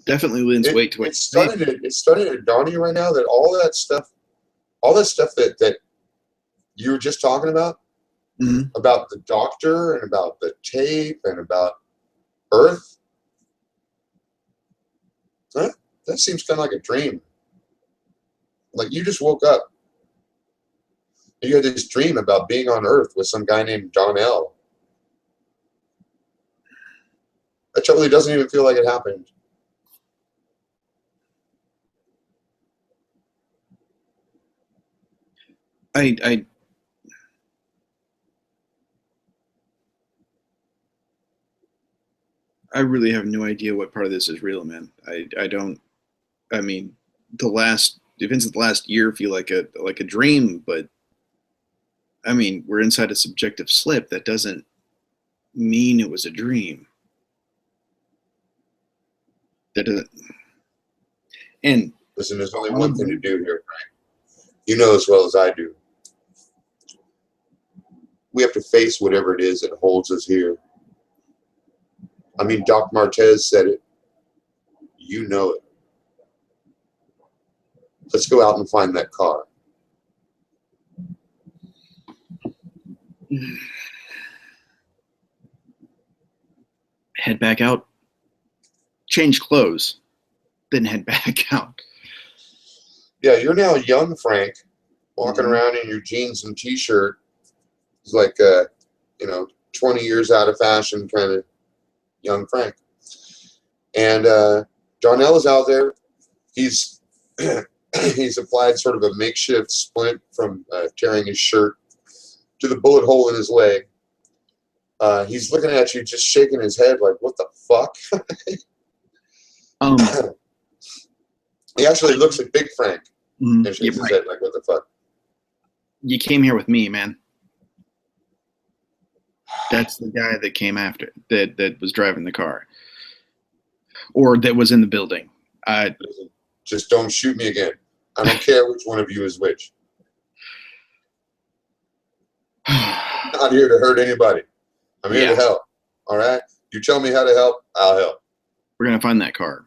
Speaker 2: Definitely lends weight to what
Speaker 1: it's starting to dawn on you right now that all that stuff that you were just talking about, about the doctor and about the tape and about Earth, that seems kind of like a dream. Like you just woke up. You had this dream about being on Earth with some guy named Donnell. That totally doesn't even feel like it happened.
Speaker 2: I really have no idea what part of this is real, man. I don't. I mean, the events of the last year feel like a dream, but I mean, we're inside a subjective slip. That doesn't mean it was a dream. That doesn't. And
Speaker 1: listen, there's only one thing to do here, Frank. You know as well as I do. We have to face whatever it is that holds us here. I mean, Doc Martez said it. You know it. Let's go out and find that car.
Speaker 2: Head back out. Change clothes. Then head back out.
Speaker 1: Yeah, you're now young Frank, walking around in your jeans and t-shirt. It's like, 20 years out of fashion kind of young Frank. And Donnell is out there. He's he's applied sort of a makeshift splint from tearing his shirt to the bullet hole in his leg. He's looking at you, just shaking his head like, what the fuck? He actually looks at Big Frank and shakes his head like, what the fuck?
Speaker 2: You came here with me, man. That's the guy that came after, that was driving the car. Or that was in the building.
Speaker 1: Just don't shoot me again. I don't care which one of you is which. I'm not here to hurt anybody. I'm here to help. All right? You tell me how to help, I'll help.
Speaker 2: We're going to find that car.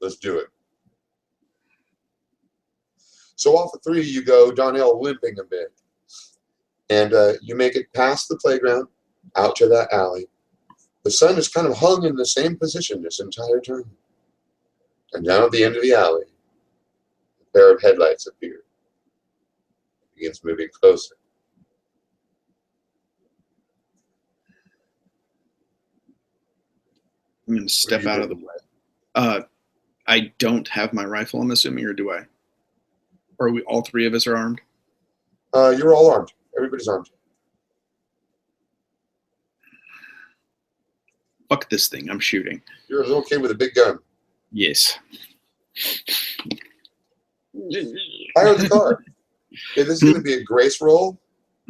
Speaker 1: Let's do it. So off of 3, you go, Donnell limping a bit. And you make it past the playground, out to that alley. The sun is kind of hung in the same position this entire time. And down at the end of the alley, a pair of headlights appear. It begins moving closer.
Speaker 2: I'm going to step out of the way. I don't have my rifle, I'm assuming, or do I? Or are we, all 3 of us are armed?
Speaker 1: You're all armed. Everybody's armed.
Speaker 2: Fuck this thing. I'm shooting.
Speaker 1: You're okay with a big gun.
Speaker 2: Yes.
Speaker 1: Fire the car. Okay, this is going to be a grace roll.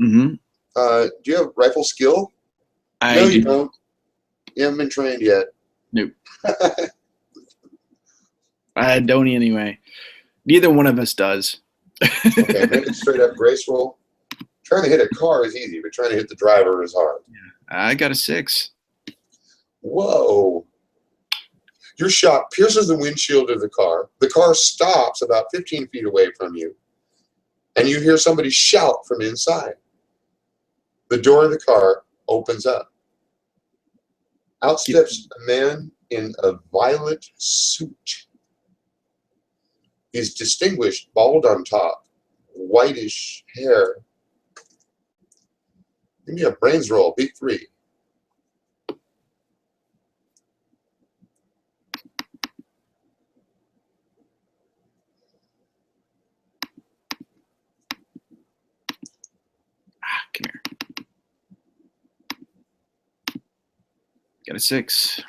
Speaker 2: Mm-hmm.
Speaker 1: Do you have rifle skill? No, you don't. You haven't been trained yet.
Speaker 2: Nope. I don't anyway. Neither one of us does.
Speaker 1: Okay, make it straight up grace roll. Trying to hit a car is easy, but trying to hit the driver is hard.
Speaker 2: I got a 6.
Speaker 1: Whoa. Your shot pierces the windshield of the car. The car stops about 15 feet away from you, and you hear somebody shout from inside. The door of the car opens up. Out steps a man in a violet suit. He's distinguished, bald on top, whitish hair. Give me a brains roll, beat 3.
Speaker 2: Come here. Got a 6.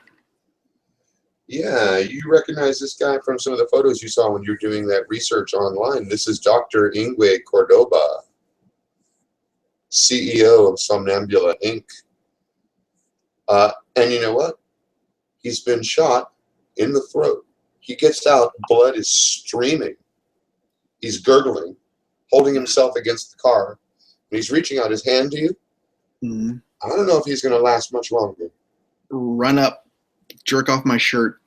Speaker 1: Yeah, you recognize this guy from some of the photos you saw when you were doing that research online. This is Dr. Ingwe Cordoba, CEO of Somnambula Inc. And you know what? He's been shot in the throat. He gets out, blood is streaming. He's gurgling, holding himself against the car. And he's reaching out his hand to you.
Speaker 2: Mm-hmm.
Speaker 1: I don't know if he's going to last much longer.
Speaker 2: Run up, jerk off my shirt,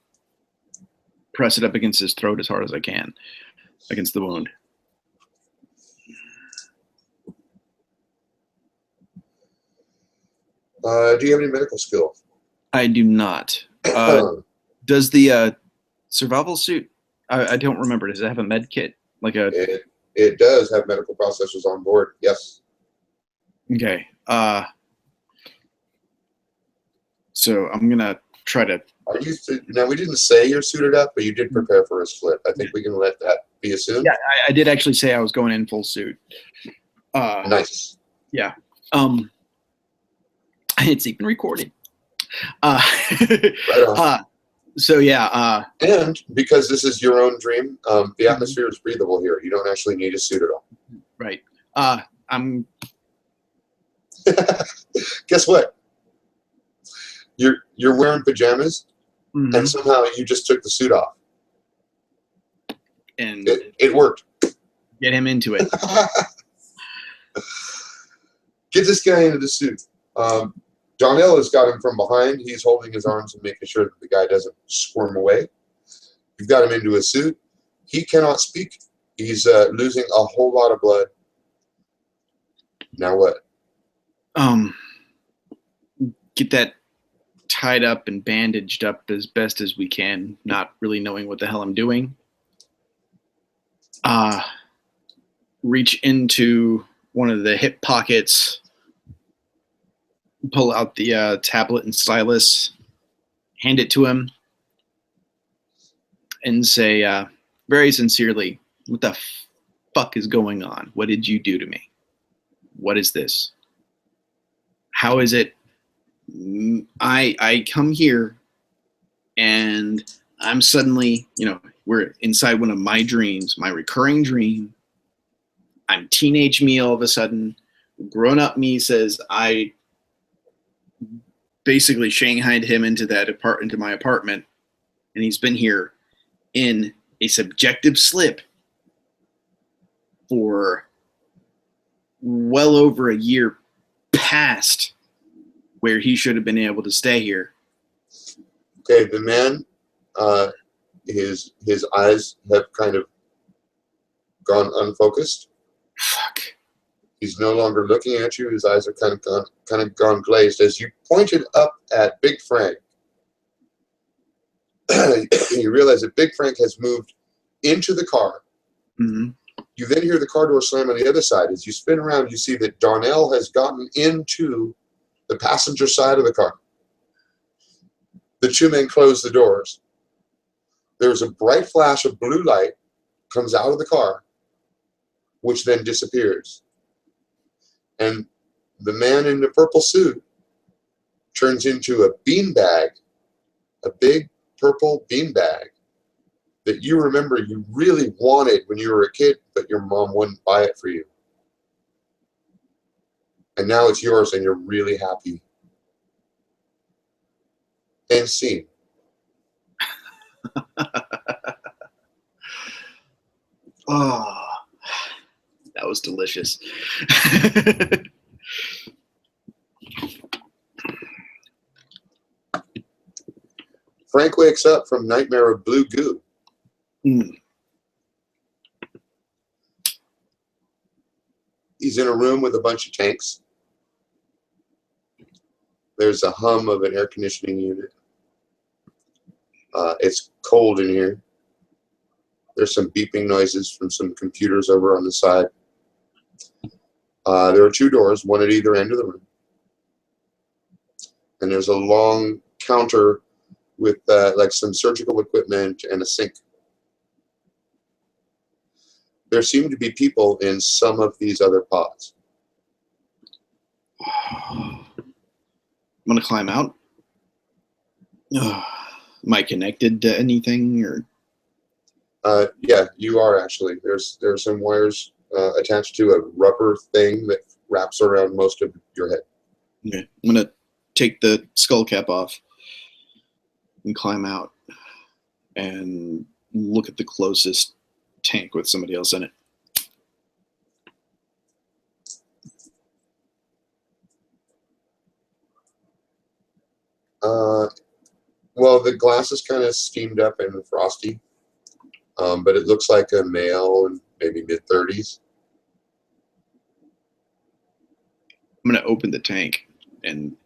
Speaker 2: press it up against his throat as hard as I can, against the wound.
Speaker 1: Do you have any medical skill?
Speaker 2: I do not. Does the survival suit? I don't remember. Does it have a med kit?
Speaker 1: It does have medical processors on board. Yes.
Speaker 2: Okay. So I'm gonna try to.
Speaker 1: Now, we didn't say you're suited up, but you did prepare for a split. I think we can let that be assumed.
Speaker 2: Yeah, I did actually say I was going in full suit.
Speaker 1: Nice.
Speaker 2: Yeah. It's even recorded.
Speaker 1: Right on.
Speaker 2: So yeah.
Speaker 1: And because this is your own dream, the atmosphere is breathable here. You don't actually need a suit at all.
Speaker 2: Right. I'm.
Speaker 1: Guess what? You're wearing pajamas, and somehow you just took the suit off.
Speaker 2: And
Speaker 1: it worked.
Speaker 2: Get him into it.
Speaker 1: Get this guy into the suit. Donnell has got him from behind. He's holding his arms and making sure that the guy doesn't squirm away. You've got him into a suit. He cannot speak. He's losing a whole lot of blood. Now what?
Speaker 2: Get that tied up and bandaged up as best as we can, not really knowing what the hell I'm doing. Reach into one of the hip pockets, pull out the tablet and stylus, hand it to him, and say very sincerely, what the fuck is going on? What did you do to me? What is this? How is it I come here and I'm suddenly, we're inside one of my dreams, my recurring dream. I'm teenage me all of a sudden. Grown up me says I basically shanghaied him into my apartment, and he's been here in a subjective slip for well over a year past where he should have been able to stay here.
Speaker 1: Okay, the man, his eyes have kind of gone unfocused.
Speaker 2: Fuck.
Speaker 1: He's no longer looking at you. His eyes are kind of gone glazed. As you pointed up at Big Frank, you realize that Big Frank has moved into the car.
Speaker 2: Mm-hmm.
Speaker 1: You then hear the car door slam on the other side. As you spin around, you see that Darnell has gotten into the passenger side of the car. The two men close the doors. There's a bright flash of blue light comes out of the car, which then disappears. And the man in the purple suit turns into a beanbag, a big purple beanbag that you remember you really wanted when you were a kid, but your mom wouldn't buy it for you. And now it's yours and you're really happy. End scene.
Speaker 2: Oh, that was delicious.
Speaker 1: Frank wakes up from nightmare of blue goo. He's in a room with a bunch of tanks. There's a hum of an air conditioning unit. It's cold in here. There's some beeping noises from some computers over on the side. There are two doors, one at either end of the room. And there's a long counter with like some surgical equipment and a sink. There seem to be people in some of these other pods.
Speaker 2: I'm gonna climb out. Am I connected to anything, or?
Speaker 1: Yeah, you are actually. There's some wires attached to a rubber thing that wraps around most of your head.
Speaker 2: Okay, I'm gonna take the skull cap off and climb out and look at the closest tank with somebody else in it.
Speaker 1: Well, the glass is kind of steamed up and frosty. but it looks like a male in maybe mid-30s.
Speaker 2: I'm gonna open the tank and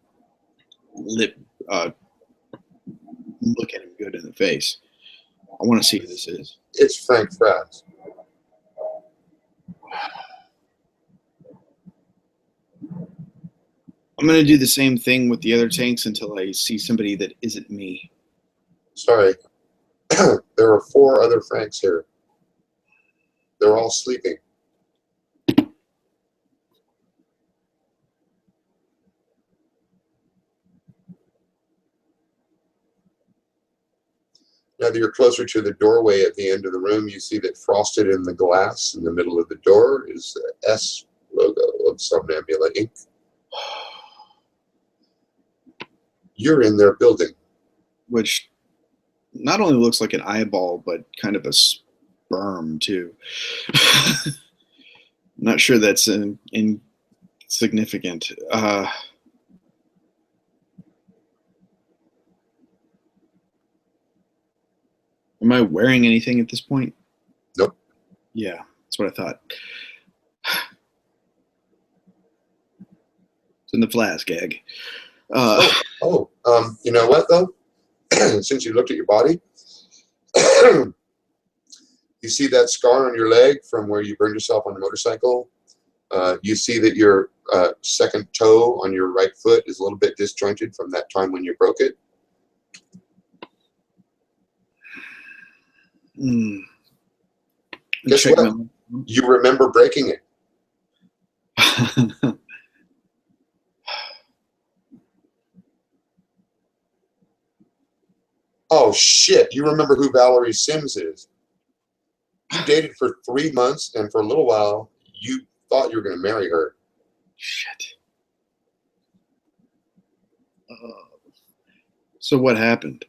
Speaker 2: look at him good in the face. I want to see who this is.
Speaker 1: It's Frank Frass.
Speaker 2: I'm gonna do the same thing with the other tanks until I see somebody that isn't me.
Speaker 1: Sorry. There are 4 other Franks here. They're all sleeping. Now that you're closer to the doorway at the end of the room, you see that frosted in the glass in the middle of the door is the S logo of Somnambula Inc. You're in their building.
Speaker 2: Which not only looks like an eyeball, but kind of a sperm, too. I'm not sure that's insignificant. Am I wearing anything at this point?
Speaker 1: Nope.
Speaker 2: Yeah, that's what I thought. It's in the flask, gag.
Speaker 1: You know what, though? Since you looked at your body, you see that scar on your leg from where you burned yourself on the motorcycle. You see that your second toe on your right foot is a little bit disjointed from that time when you broke it. Guess what? You remember breaking it. Oh, shit. You remember who Valerie Sims is. You dated for 3 months, and for a little while, you thought you were going to marry her.
Speaker 2: Shit. So what happened?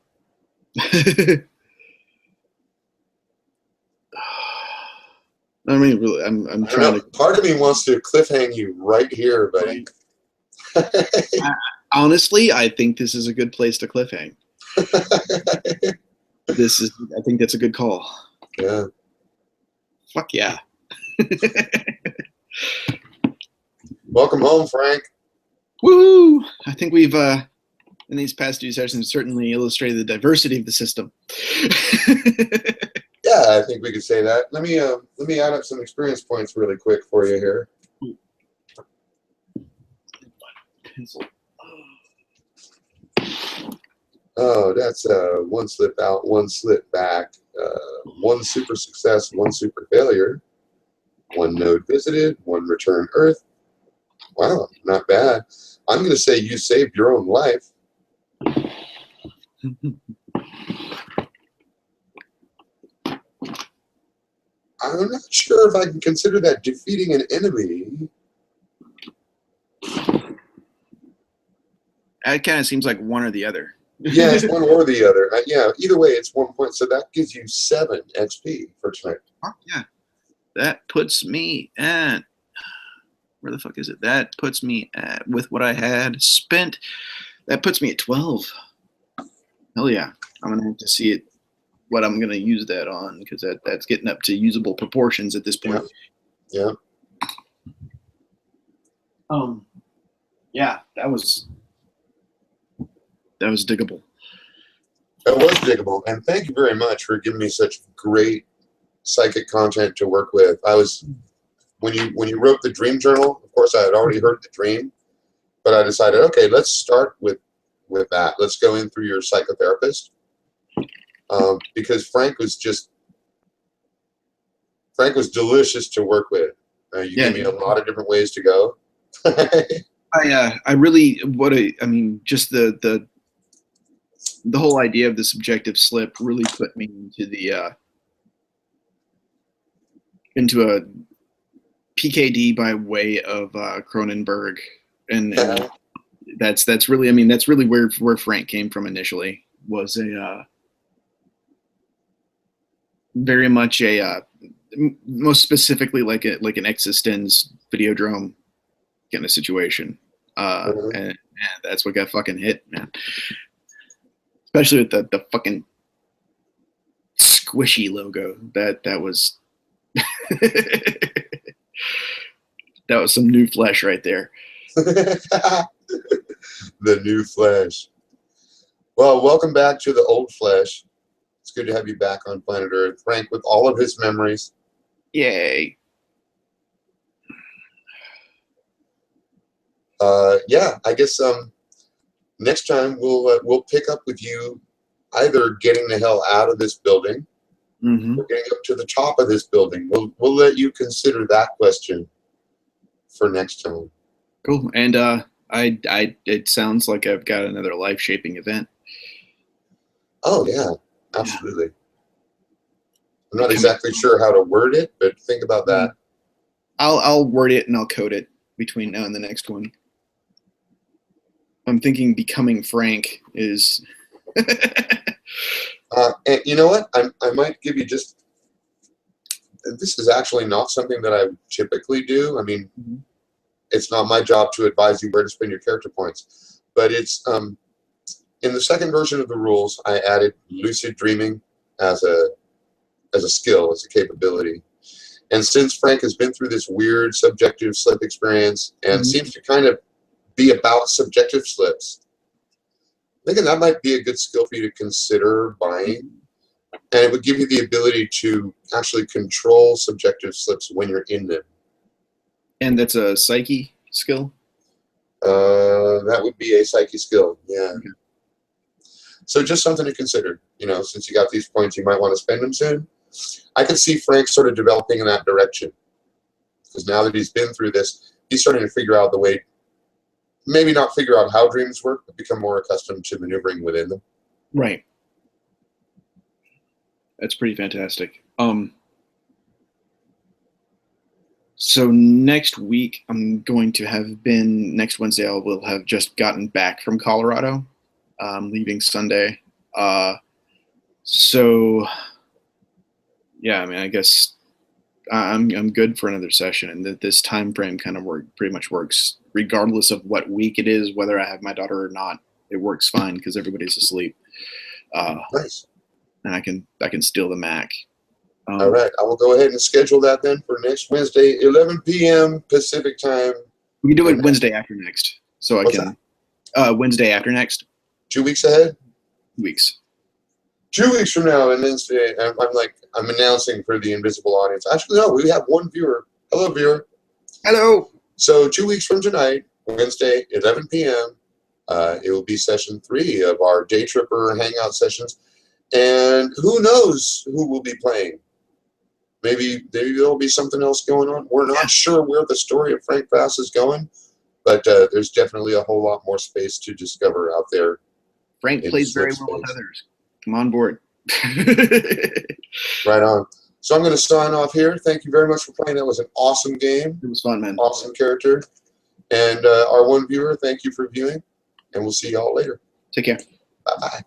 Speaker 2: I mean, really, I'm trying to.
Speaker 1: Part of me wants to cliffhang you right here, buddy.
Speaker 2: Honestly, I think this is a good place to cliffhang. I think that's a good call.
Speaker 1: Yeah.
Speaker 2: Fuck yeah.
Speaker 1: Welcome home, Frank.
Speaker 2: Woo! I think we've in these past 2 sessions certainly illustrated the diversity of the system.
Speaker 1: Yeah, I think we could say that. Let me add up some experience points really quick for you here.
Speaker 2: Pencil.
Speaker 1: Oh, that's 1 slip out, 1 slip back, 1 super success, 1 super failure, 1 node visited, 1 return Earth. Wow, not bad. I'm going to say you saved your own life. I'm not sure if I can consider that defeating an enemy.
Speaker 2: It kind of seems like one or the other.
Speaker 1: Yeah, it's one or the other. Yeah, either way, it's 1 point. So that gives you 7 XP for tonight.
Speaker 2: Oh, yeah. That puts me at, where the fuck is it? That puts me at, with what I had spent, that puts me at 12. Hell yeah. I'm going to have to see it, what I'm going to use that on, because that's getting up to usable proportions at this point.
Speaker 1: Yeah.
Speaker 2: Yeah, that was diggable.
Speaker 1: That was diggable, and thank you very much for giving me such great psychic content to work with. I was when you wrote the dream journal. Of course, I had already heard the dream, but I decided, okay, let's start with that. Let's go in through your psychotherapist, because Frank was delicious to work with. You gave me a lot of different ways to go.
Speaker 2: I really just the whole idea of the subjective slip really put me into a PKD by way of Cronenberg, and that's really where Frank came from initially. Was a very much a most specifically like an Existence Videodrome kind of situation, and that's what got fucking hit, man. Especially with the fucking squishy logo. That was that was some new flesh right there.
Speaker 1: The new flesh. Well, welcome back to the old flesh. It's good to have you back on planet Earth, Frank, with all of his memories.
Speaker 2: Yay.
Speaker 1: Yeah, I guess next time we'll pick up with you either getting the hell out of this building or getting up to the top of this building. We'll let you consider that question for next time.
Speaker 2: Cool. And it sounds like I've got another life-shaping event.
Speaker 1: Oh yeah, absolutely. I'm not exactly sure how to word it, but think about that.
Speaker 2: I'll word it and I'll code it between now and the next one. I'm thinking becoming Frank is.
Speaker 1: And you know what? I might give you just. This is actually not something that I typically do. I mean, it's not my job to advise you where to spend your character points, but it's in the second version of the rules, I added lucid dreaming as a skill, as a capability. And since Frank has been through this weird subjective slip experience and seems to kind of be about subjective slips, I'm thinking that might be a good skill for you to consider buying. And it would give you the ability to actually control subjective slips when you're in them.
Speaker 2: And that's a psyche skill?
Speaker 1: That would be a psyche skill, yeah.
Speaker 2: Okay.
Speaker 1: So just something to consider. You know, since you got these points, you might want to spend them soon. I can see Frank sort of developing in that direction. Because now that he's been through this, he's starting to figure out the way, maybe not figure out how dreams work, but become more accustomed to maneuvering within them.
Speaker 2: Right. That's pretty fantastic. So next week, I'm going to have been, next Wednesday, I will have just gotten back from Colorado, leaving Sunday. So, yeah, I mean, I guess I'm good for another session, and that this time frame kind of pretty much works, regardless of what week it is, whether I have my daughter or not. It works fine because everybody's asleep.
Speaker 1: Nice.
Speaker 2: And I can steal the Mac.
Speaker 1: All right, I will go ahead and schedule that then for next Wednesday, 11 p.m. Pacific time.
Speaker 2: We can do it Wednesday after next, so I can. Wednesday after next.
Speaker 1: 2 weeks ahead.
Speaker 2: Weeks.
Speaker 1: 2 weeks from now, and Wednesday, I'm announcing for the invisible audience. Actually, no, we have one viewer. Hello, viewer.
Speaker 2: Hello.
Speaker 1: So 2 weeks from tonight, Wednesday, 11 p.m. It will be session 3 of our Day Tripper Hangout sessions, and who knows who will be playing. Maybe there'll be something else going on. We're not sure where the story of Frank Frass is going, but there's definitely a whole lot more space to discover out there.
Speaker 2: Frank plays very well with others. Come on board.
Speaker 1: Right on. So I'm going to sign off here. Thank you very much for playing. That was an awesome game.
Speaker 2: It was fun, man.
Speaker 1: Awesome character. And our one viewer, thank you for viewing. And we'll see y'all later.
Speaker 2: Take care.
Speaker 1: Bye-bye.